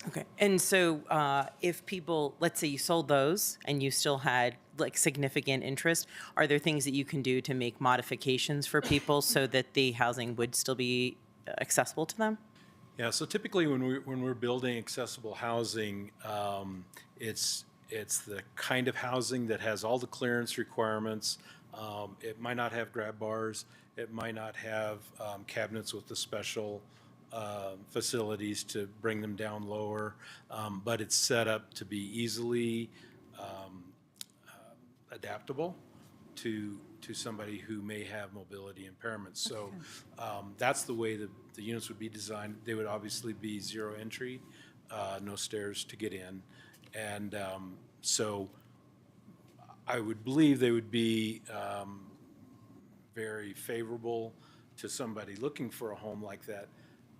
Okay. And so if people, let's say you sold those and you still had like significant interest, are there things that you can do to make modifications for people so that the housing would still be accessible to them? Yeah, so typically when we're building accessible housing, it's the kind of housing that has all the clearance requirements. It might not have grab bars. It might not have cabinets with the special facilities to bring them down lower, but it's set up to be easily adaptable to to somebody who may have mobility impairments. So that's the way the units would be designed. They would obviously be zero entry, no stairs to get in. And so I would believe they would be very favorable to somebody looking for a home like that.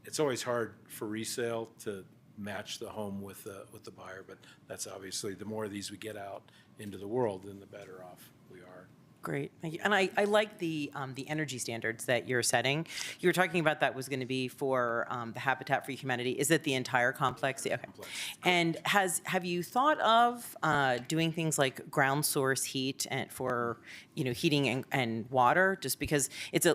It's always hard for resale to match the home with the buyer, but that's obviously, the more of these we get out into the world, then the better off we are. Great, thank you. And I like the energy standards that you're setting. You were talking about that was going to be for the Habitat for Humanity. Is it the entire complex? Okay. And have you thought of doing things like ground source heat and for heating and water? Just because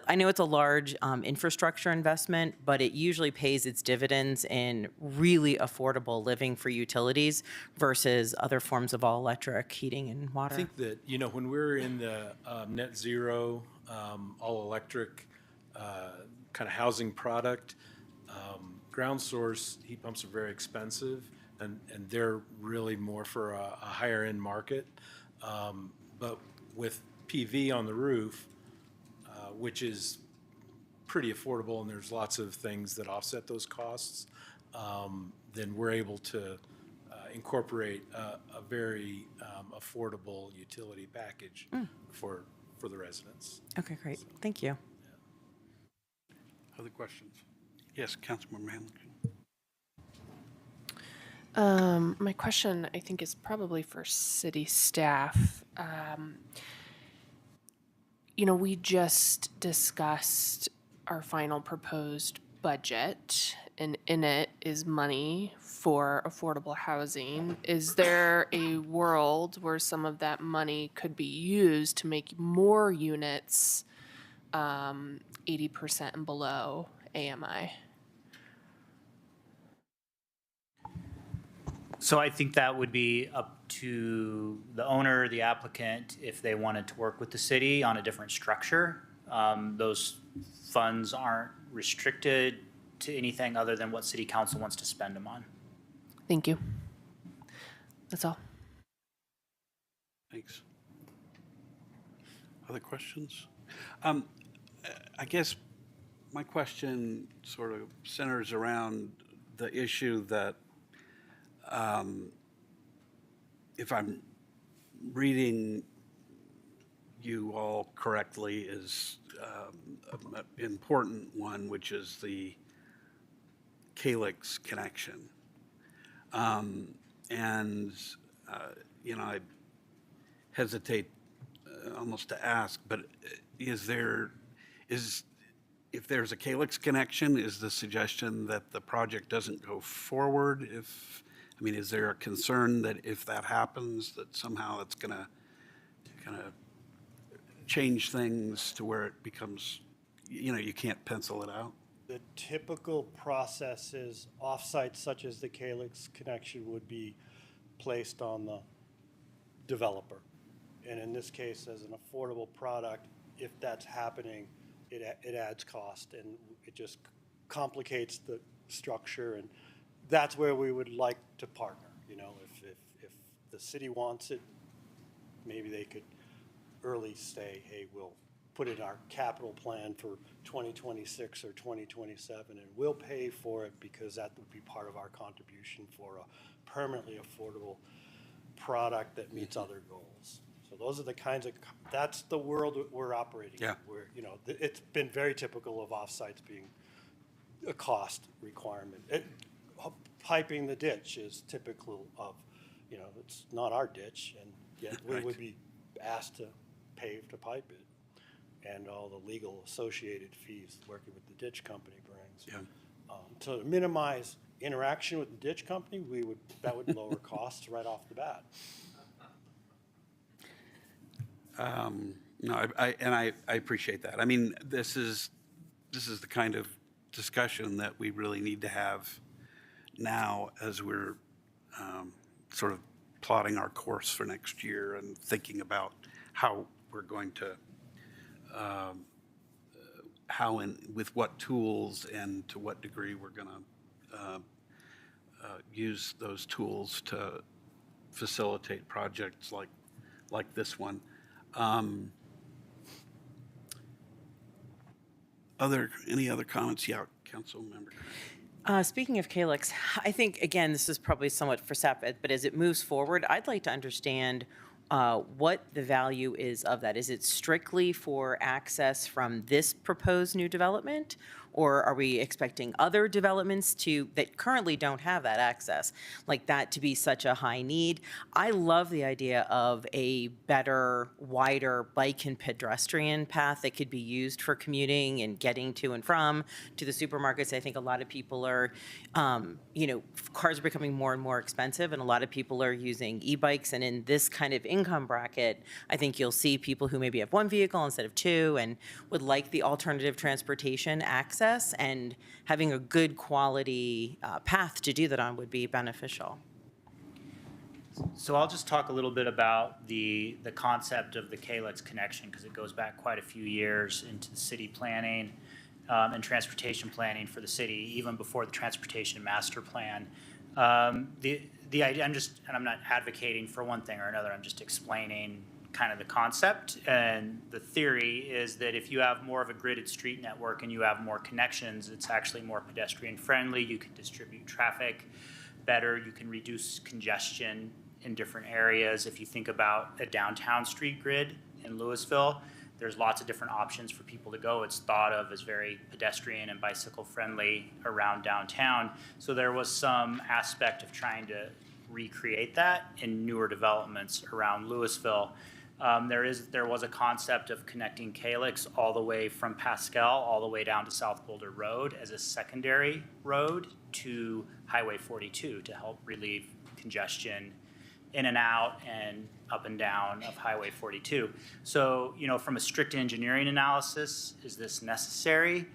I know it's a large infrastructure investment, but it usually pays its dividends in really affordable living for utilities versus other forms of all electric heating and water. I think that, when we're in the net zero, all electric kind of housing product, ground source heat pumps are very expensive, and they're really more for a higher end market. But with PV on the roof, which is pretty affordable, and there's lots of things that offset those costs, then we're able to incorporate a very affordable utility package for the residents. Okay, great. Thank you. Other questions? Yes, Councilmember Hamilton. My question, I think, is probably for city staff. We just discussed our final proposed budget, and in it is money for affordable housing. Is there a world where some of that money could be used to make more units 80% and below AMI? So I think that would be up to the owner, the applicant, if they wanted to work with the city on a different structure. Those funds aren't restricted to anything other than what city council wants to spend them on. Thank you. That's all. Thanks. Other questions? I guess my question sort of centers around the issue that if I'm reading you all correctly, is an important one, which is the Calyx connection. I hesitate almost to ask, but if there's a Calyx connection, is the suggestion that the project doesn't go forward? Is there a concern that if that happens, that somehow it's going to kind of change things to where it becomes, you can't pencil it out? The typical process is offsites such as the Calyx connection would be placed on the developer. And in this case, as an affordable product, if that's happening, it adds cost and it just complicates the structure. And that's where we would like to partner. If the city wants it, maybe they could early say, hey, we'll put in our capital plan for 2026 or 2027, and we'll pay for it because that would be part of our contribution for a permanently affordable product that meets other goals. So those are the kinds of, that's the world that we're operating in. Where, it's been very typical of offsites being a cost requirement. Piping the ditch is typical of, it's not our ditch, and yet we would be asked to pave to pipe it. And all the legal associated fees working with the ditch company brings. To minimize interaction with the ditch company, that would lower costs right off the bat. No, I appreciate that. This is the kind of discussion that we really need to have now as we're sort of plotting our course for next year and thinking about how we're going to how and with what tools and to what degree we're going to use those tools to facilitate projects like this one. Any other comments? Yeah, Councilmember. Speaking of Calyx, I think, again, this is probably somewhat for staff, but as it moves forward, I'd like to understand what the value is of that. Is it strictly for access from this proposed new development? Or are we expecting other developments that currently don't have that access, like that to be such a high need? I love the idea of a better, wider bike and pedestrian path that could be used for commuting and getting to and from to the supermarkets. I think a lot of people are, cars are becoming more and more expensive, and a lot of people are using e-bikes. And in this kind of income bracket, I think you'll see people who maybe have one vehicle instead of two and would like the alternative transportation access, and having a good quality path to do that on would be beneficial. So I'll just talk a little bit about the concept of the Calyx connection, because it goes back quite a few years into the city planning and transportation planning for the city, even before the transportation master plan. The idea, I'm not advocating for one thing or another, I'm just explaining kind of the concept. And the theory is that if you have more of a gridded street network and you have more connections, it's actually more pedestrian friendly. You can distribute traffic better. You can reduce congestion in different areas. If you think about a downtown street grid in Louisville, there's lots of different options for people to go. It's thought of as very pedestrian and bicycle friendly around downtown. So there was some aspect of trying to recreate that in newer developments around Louisville. There was a concept of connecting Calyx all the way from Pascal all the way down to South Boulder Road as a secondary road to Highway 42 to help relieve congestion in and out and up and down of Highway 42. So, from a strict engineering analysis, is this necessary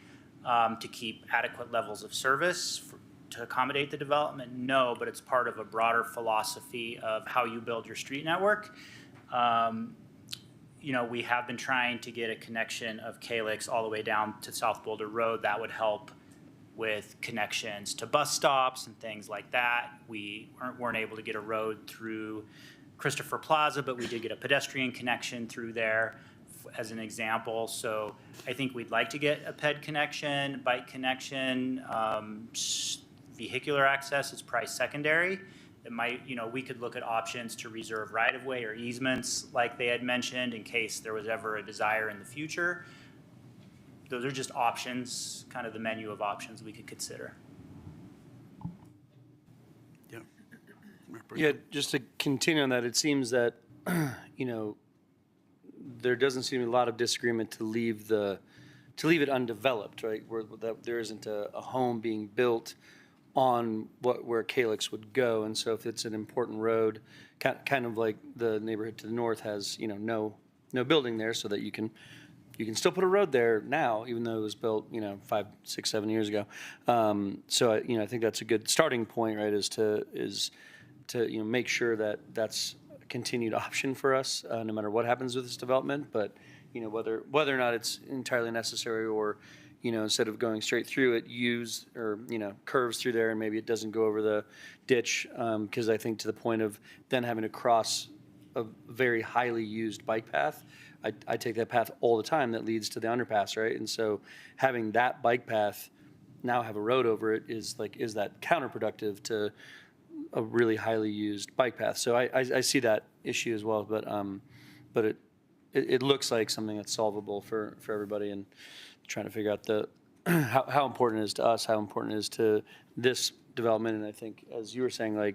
to keep adequate levels of service to accommodate the development? No, but it's part of a broader philosophy of how you build your street network. We have been trying to get a connection of Calyx all the way down to South Boulder Road. That would help with connections to bus stops and things like that. We weren't able to get a road through Christopher Plaza, but we did get a pedestrian connection through there as an example. So I think we'd like to get a ped connection, bike connection, vehicular access is probably secondary. It might, we could look at options to reserve right-of-way or easements like they had mentioned in case there was ever a desire in the future. Those are just options, kind of the menu of options we could consider. Yeah, just to continue on that, it seems that, there doesn't seem a lot of disagreement to leave it undeveloped, right? That there isn't a home being built on where Calyx would go. And so if it's an important road, kind of like the neighborhood to the north has, no building there, so that you can still put a road there now, even though it was built, 5, 6, 7 years ago. So I think that's a good starting point, right? Is to make sure that that's a continued option for us, no matter what happens with this development. But whether or not it's entirely necessary, or instead of going straight through it, use or curves through there, and maybe it doesn't go over the ditch, because I think to the point of then having to cross a very highly used bike path. I take that path all the time that leads to the underpass, right? And so having that bike path now have a road over it is that counterproductive to a really highly used bike path. So I see that issue as well, but it looks like something that's solvable for everybody, and trying to figure out how important it is to us, how important it is to this development. And I think, as you were saying,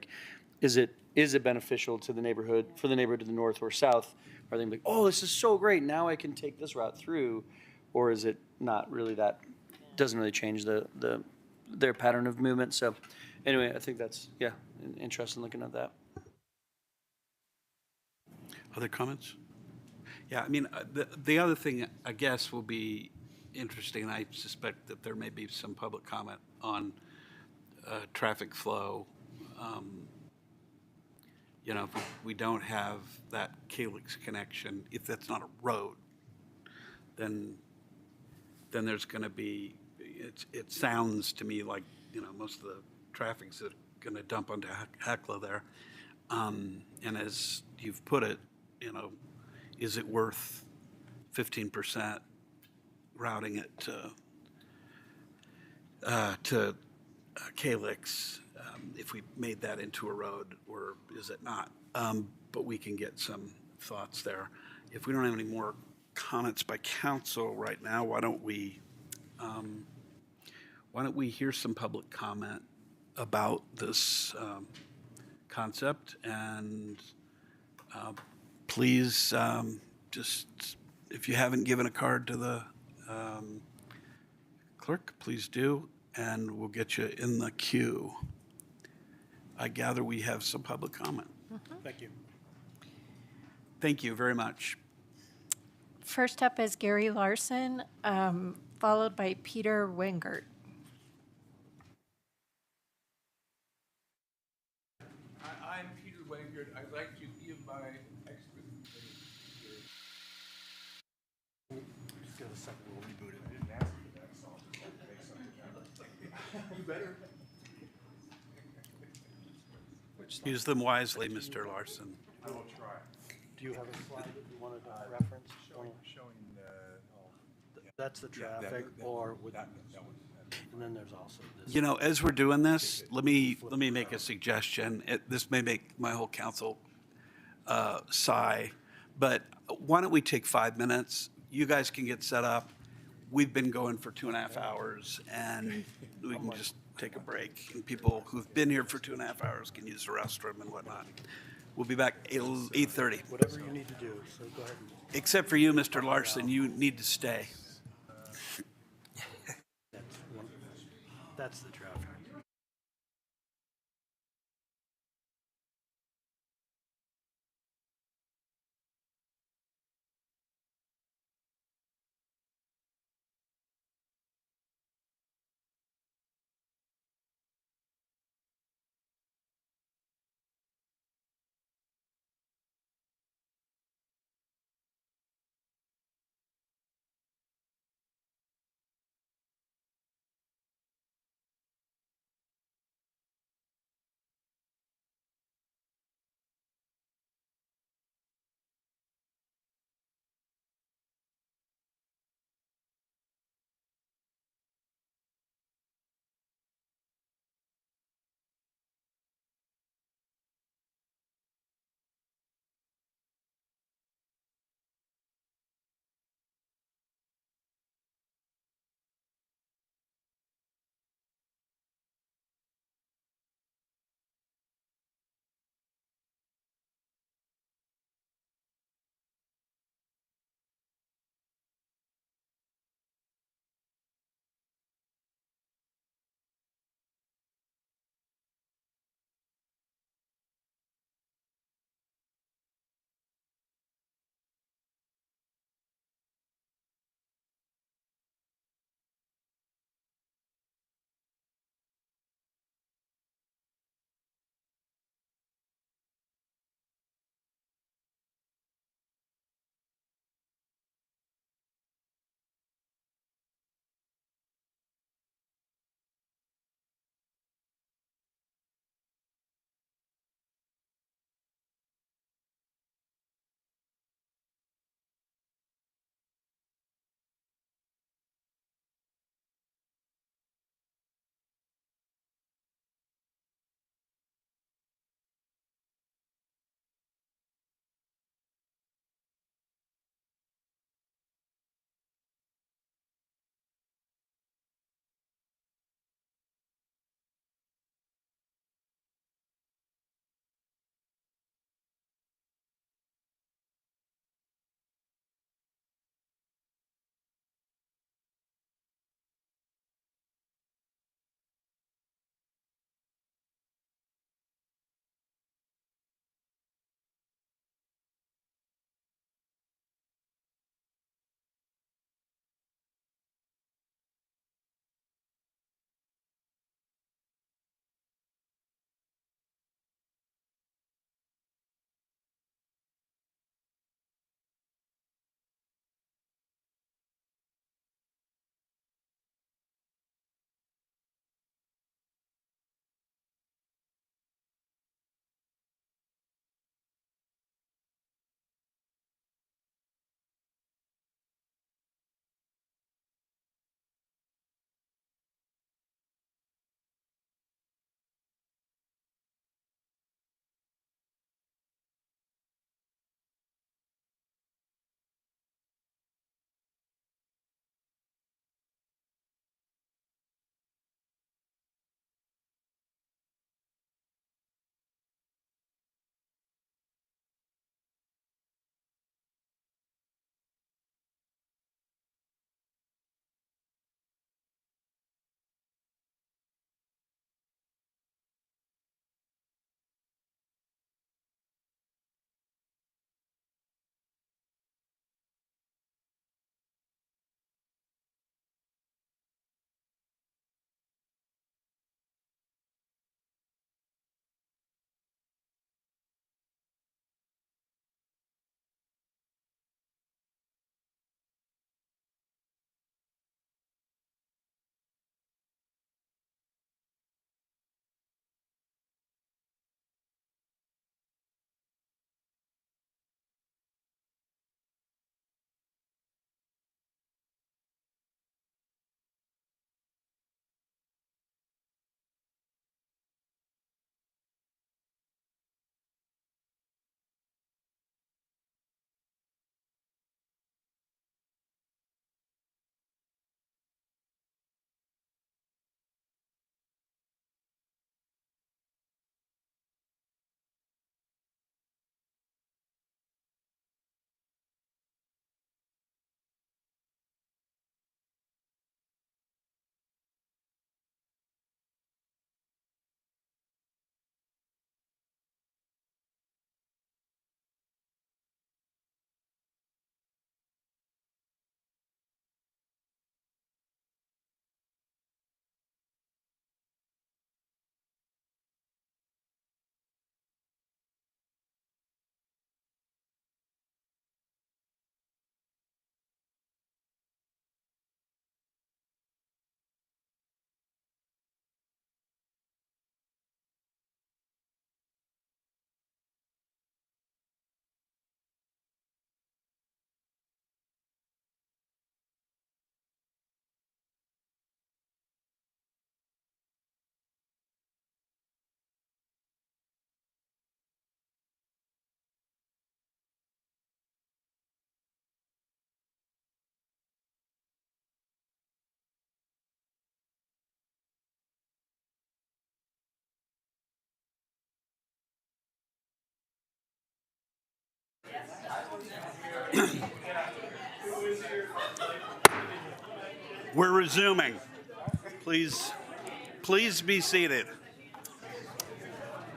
is it beneficial to the neighborhood, for the neighborhood to the north or south? Are they like, oh, this is so great, now I can take this route through? Or is it not really that, doesn't really change their pattern of movement? So anyway, I think that's, interesting looking at that. Other comments? Yeah, the other thing, I guess, will be interesting. I suspect that there may be some public comment on traffic flow. If we don't have that Calyx connection, if that's not a road, then there's going to be, it sounds to me like, most of the traffic's going to dump onto Hecla there. And as you've put it, is it worth 15% routing it to to Calix, if we made that into a road, or is it not? But we can get some thoughts there. If we don't have any more comments by council right now, why don't we hear some public comment about this concept? And please, just, if you haven't given a card to the clerk, please do, and we'll get you in the queue. I gather we have some public comment. Thank you. Thank you very much. First up is Gary Larson, followed by Peter Wingert. I'm Peter Wingert. I'd like to give my Just give it a second, we'll reboot it. You better. Use them wisely, Mr. Larson. I will try. Do you have a slide that you wanted to reference? Showing That's the traffic, or with, and then there's also this. You know, as we're doing this, let me make a suggestion. This may make my whole council sigh, but why don't we take 5 minutes? You guys can get set up. We've been going for 2.5 hours, and we can just take a break. And people who've been here for 2.5 hours can use the restroom and whatnot. We'll be back 8:30. Whatever you need to do, so go ahead. Except for you, Mr. Larson, you need to stay. That's the traffic. We're resuming. Please be seated.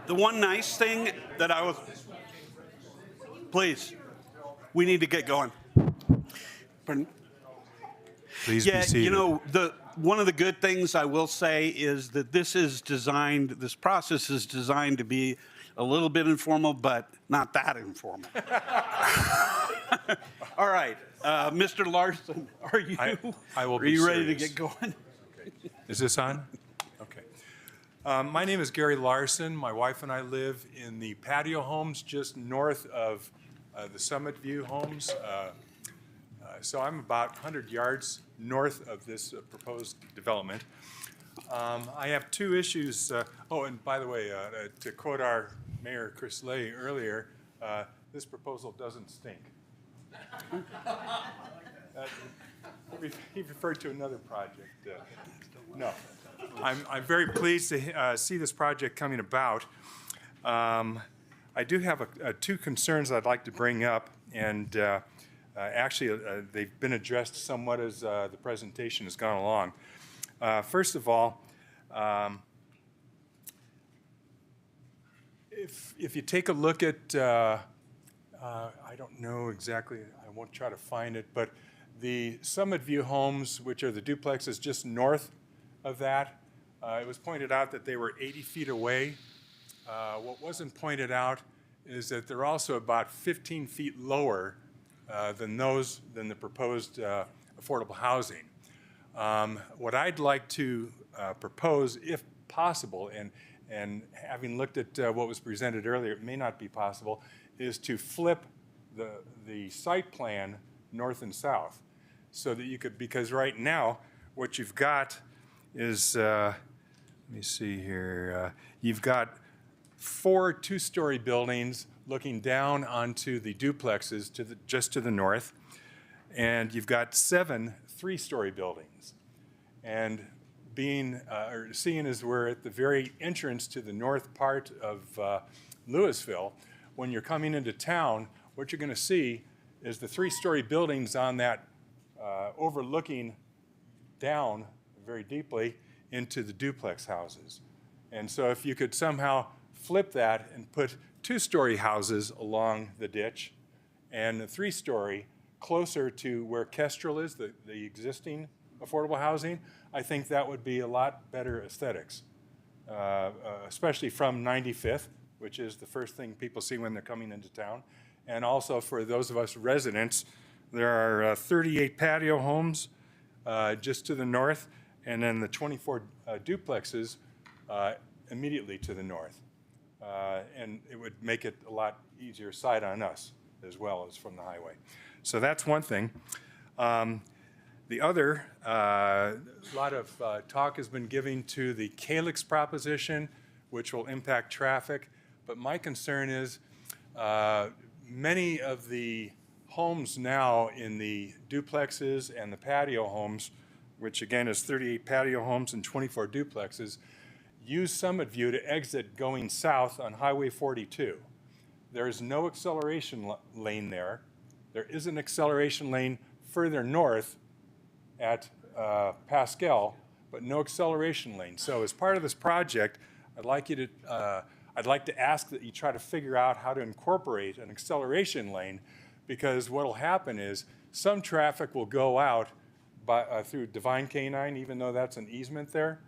The one nice thing that I was, please, we need to get going. Pardon? Please be seated. You know, one of the good things I will say is that this process is designed to be a little bit informal, but not that informal. All right, Mr. Larson, are you ready to get going? Is this on? Okay. My name is Gary Larson. My wife and I live in the patio homes just north of the Summit View homes. So I'm about 100 yards north of this proposed development. I have two issues. Oh, and by the way, to quote our Mayor Chris Lay earlier, this proposal doesn't stink. He referred to another project. No, I'm very pleased to see this project coming about. I do have two concerns I'd like to bring up, and actually they've been addressed somewhat as the presentation has gone along. First of all, if you take a look at, I don't know exactly, I won't try to find it, but the Summit View homes, which are the duplexes just north of that, it was pointed out that they were 80 feet away. What wasn't pointed out is that they're also about 15 feet lower than the proposed affordable housing. What I'd like to propose, if possible, and having looked at what was presented earlier, it may not be possible, is to flip the site plan north and south, so that you could, because right now what you've got is, let me see here, you've got 4 two-story buildings looking down onto the duplexes just to the north, and you've got 7 three-story buildings. And seeing as we're at the very entrance to the north part of Louisville, when you're coming into town, what you're going to see is the 3-story buildings on that overlooking down very deeply into the duplex houses. And so if you could somehow flip that and put 2-story houses along the ditch and a 3-story closer to where Kestrel is, the existing affordable housing, I think that would be a lot better aesthetics, especially from 95th, which is the first thing people see when they're coming into town. And also for those of us residents, there are 38 patio homes just to the north, and then the 24 duplexes immediately to the north. And it would make it a lot easier sight on us as well as from the highway. So that's one thing. The other, a lot of talk has been given to the Calyx proposition, which will impact traffic. But my concern is many of the homes now in the duplexes and the patio homes, which again is 38 patio homes and 24 duplexes, use Summit View to exit going south on Highway 42. There is no acceleration lane there. There is an acceleration lane further north at Pascal, but no acceleration lane. So as part of this project, I'd like to ask that you try to figure out how to incorporate an acceleration lane, because what will happen is some traffic will go out through Divine Canine, even though that's an easement there,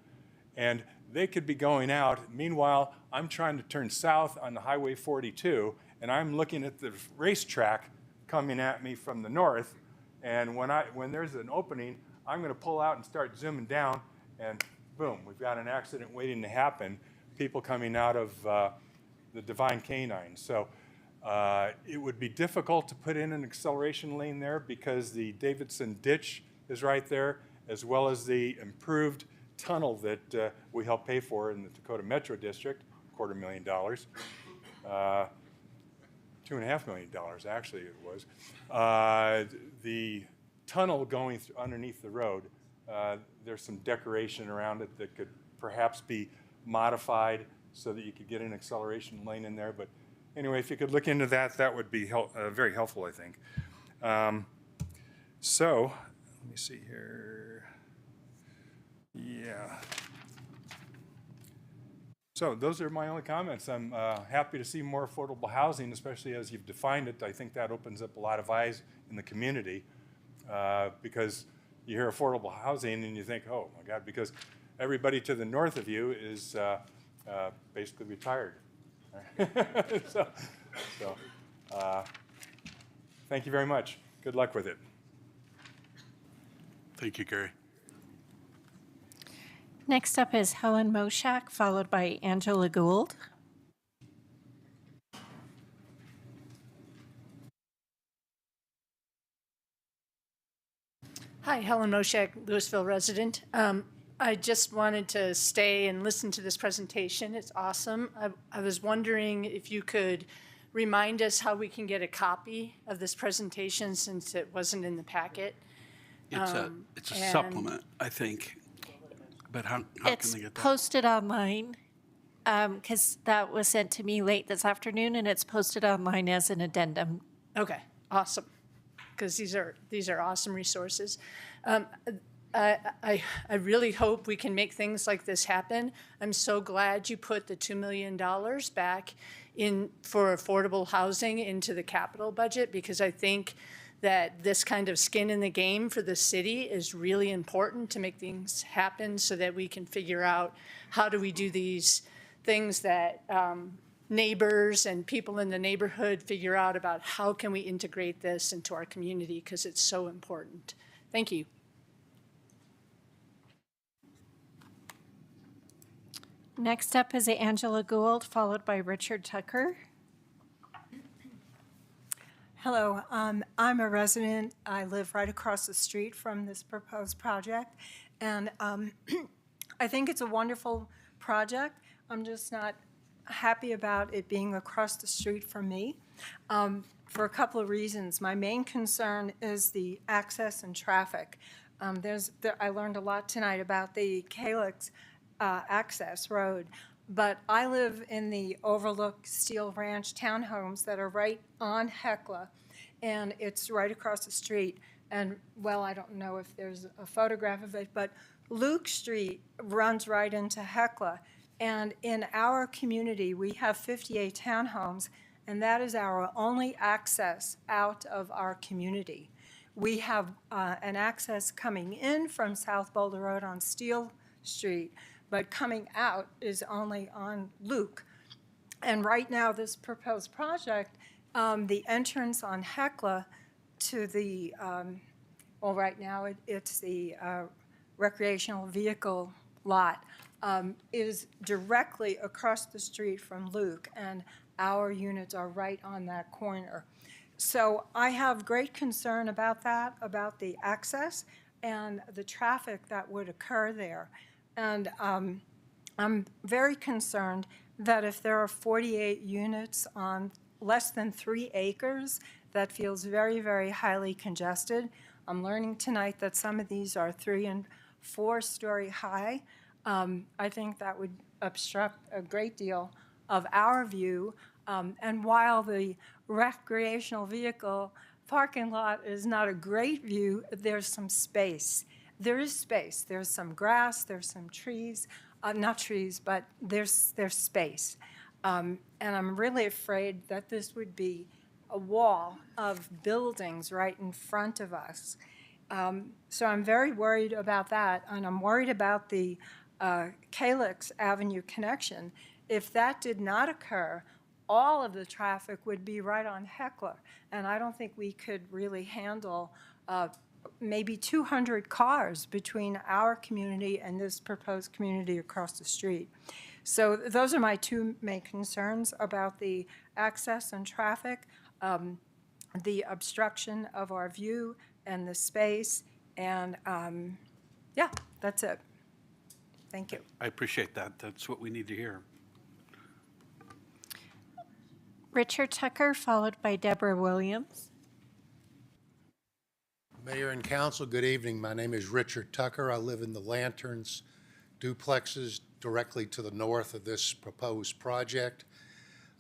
and they could be going out. Meanwhile, I'm trying to turn south on the Highway 42, and I'm looking at the racetrack coming at me from the north, and when there's an opening, I'm going to pull out and start zooming down, and boom, we've got an accident waiting to happen, people coming out of the Divine Canine. So it would be difficult to put in an acceleration lane there because the Davidson ditch is right there, as well as the improved tunnel that we helped pay for in the Dakota Metro District, $250,000. $2.5 million, actually it was. The tunnel going underneath the road, there's some decoration around it that could perhaps be modified so that you could get an acceleration lane in there, but anyway, if you could look into that, that would be very helpful, I think. So, let me see here. Yeah. So those are my only comments. I'm happy to see more affordable housing, especially as you've defined it. I think that opens up a lot of eyes in the community because you hear affordable housing and you think, oh my God, because everybody to the north of you is basically retired. so thank you very much. Good luck with it. Thank you, Gary. Next up is Helen Moshak, followed by Angela Gould. Hi, Helen Moshak, Louisville resident. I just wanted to stay and listen to this presentation. It's awesome. I was wondering if you could remind us how we can get a copy of this presentation since it wasn't in the packet. It's a supplement, I think. But how can It's they get that? posted online because that was sent to me late this afternoon, and it's posted online as an addendum. Okay, awesome. Because these are awesome resources. I really hope we can make things like this happen. I'm so glad you put the $2 million back in for affordable housing into the capital budget, because I think that this kind of skin in the game for the city is really important to make things happen so that we can figure out how do we do these things that neighbors and people in the neighborhood figure out about how can we integrate this into our community, because it's so important. Thank you. Next up is Angela Gould, followed by Richard Tucker. Hello, I'm a resident. I live right across the street from this proposed project, and I think it's a wonderful project. I'm just not happy about it being across the street from me for a couple of reasons. My main concern is the access and traffic. I learned a lot tonight about the Calyx access road, but I live in the Overlook Steel Ranch townhomes that are right on Hecla, and it's right across the street. And, well, I don't know if there's a photograph of it, but Luke Street runs right into Hecla. And in our community, we have 58 townhomes, and that is our only access out of our community. We have an access coming in from South Boulder Road on Steel Street, but coming out is only on Luke. And right now, this proposed project, the entrance on Hecla to the, well, right now it's the recreational vehicle lot, is directly across the street from Luke, and our units are right on that corner. So I have great concern about that, about the access and the traffic that would occur there. And I'm very concerned that if there are 48 units on less than 3 acres, that feels very, very highly congested. I'm learning tonight that some of these are 3- and 4-story high. I think that would obstruct a great deal of our view. And while the recreational vehicle parking lot is not a great view, there's some space. There is space. There's some grass, there's some trees, not trees, but there's space. And I'm really afraid that this would be a wall of buildings right in front of us. So I'm very worried about that, and I'm worried about the Calyx Avenue connection. If that did not occur, all of the traffic would be right on Hecla, and I don't think we could really handle maybe 200 cars between our community and this proposed community across the street. So those are my 2 main concerns about the access and traffic, the obstruction of our view and the space, and yeah, that's it. Thank you. I appreciate that. That's what we need to hear. Richard Tucker, followed by Deborah Williams. Mayor and council, good evening. My name is Richard Tucker. I live in the Lanterns duplexes directly to the north of this proposed project.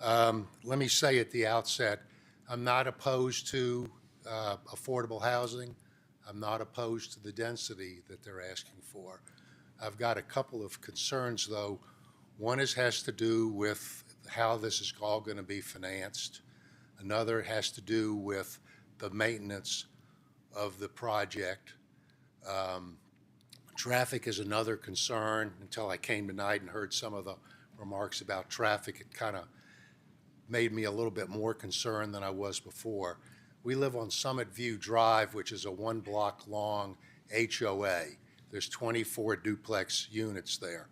Let me say at the outset, I'm not opposed to affordable housing. I'm not opposed to the density that they're asking for. I've got a couple of concerns, though. One has to do with how this is all going to be financed. Another has to do with the maintenance of the project. Traffic is another concern. Until I came tonight and heard some of the remarks about traffic, it kind of made me a little bit more concerned than I was before. We live on Summit View Drive, which is a 1-block long HOA. There's 24 duplex units there.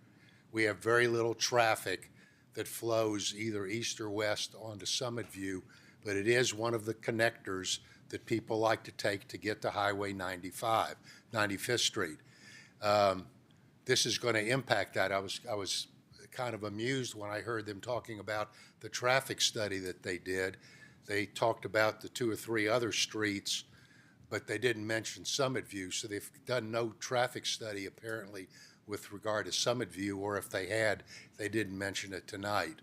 We have very little traffic that flows either east or west onto Summit View, but it is one of the connectors that people like to take to get to Highway 95, 95th Street. This is going to impact that. I was kind of amused when I heard them talking about the traffic study that they did. They talked about the 2 or 3 other streets, but they didn't mention Summit View, so they've done no traffic study apparently with regard to Summit View, or if they had, they didn't mention it tonight.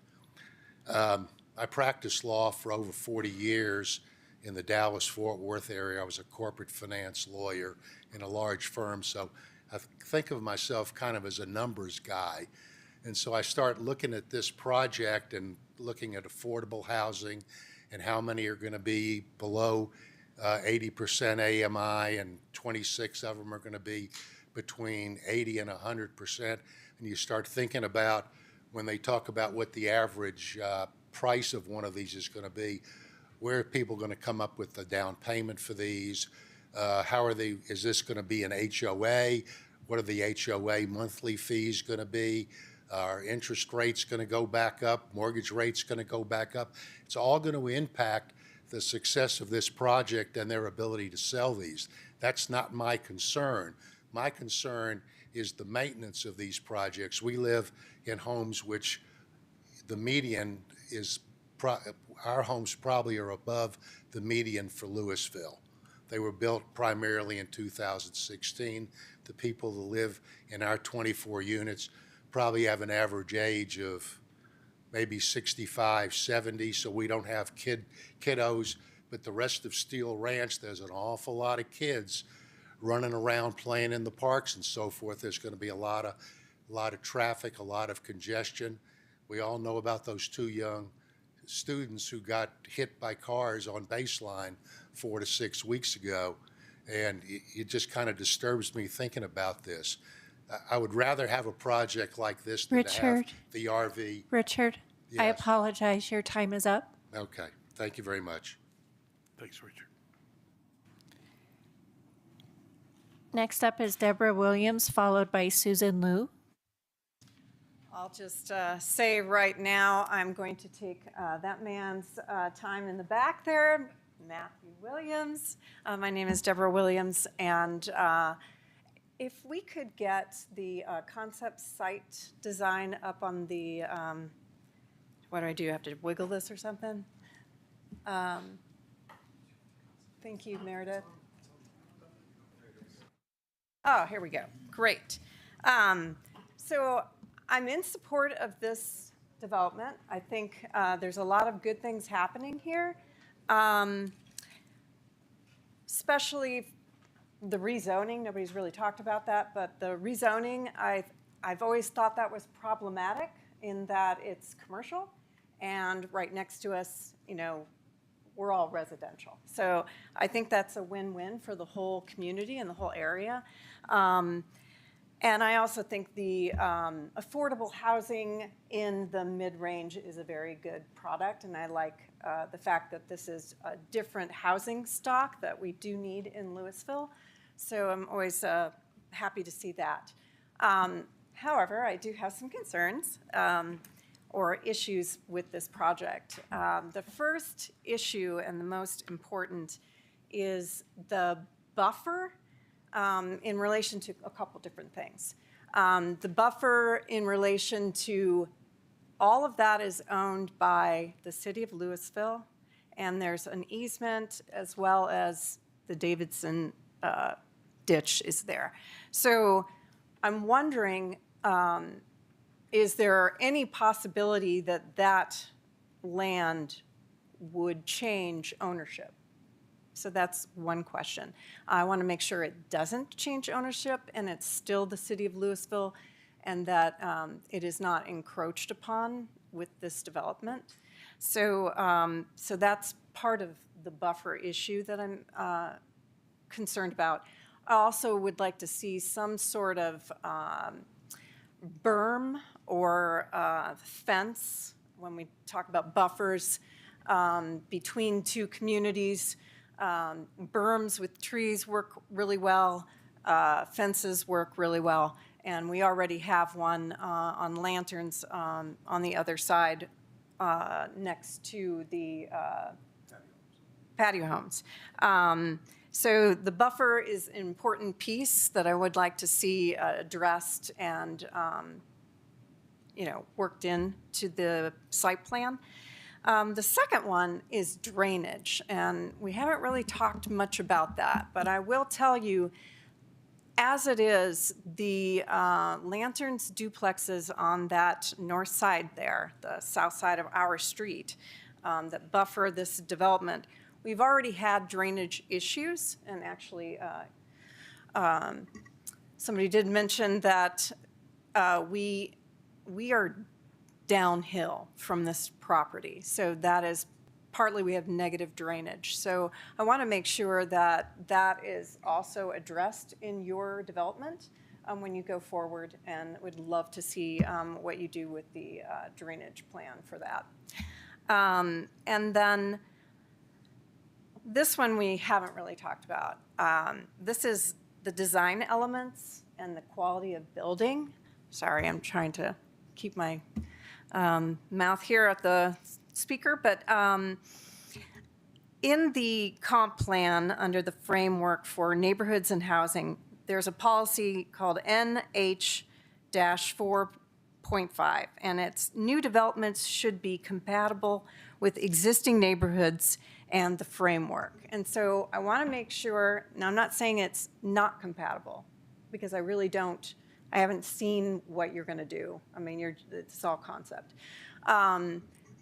I practiced law for over 40 years in the Dallas-Fort Worth area. I was a corporate finance lawyer in a large firm, so I think of myself kind of as a numbers guy. And so I start looking at this project and looking at affordable housing and how many are going to be below 80% AMI, and 26 of them are going to be between 80 and 100%. And you start thinking about, when they talk about what the average price of one of these is going to be, where are people going to come up with the down payment for these? How are they, is this going to be an HOA? What are the HOA monthly fees going to be? Are interest rates going to go back up? Mortgage rates going to go back up? It's all going to impact the success of this project and their ability to sell these. That's not my concern. My concern is the maintenance of these projects. We live in homes which the median is, our homes probably are above the median for Louisville. They were built primarily in 2016. The people who live in our 24 units probably have an average age of maybe 65, 70, so we don't have kiddos. But the rest of Steel Ranch, there's an awful lot of kids running around playing in the parks and so forth. There's going to be a lot of traffic, a lot of congestion. We all know about those 2 young students who got hit by cars on Baseline 4 to 6 weeks ago, and it just kind of disturbs me thinking about this. I would rather have a project like this than to have the RV. Richard, I Yes. apologize. Your time is up. Okay, thank you very much. Thanks, Richard. Next up is Deborah Williams, followed by Susan Liu. I'll just say right now, I'm going to take that man's time in the back there, Matthew Williams. My name is Deborah Williams, and if we could get the concept site design up on the, what do? I have to wiggle this or something? Thank you, Meredith. Oh, here we go. Great. So I'm in support of this development. I think there's a lot of good things happening here, especially the rezoning. Nobody's really talked about that, but the rezoning, I've always thought that was problematic in that it's commercial, and right next to us, you know, we're all residential. So I think that's a win-win for the whole community and the whole area. And I also think the affordable housing in the mid-range is a very good product, and I like the fact that this is a different housing stock that we do need in Louisville. So I'm always happy to see that. However, I do have some concerns or issues with this project. The first issue and the most important is the buffer in relation to a couple different things. The buffer in relation to all of that is owned by the city of Louisville, and there's an easement as well as the Davidson ditch is there. So I'm wondering, is there any possibility that that land would change ownership? So that's one question. I want to make sure it doesn't change ownership and it's still the city of Louisville and that it is not encroached upon with this development. So, so that's part of the buffer issue that I'm concerned about. I also would like to see some sort of berm or fence when we talk about buffers between two communities. Berms with trees work really well, fences work really well, and we already have one on Lanterns on the other side next to the patio homes. So the buffer is an important piece that I would like to see addressed and worked into the site plan. The second one is drainage, and we haven't really talked much about that, but I will tell you, as it is, the Lanterns duplexes on that north side there, the south side of our street, that buffer this development, we've already had drainage issues, and actually somebody did mention that we are downhill from this property. So that is partly we have negative drainage. So I want to make sure that that is also addressed in your development when you go forward, and would love to see what you do with the drainage plan for that. And then this one we haven't really talked about. This is the design elements and the quality of building. Sorry, I'm trying to keep my mouth here at the speaker, but in the comp plan under the framework for neighborhoods and housing, there's a policy called NH-4.5, and it's new developments should be compatible with existing neighborhoods and the framework. And so I want to make sure, now I'm not saying it's not compatible, because I really don't. I haven't seen what you're going to do. I mean, it's all concept.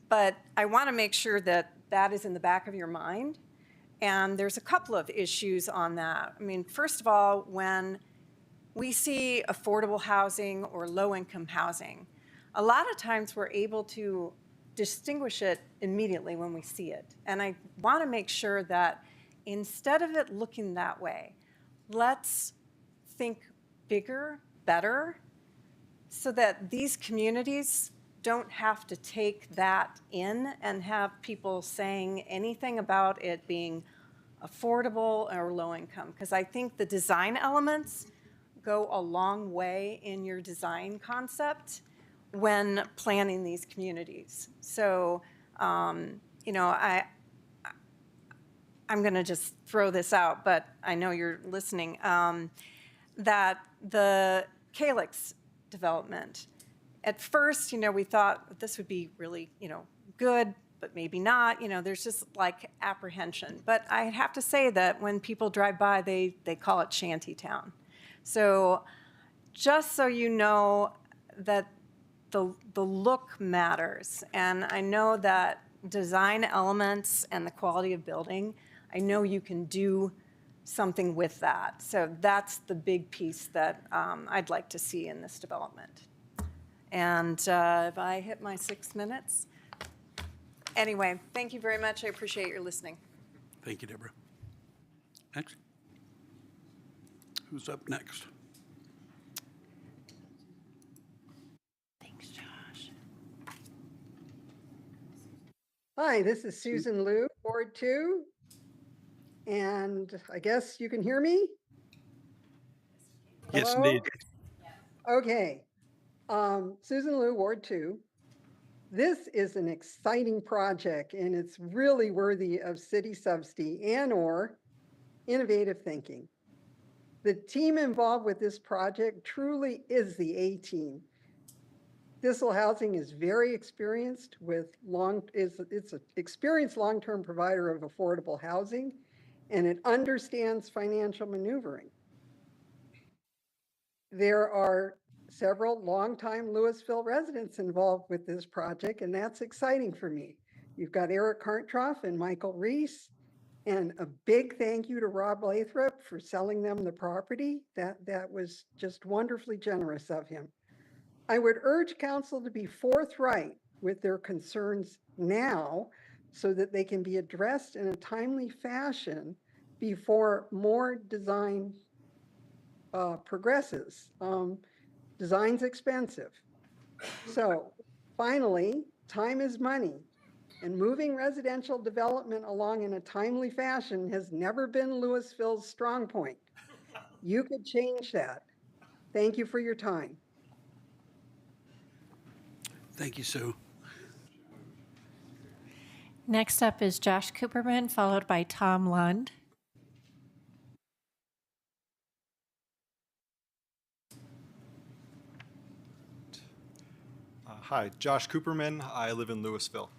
But I want to make sure that that is in the back of your mind. And there's a couple of issues on that. I mean, first of all, when we see affordable housing or low-income housing, a lot of times we're able to distinguish it immediately when we see it. And I want to make sure that instead of it looking that way, let's think bigger, better, so that these communities don't have to take that in and have people saying anything about it being affordable or low income. Because I think the design elements go a long way in your design concept when planning these communities. So, I'm going to just throw this out, but I know you're listening, that the Calyx development, at first, we thought this would be really, good, but maybe not. There's just like apprehension. But I have to say that when people drive by, they call it Shantytown. So just so you know that the look matters. And I know that design elements and the quality of building, I know you can do something with that. So that's the big piece that I'd like to see in this development. And if I hit my 6 minutes. Anyway, thank you very much. I appreciate your listening. Thank you, Deborah. Next. Who's up next? Thanks, Josh. Hi, this is Susan Liu, Ward 2. And I guess you can hear me? Yes, Hello? indeed. Okay. Susan Liu, Ward 2. This is an exciting project, and it's really worthy of city subsidy and/or innovative thinking. The team involved with this project truly is the A-team. Thistle Housing is very experienced with it's an experienced long-term provider of affordable housing, and it understands financial maneuvering. There are several longtime Louisville residents involved with this project, and that's exciting for me. You've got Eric Hartroff and Michael Reese. And a big thank you to Rob Lathrop for selling them the property. That was just wonderfully generous of him. I would urge council to be forthright with their concerns now so that they can be addressed in a timely fashion before more design progresses. Design's expensive. So finally, time is money. And moving residential development along in a timely fashion has never been Louisville's strong point. You could change that. Thank you for your time. Thank you, Sue. Next up is Josh Cooperman, followed by Tom Lund. Hi, Josh Cooperman. I live in Louisville.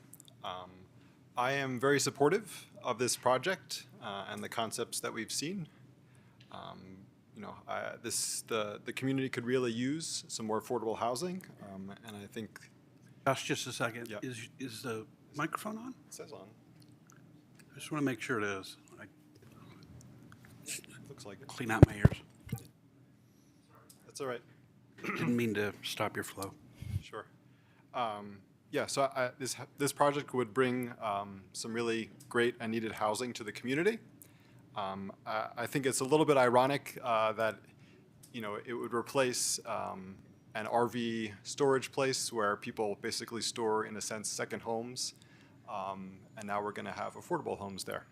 I am very supportive of this project and the concepts that we've seen. The community could really use some more affordable housing, and I think. Josh, just a second. Yeah. Is the microphone on? It says on. I just want to make sure it is. Looks like it. Clean out my ears. That's all right. Didn't mean to stop your flow. Sure. So this project would bring some really great and needed housing to the community. I think it's a little bit ironic that it would replace an RV storage place where people basically store, in a sense, second homes, and now we're going to have affordable homes there.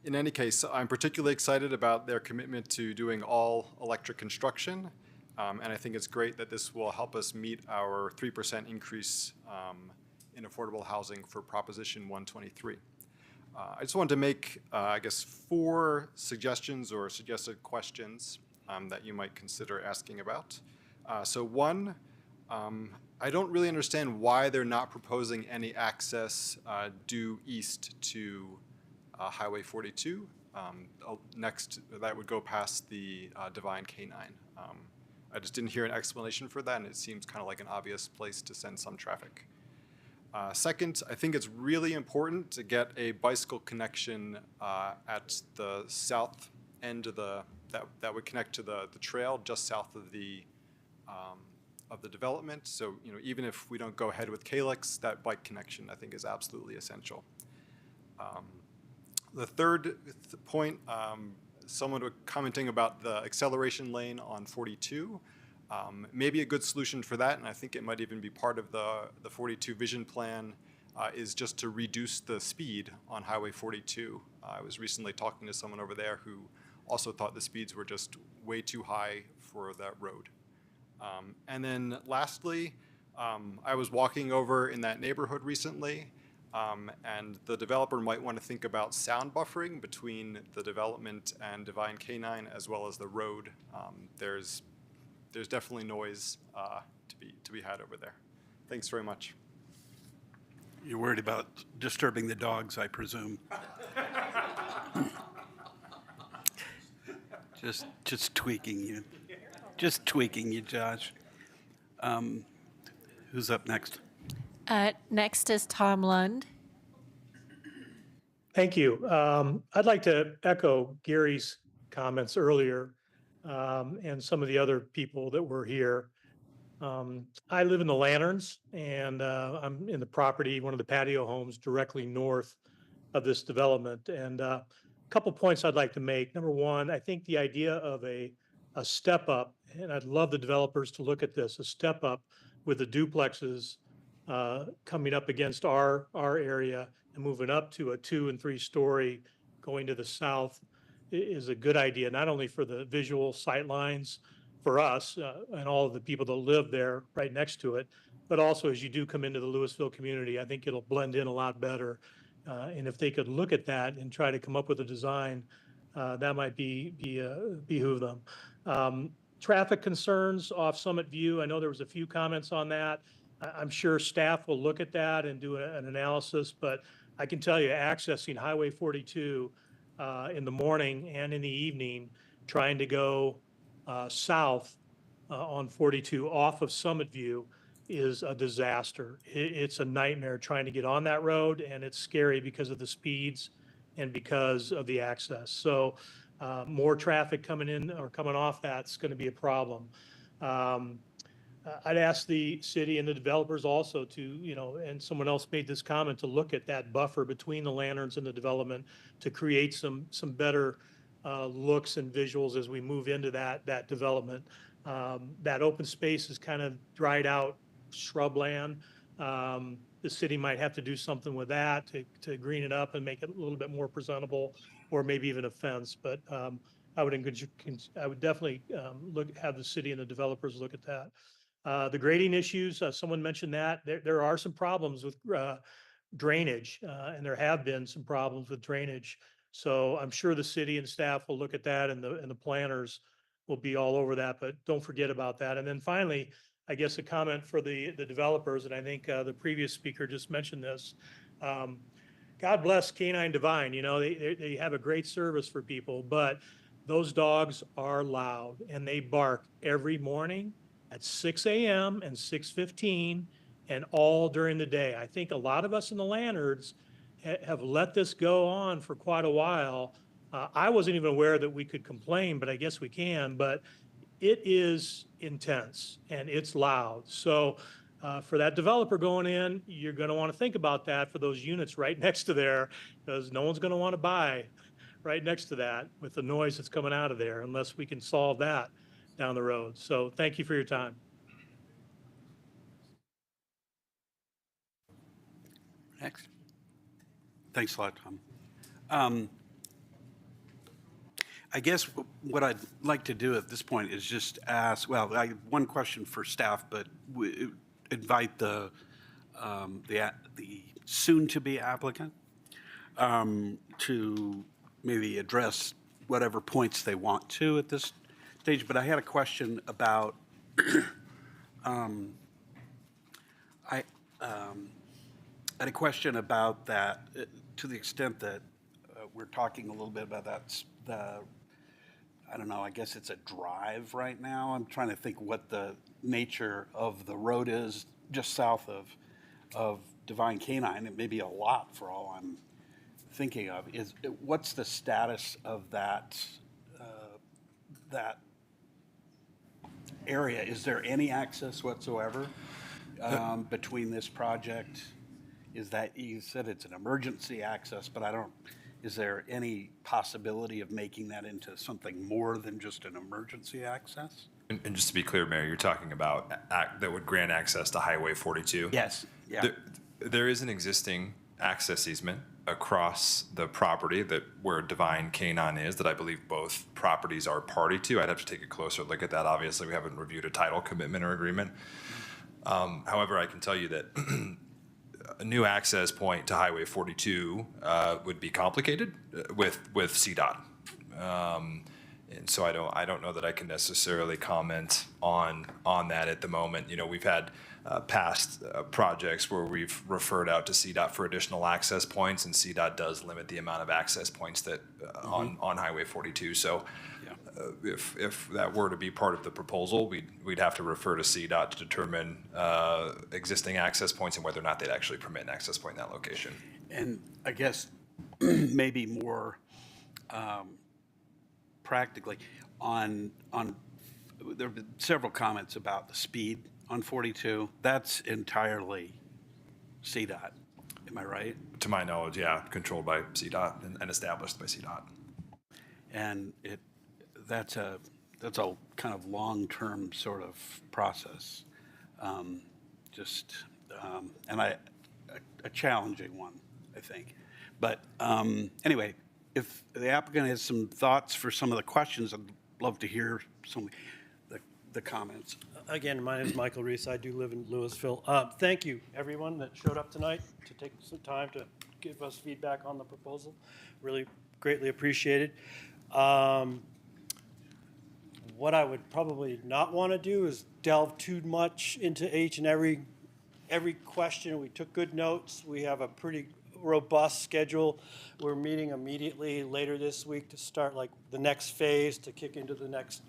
In any case, I'm particularly excited about their commitment to doing all electric construction. And I think it's great that this will help us meet our 3% increase in affordable housing for Proposition 123. I just wanted to make, 4 suggestions or suggested questions that you might consider asking about. So one, I don't really understand why they're not proposing any access due east to Highway 42. Next, that would go past the Divine K9. I just didn't hear an explanation for that, and it seems kind of like an obvious place to send some traffic. Second, I think it's really important to get a bicycle connection at the south end of that would connect to the trail just south of the development. So even if we don't go ahead with Calyx, that bike connection I think is absolutely essential. The third point. Someone was commenting about the acceleration lane on 42. Maybe a good solution for that, and I think it might even be part of the 42 vision plan, is just to reduce the speed on Highway 42. I was recently talking to someone over there who also thought the speeds were just way too high for that road. And then lastly, I was walking over in that neighborhood recently, and the developer might want to think about sound buffering between the development and Divine K9 as well as the road. There's definitely noise to be had over there. Thanks very much. You're worried about disturbing the dogs, I presume. Just tweaking you. Just tweaking you, Josh. Who's up next? Next is Tom Lund. Thank you. I'd like to echo Gary's comments earlier and some of the other people that were here. I live in the Lanterns, and I'm in the property, one of the patio homes directly north of this development. And a couple points I'd like to make. Number one, I think the idea of a step up, and I'd love the developers to look at this, a step up with the duplexes coming up against our area and moving up to a 2- and 3-story going to the south is a good idea, not only for the visual sight lines for us and all of the people that live there right next to it, but also as you do come into the Louisville community, I think it'll blend in a lot better. And if they could look at that and try to come up with a design, that might behoove them. Traffic concerns off Summit View, I know there was a few comments on that. I'm sure staff will look at that and do an analysis, but I can tell you accessing Highway 42 in the morning and in the evening, trying to go south on 42 off of Summit View is a disaster. It's a nightmare trying to get on that road, and it's scary because of the speeds and because of the access. So more traffic coming in or coming off that's going to be a problem. I'd ask the city and the developers also to, you know, and someone else made this comment, to look at that buffer between the lanterns and the development to create some better looks and visuals as we move into that development. That open space is kind of dried out shrubland. The city might have to do something with that to green it up and make it a little bit more presentable, or maybe even a fence. But I would definitely have the city and the developers look at that. The grading issues, someone mentioned that. There are some problems with drainage, and there have been some problems with drainage. So I'm sure the city and staff will look at that, and the planners will be all over that, but don't forget about that. And then finally, I guess a comment for the developers, and I think the previous speaker just mentioned this. God bless Canine Divine, you know, they have a great service for people, but those dogs are loud, and they bark every morning at 6 a.m. and 6:15 and all during the day. I think a lot of us in the Lannards have let this go on for quite a while. I wasn't even aware that we could complain, but I guess we can. But it is intense and it's loud. So for that developer going in, you're going to want to think about that for those units right next to there, because no one's going to want to buy right next to that with the noise that's coming out of there unless we can solve that down the road. So thank you for your time. Next. Thanks a lot, Tom. I guess what I'd like to do at this point is just ask, well, I have one question for staff, but invite the soon-to-be applicant to maybe address whatever points they want to at this stage. But I had a question about, I had a question about that, to the extent that we're talking a little bit about that, I don't know, I guess it's a drive right now. I'm trying to think what the nature of the road is just south of Divine Canine. It may be a lot for all I'm thinking of. What's the status of that area? Is there any access whatsoever between this project? Is that, you said it's an emergency access, but is there any possibility of making that into something more than just an emergency access? And just to be clear, Mayor, you're talking about that would grant access to Highway 42? Yes, yeah. There is an existing access easement across the property where Divine Canine is, that I believe both properties are party to. I'd have to take a closer look at that. Obviously, we haven't reviewed a title commitment or agreement. However, I can tell you that a new access point to Highway 42 would be complicated with CDOT. And so I don't know that I can necessarily comment on that at the moment. You know, we've had past projects where we've referred out to CDOT for additional access points, and CDOT does limit the amount of access points that on Highway 42. So if that were to be part of the proposal, we'd have to refer to CDOT to determine existing access points and whether or not they'd actually permit an access point in that location. And I guess maybe more practically there have been several comments about the speed on 42. That's entirely CDOT. Am I right? To my knowledge, yeah, controlled by CDOT and established by CDOT. And that's a kind of long-term sort of process, and a challenging one, I think. But anyway, if the applicant has some thoughts for some of the questions, I'd love to hear some of the comments. Again, my name is Michael Reese. I do live in Louisville. Thank you, everyone that showed up tonight to take some time to give us feedback on the proposal. Really greatly appreciated. What I would probably not want to do is delve too much into each and every question. We took good notes. We have a pretty robust schedule. We're meeting immediately later this week to start like the next phase to kick into the next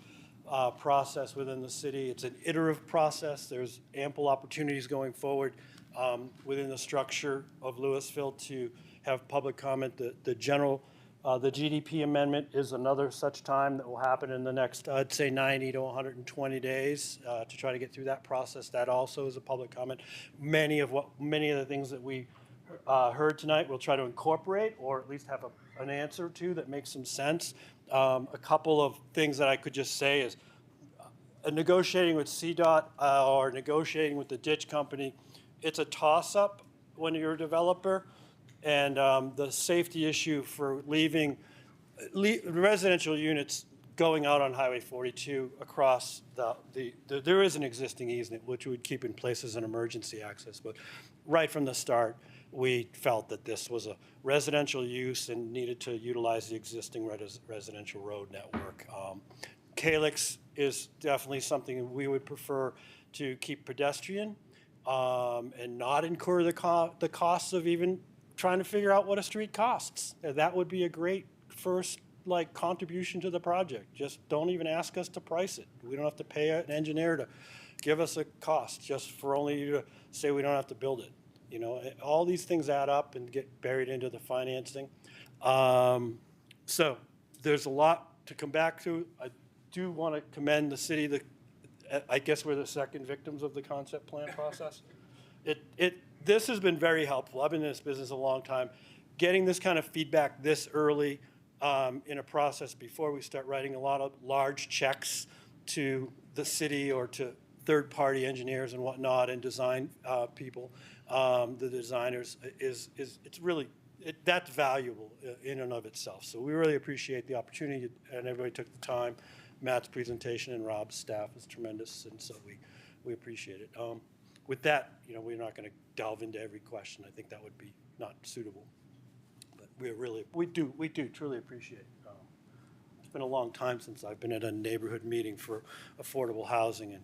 process within the city. It's an iterative process. There's ample opportunities going forward within the structure of Louisville to have public comment. The GDP amendment is another such time that will happen in the next, I'd say 90 to 120 days to try to get through that process. That also is a public comment. Many of the things that we heard tonight we'll try to incorporate, or at least have an answer to that makes some sense. A couple of things that I could just say is negotiating with CDOT or negotiating with the ditch company, it's a toss-up when you're a developer. And the safety issue for leaving residential units going out on Highway 42 across there is an existing easement which would keep in place as an emergency access. But right from the start, we felt that this was a residential use and needed to utilize the existing residential road network. Calyx is definitely something we would prefer to keep pedestrian and not incur the costs of even trying to figure out what a street costs. That would be a great first contribution to the project. Just don't even ask us to price it. We don't have to pay an engineer to give us a cost just for only you to say we don't have to build it. You know, all these things add up and get buried into the financing. So there's a lot to come back to. I do want to commend the city. I guess we're the second victims of the concept plan process. This has been very helpful. I've been in this business a long time. Getting this kind of feedback this early in a process before we start writing a lot of large checks to the city or to third-party engineers and whatnot and design people, the designers, that's valuable in and of itself. So we really appreciate the opportunity, and everybody took the time. Matt's presentation and Rob's staff is tremendous, and so we appreciate it. With that, we're not going to delve into every question. I think that would be not suitable. But we do truly appreciate it. It's been a long time since I've been at a neighborhood meeting for affordable housing, and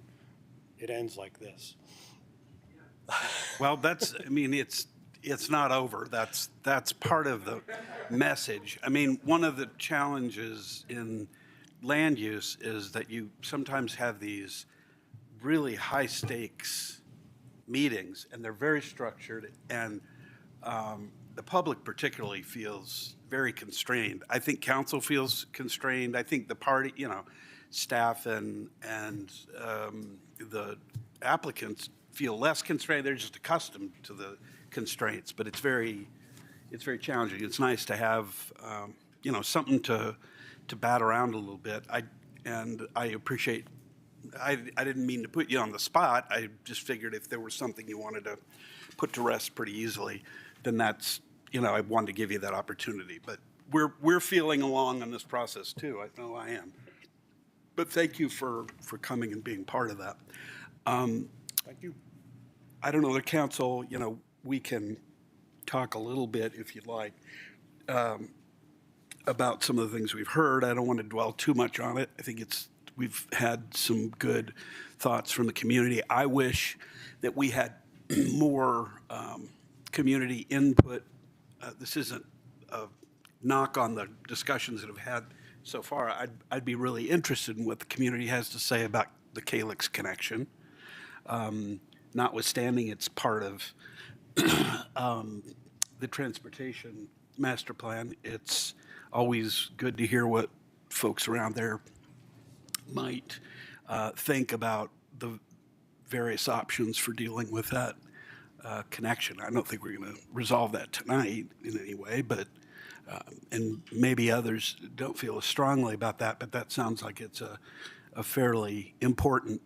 it ends like this. Well, it's not over. That's part of the message. I mean, one of the challenges in land use is that you sometimes have these really high stakes meetings, and they're very structured, and the public particularly feels very constrained. I think council feels constrained. I think the party, staff and the applicants feel less constrained. They're just accustomed to the constraints, but it's very challenging. It's nice to have something to bat around a little bit. I appreciate. I didn't mean to put you on the spot. I just figured if there was something you wanted to put to rest pretty easily, then that's, I wanted to give you that opportunity. But we're feeling along in this process too. I know I am. But thank you for coming and being part of that. Thank you. I don't know, the council, we can talk a little bit if you'd like about some of the things we've heard. I don't want to dwell too much on it. I think we've had some good thoughts from the community. I wish that we had more community input. This isn't a knock on the discussions that have had so far. I'd be really interested in what the community has to say about the Calyx connection. Notwithstanding it's part of the transportation master plan, it's always good to hear what folks around there might think about the various options for dealing with that connection. I don't think we're going to resolve that tonight in any way, but and maybe others don't feel as strongly about that, but that sounds like it's a fairly important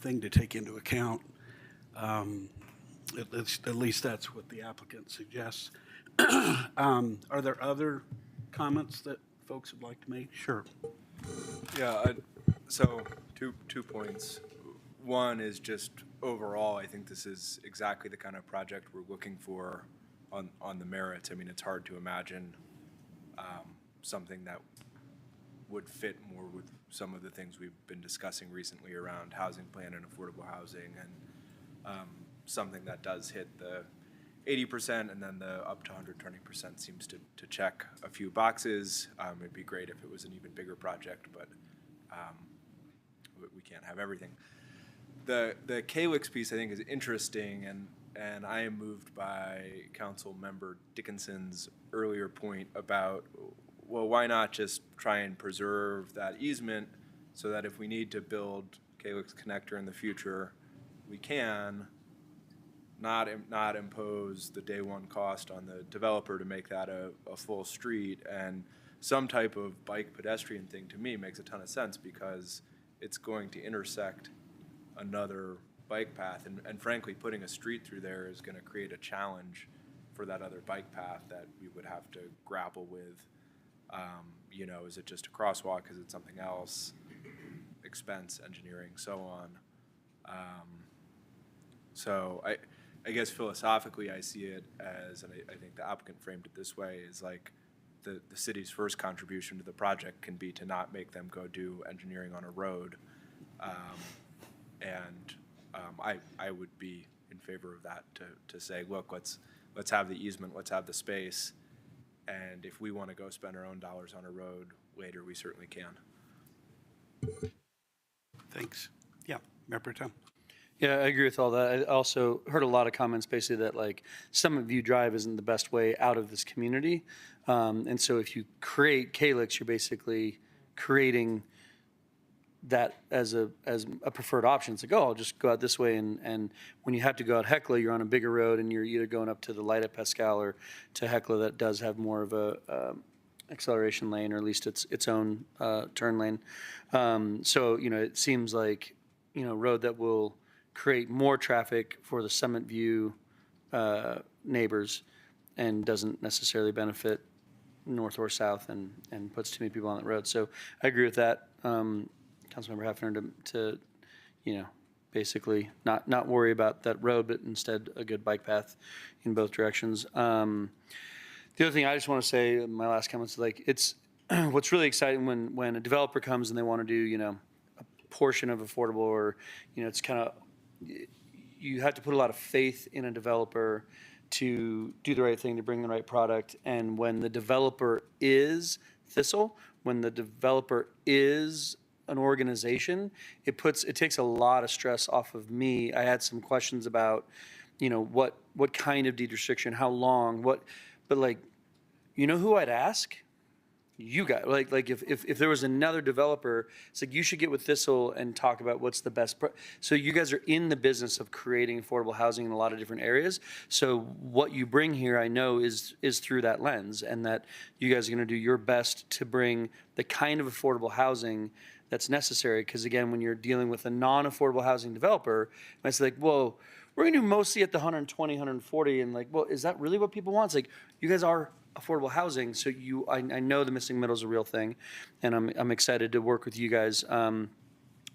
thing to take into account. At least that's what the applicant suggests. Are there other comments that folks would like to make? Sure. Yeah, so two points. One is just overall, I think this is exactly the kind of project we're looking for on the merits. I mean, it's hard to imagine something that would fit more with some of the things we've been discussing recently around housing plan and affordable housing, and something that does hit the 80% and then the up to 120% seems to check a few boxes. It'd be great if it was an even bigger project, but we can't have everything. The Calyx piece I think is interesting, and I am moved by Council Member Dickinson's earlier point about, well, why not just try and preserve that easement so that if we need to build Calyx connector in the future, we can not impose the day one cost on the developer to make that a full street. And some type of bike pedestrian thing to me makes a ton of sense because it's going to intersect another bike path. And frankly, putting a street through there is going to create a challenge for that other bike path that we would have to grapple with. You know, is it just a crosswalk? Is it something else? Expense, engineering, so on. So I guess philosophically I see it as, and I think the applicant framed it this way, is like the city's first contribution to the project can be to not make them go do engineering on a road. I would be in favor of that to say, look, let's have the easement, let's have the space, and if we want to go spend our own dollars on a road later, we certainly can. Thanks. Yeah, Mayor Pro Tem. Yeah, I agree with all that. I also heard a lot of comments basically that like Summit View Drive isn't the best way out of this community. And so if you create Calyx, you're basically creating that as a preferred option. It's like, oh, I'll just go out this way. And when you have to go out Hecla, you're on a bigger road and you're either going up to the light at Pascal or to Hecla that does have more of a acceleration lane, or at least its own turn lane. So, you know, it seems like, you know, road that will create more traffic for the Summit View neighbors and doesn't necessarily benefit north or south and puts too many people on that road. So I agree with that. Councilmember Hefner to, you know, basically not worry about that road, but instead a good bike path in both directions. The other thing I just want to say, my last comment is like, it's what's really exciting when a developer comes and they want to do, you know, a portion of affordable, or, you know, it's kind of, you have to put a lot of faith in a developer to do the right thing, to bring the right product. And when the developer is Thistle, when the developer is an organization, it takes a lot of stress off of me. I had some questions about, you know, what kind of deed restriction, how long, but like, you know who I'd ask? You guys. Like if there was another developer, it's like you should get with Thistle and talk about what's the best. So you guys are in the business of creating affordable housing in a lot of different areas. So what you bring here, I know, is through that lens, and that you guys are going to do your best to bring the kind of affordable housing that's necessary. Because again, when you're dealing with a non-affordable housing developer, it's like, whoa, we're going to do mostly at the 120, 140, and like, well, is that really what people want? It's like, you guys are affordable housing, so I know the missing middle is a real thing, and I'm excited to work with you guys.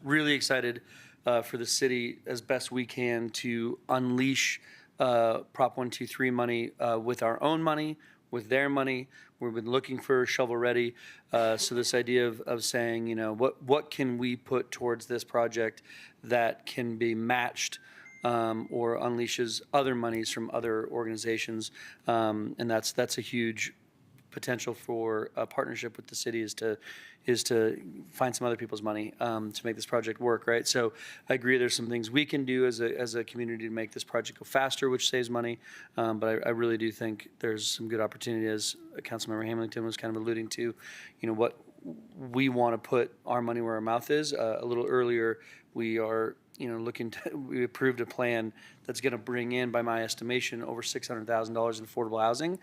Really excited for the city as best we can to unleash Prop 123 money with our own money, with their money. We've been looking for shovel ready. So this idea of saying, you know, what can we put towards this project that can be matched or unleashes other monies from other organizations, and that's a huge potential for a partnership with the city is to find some other people's money to make this project work, right? So I agree there's some things we can do as a community to make this project go faster, which saves money, but I really do think there's some good opportunity, as Councilmember Hamilton was kind of alluding to, you know, what we want to put our money where our mouth is. A little earlier, we are, you know, we approved a plan that's going to bring in, by my estimation, over $600,000 in affordable housing,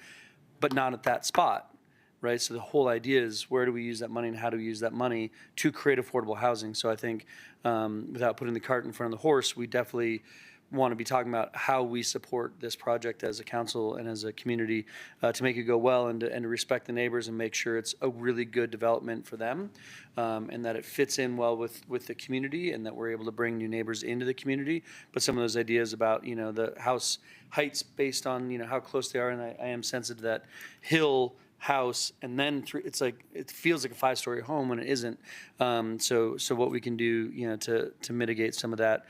but not at that spot, right? So the whole idea is, where do we use that money and how do we use that money to create affordable housing? So I think without putting the cart in front of the horse, we definitely want to be talking about how we support this project as a council and as a community to make it go well, and to respect the neighbors and make sure it's a really good development for them, and that it fits in well with the community, and that we're able to bring new neighbors into the community. But some of those ideas about, you know, the house heights based on, you know, how close they are, and I am sensitive to that hill house, and then it's like, it feels like a 5-story home when it isn't. So what we can do, you know, to mitigate some of that.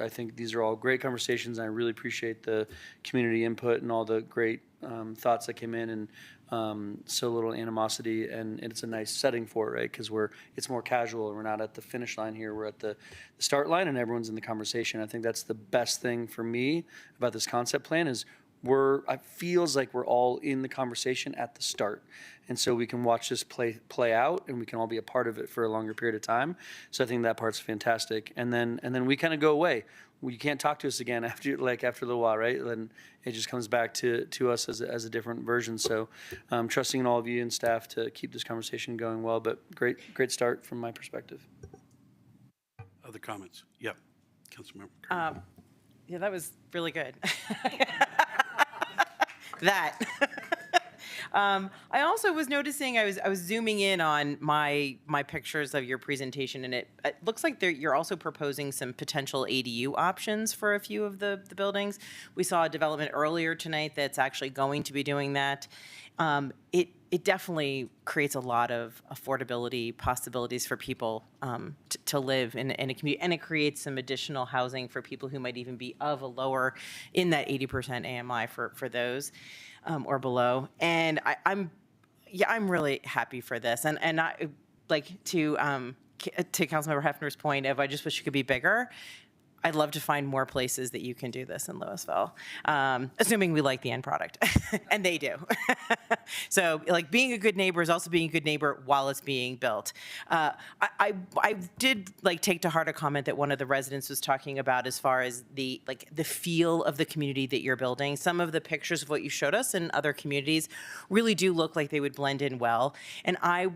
I think these are all great conversations, and I really appreciate the community input and all the great thoughts that came in, and so little animosity, and it's a nice setting for it, right? Because it's more casual. We're not at the finish line here. We're at the start line, and everyone's in the conversation. I think that's the best thing for me about this concept plan is it feels like we're all in the conversation at the start. And so we can watch this play out, and we can all be a part of it for a longer period of time. So I think that part's fantastic. And then we kind of go away. You can't talk to us again after a little while, right? Then it just comes back to us as a different version. So trusting in all of you and staff to keep this conversation going well, but great start from my perspective. Other comments? Yep. Councilmember Kern. Yeah, that was really good. That. I also was noticing, I was zooming in on my pictures of your presentation, and it looks like you're also proposing some potential ADU options for a few of the buildings. We saw a development earlier tonight that's actually going to be doing that. It definitely creates a lot of affordability possibilities for people to live in a community, and it creates some additional housing for people who might even be of a lower, in that 80% AMI for those or below. And I'm really happy for this, and I like to Councilmember Hefner's point of I just wish it could be bigger. I'd love to find more places that you can do this in Louisville, assuming we like the end product, and they do. So, like, being a good neighbor is also being a good neighbor while it's being built. I did take to heart a comment that one of the residents was talking about as far as the feel of the community that you're building. Some of the pictures of what you showed us in other communities really do look like they would blend in well. And I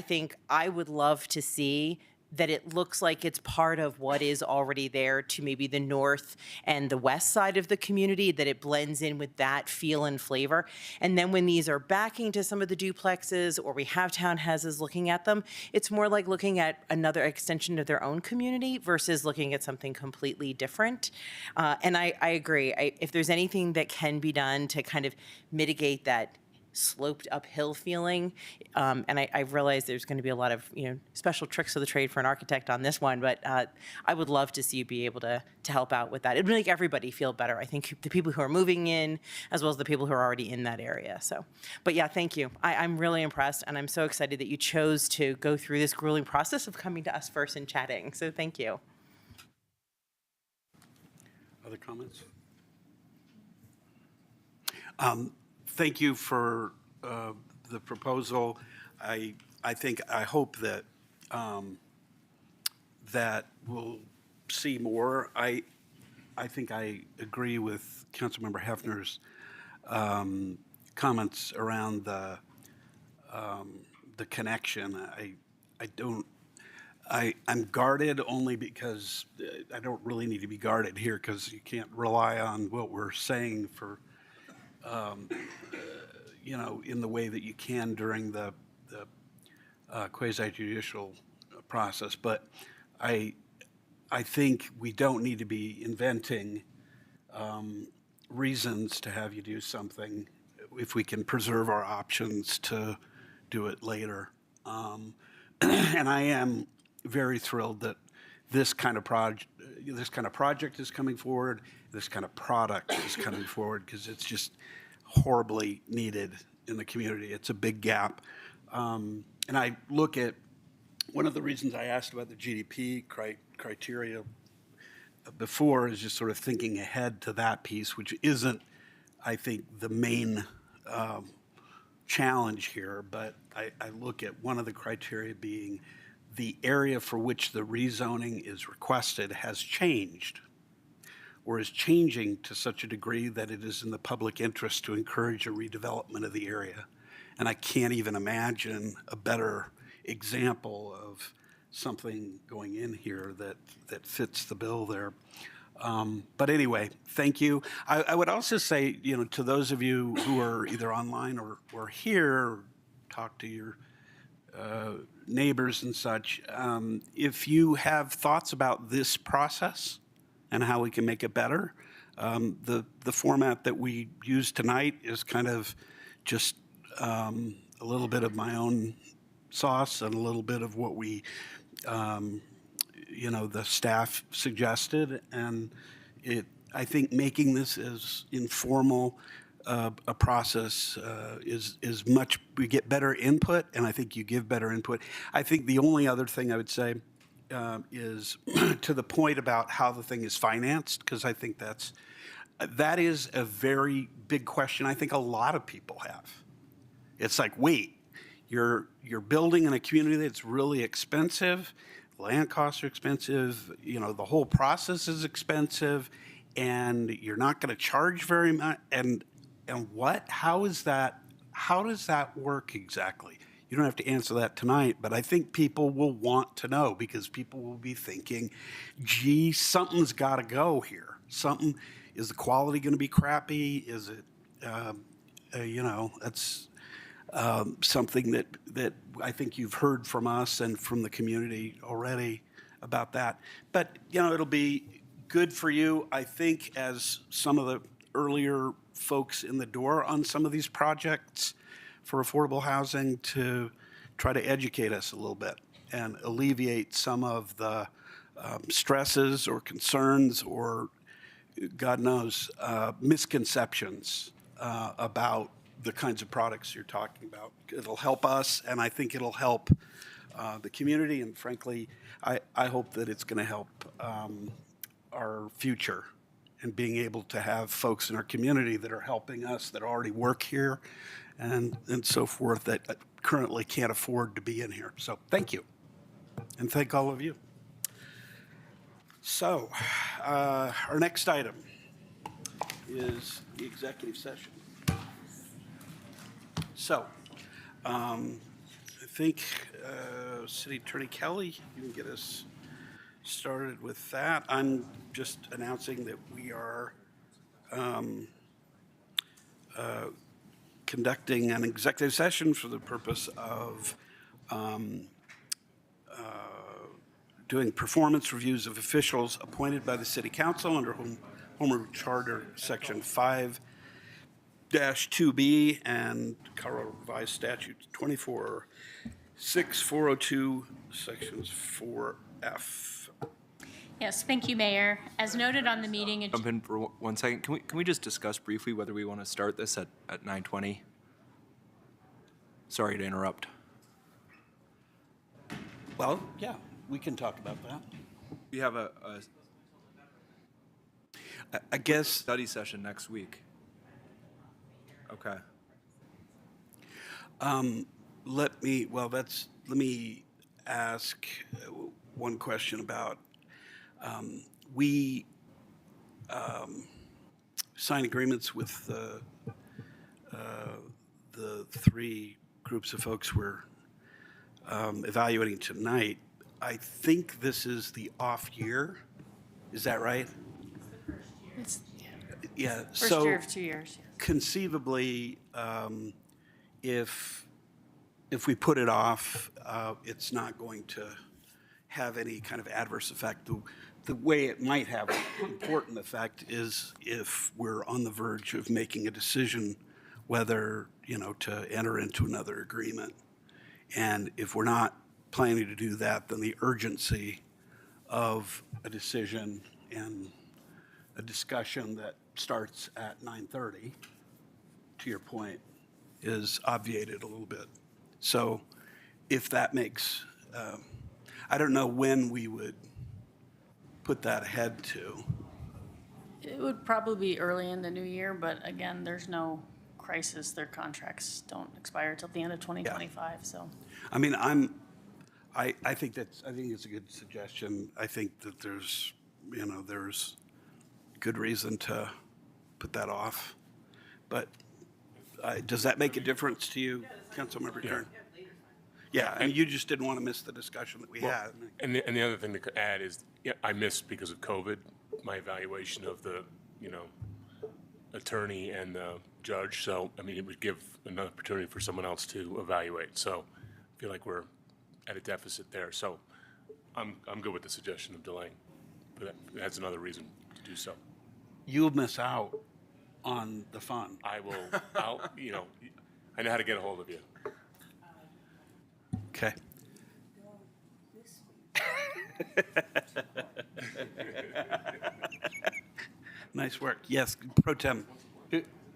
think I would love to see that it looks like it's part of what is already there to maybe the north and the west side of the community, that it blends in with that feel and flavor. And then when these are backing to some of the duplexes or we have townhouses looking at them, it's more like looking at another extension of their own community versus looking at something completely different. And I agree. If there's anything that can be done to kind of mitigate that sloped uphill feeling. And I realize there's going to be a lot of special tricks of the trade for an architect on this one, but I would love to see you be able to help out with that. It would make everybody feel better. I think the people who are moving in, as well as the people who are already in that area. So, but yeah, thank you. I'm really impressed, and I'm so excited that you chose to go through this grueling process of coming to us first and chatting. So thank you. Other comments? Thank you for the proposal. I hope that that we'll see more. I think I agree with Councilmember Hefner's comments around the connection. I'm guarded only because I don't really need to be guarded here, because you can't rely on what we're saying for in the way that you can during the quasi-judicial process. But I think we don't need to be inventing reasons to have you do something if we can preserve our options to do it later. And I am very thrilled that this kind of project is coming forward, this kind of product is coming forward, because it's just horribly needed in the community. It's a big gap. And I look at one of the reasons I asked about the GDP criteria before is just sort of thinking ahead to that piece, which isn't, I think, the main challenge here. But I look at one of the criteria being the area for which the rezoning is requested has changed, or is changing to such a degree that it is in the public interest to encourage a redevelopment of the area. And I can't even imagine a better example of something going in here that fits the bill there. But anyway, thank you. I would also say, to those of you who are either online or here, or talk to your neighbors and such, if you have thoughts about this process and how we can make it better, the format that we use tonight is kind of just a little bit of my own sauce and a little bit of what we, the staff suggested. And I think making this as informal a process is much, we get better input, and I think you give better input. I think the only other thing I would say is to the point about how the thing is financed, because I think that is a very big question I think a lot of people have. It's like, wait, you're building in a community that's really expensive, land costs are expensive, you know, the whole process is expensive, and you're not going to charge very much, and what? How does that work exactly? You don't have to answer that tonight, but I think people will want to know, because people will be thinking, gee, something's got to go here. Is the quality going to be crappy? Is it, you know, that's something that I think you've heard from us and from the community already about that. But, you know, it'll be good for you, I think, as some of the earlier folks in the door on some of these projects for affordable housing, to try to educate us a little bit and alleviate some of the stresses or concerns or, God knows, misconceptions about the kinds of products you're talking about. It'll help us, and I think it'll help the community, and frankly, I hope that it's going to help our future, and being able to have folks in our community that are helping us, that already work here, and so forth, that currently can't afford to be in here. So thank you, and thank all of you. So our next item is the executive session. So I think City Attorney Kelly, you can get us started with that. I'm just announcing that we are conducting an executive session for the purpose of doing performance reviews of officials appointed by the City Council under Home Rule Charter Section 5-2B and Colorado Revised Statute 24-6402, Sections 4F. Yes, thank you, Mayor. As noted on the meeting. Jump in for 1 second. Can we just discuss briefly whether we want to start this at 9:20? Sorry to interrupt. Well, yeah, we can talk about that. We have I guess study session next week. Okay. Let me ask one question about, we sign agreements with the three groups of folks we're evaluating tonight. I think this is the off year. Is that right? It's Yeah. first So year of 2 years. conceivably, if we put it off, it's not going to have any kind of adverse effect. The way it might have an important effect is if we're on the verge of making a decision whether, you know, to enter into another agreement. And if we're not planning to do that, then the urgency of a decision and a discussion that starts at 9:30, to your point, is obviated a little bit. So if that makes, I don't know when we would put that ahead to. It would probably be early in the new year, but again, there's no crisis. Their contracts don't expire till the end of 2025, so. I mean, I think it's a good suggestion. I think that there's good reason to put that off. But does that make a difference to you, Councilmember Kern? Yeah, and you just didn't want to miss the discussion that we had. And the other thing to add is, I missed, because of COVID, my evaluation of the, attorney and the judge. So, I mean, it would give an opportunity for someone else to evaluate. So I feel like we're at a deficit there. So I'm good with the suggestion of delaying, but that's another reason to do so. You'll miss out on the fun. I know how to get a hold of you. Okay. Nice work. Yes, Pro Tem.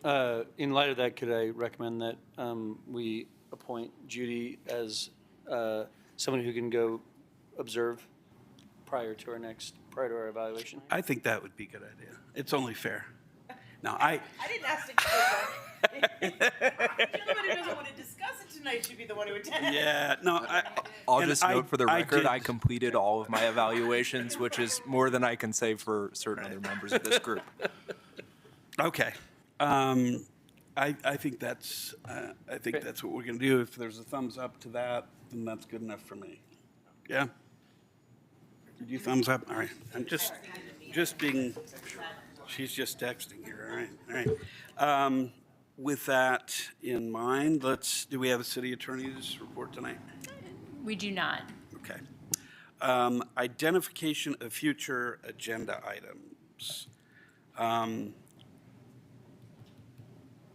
In light of that, could I recommend that we appoint Judy as someone who can go observe prior to our evaluation? I think that would be a good idea. It's only fair. Now, I didn't ask to go. The gentleman who doesn't want to discuss it tonight should be the one who attends. yeah, no, I'll and just I- note for the I record, did- I completed all of my evaluations, which is more than I can say for certain other members of this group. Okay. I think that's what we're going to do. If there's a thumbs up to that, then that's good enough for me. Yeah? Did you thumbs up? All right. I'm just being, she's just texting here. All right. With that in mind, do we have a city attorney's report tonight? We do not. Okay. Identification of future agenda items.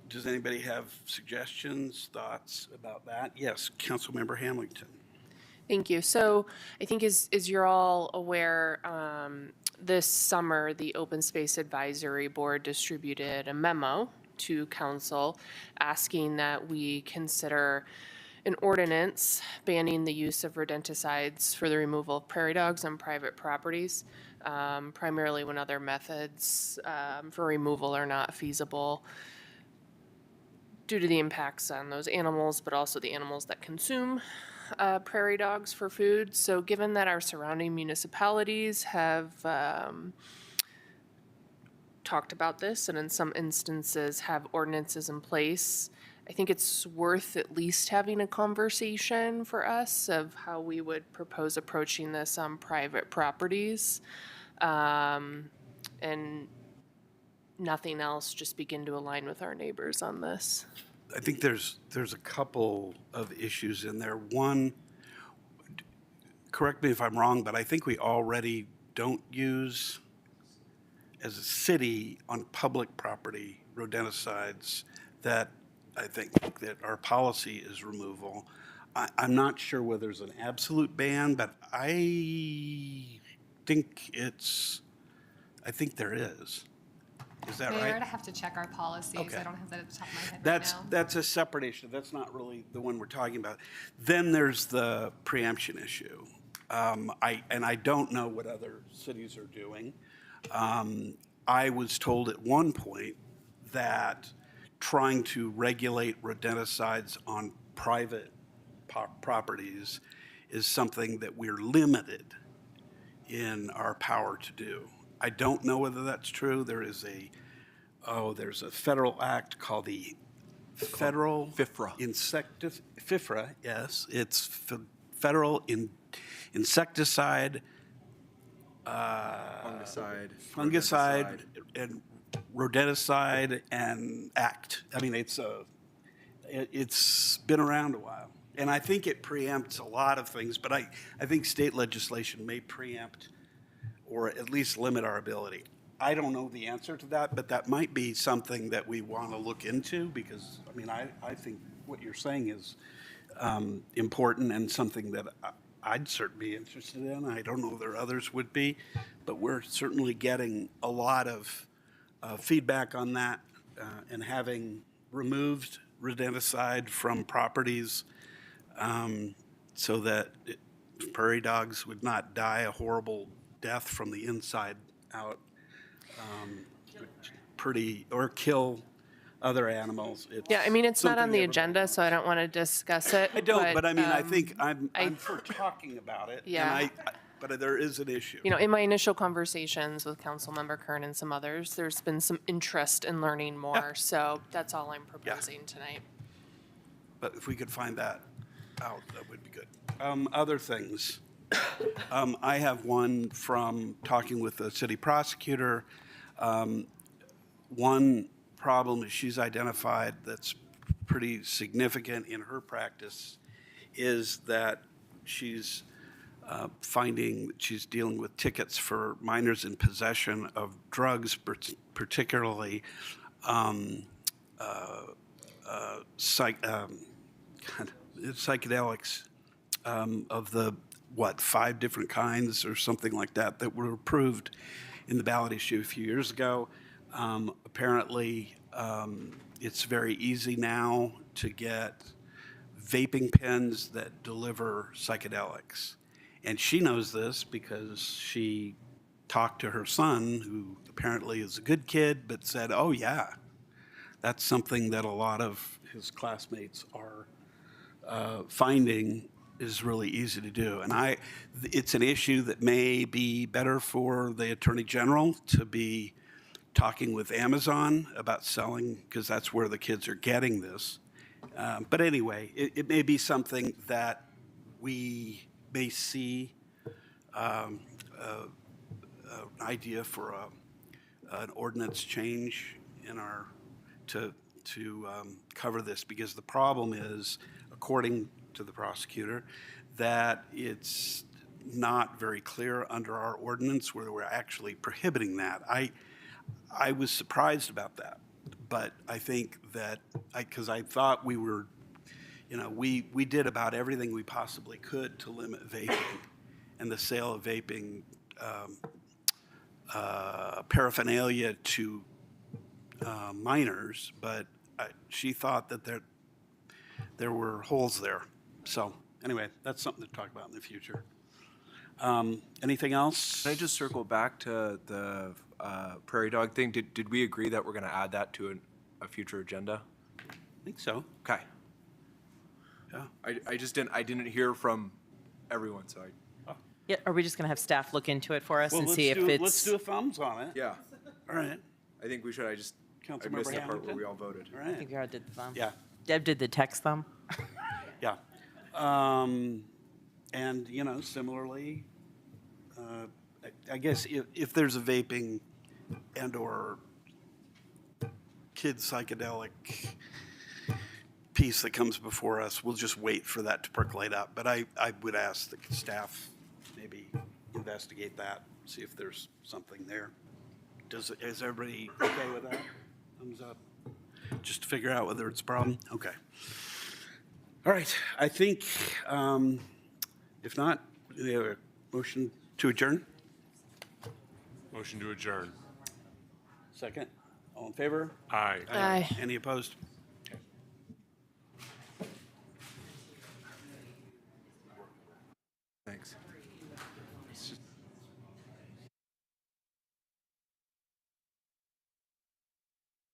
Does anybody have suggestions, thoughts about that? Yes, Councilmember Hamilton. Thank you. So I think as you're all aware, this summer, the Open Space Advisory Board distributed a memo to council asking that we consider an ordinance banning the use of rodenticides for the removal of prairie dogs on private properties, primarily when other methods for removal are not feasible due to the impacts on those animals, but also the animals that consume prairie dogs for food. So given that our surrounding municipalities have talked about this and in some instances have ordinances in place, I think it's worth at least having a conversation for us of how we would propose approaching this on private properties. And nothing else, just begin to align with our neighbors on this. I think there's a couple of issues in there. One, correct me if I'm wrong, but I think we already don't use, as a city, on public property, rodenticides that I think that our policy is removal. I'm not sure whether there's an absolute ban, but I think there is. Is that Mayor, right? I'd have to check our policies. Okay. I don't have that at the top of my head right now. That's a separate issue. That's not really the one we're talking about. Then there's the preemption issue. I don't know what other cities are doing. I was told at one point that trying to regulate rodenticides on private properties is something that we're limited in our power to do. I don't know whether that's true. There's a federal act called the Federal FIFRA. FIFRA, yes. It's Federal Insecticide, Fungicide, and Rodenticide and Act. I mean, it's been around a while. And I think it preempts a lot of things, but I think state legislation may preempt or at least limit our ability. I don't know the answer to that, but that might be something that we want to look into because, I mean, I think what you're saying is important and something that I'd certainly be interested in. I don't know if others would be, but we're certainly getting a lot of feedback on that and having removed rodenticide from properties so that prairie dogs would not die a horrible death from the inside out, or kill other animals. Yeah, I mean, it's not on the something agenda, so I don't want to discuss it. I don't, but I mean, I think I'm I- for talking about it. Yeah. And but there is an issue. You know, in my initial conversations with Councilmember Kern and some others, there's been some interest in learning more. So that's all I'm proposing tonight. But if we could find that out, that would be good. Other things. I have one from talking with the city prosecutor. One problem that she's identified that's pretty significant in her practice is that she's finding that she's dealing with tickets for minors in possession of drugs, particularly psychedelics of the, 5 different kinds or something like that were approved in the ballot issue a few years ago. Apparently, It's very easy now to get vaping pens that deliver psychedelics. And she knows this because she talked to her son, who apparently is a good kid, but said, oh, yeah, that's something that a lot of his classmates are finding is really easy to do. And it's an issue that may be better for the Attorney General to be talking with Amazon about selling, because that's where the kids are getting this. But anyway, it may be something that we may see an idea for an ordinance change in our to cover this, because the problem is, according to the prosecutor, that it's not very clear under our ordinance where we're actually prohibiting that. I was surprised about that, but I think that because I thought we were, we did about everything we possibly could to limit vaping and the sale of vaping paraphernalia to minors, but she thought that there were holes there. So anyway, that's something to talk about in the future. Anything else? Can I just circle back to the prairie dog thing? Did we agree that we're going to add that to a future agenda? I think so. Okay. Yeah. I just didn't hear from everyone, so Yeah, are we just going to have staff look into it for us Well, and see if it's? Let's do a thumbs on it. yeah. All right. I think we should. I missed Councilmember the part where Hamilton? we all voted. All I right. think Yara did the thumb. Yeah. Deb did the text thumb. Yeah. And, similarly, I guess if there's a vaping and/or kid psychedelic piece that comes before us, we'll just wait for that to percolate up. But I would ask the staff maybe investigate that, see if there's something there. Is everybody okay with that? Thumbs up. Just to figure out whether it's a problem? Okay. All right. I think, if not, we have a motion to adjourn. Motion to adjourn. Second. All in favor? Aye. Aye. Any opposed? Thanks. It's just-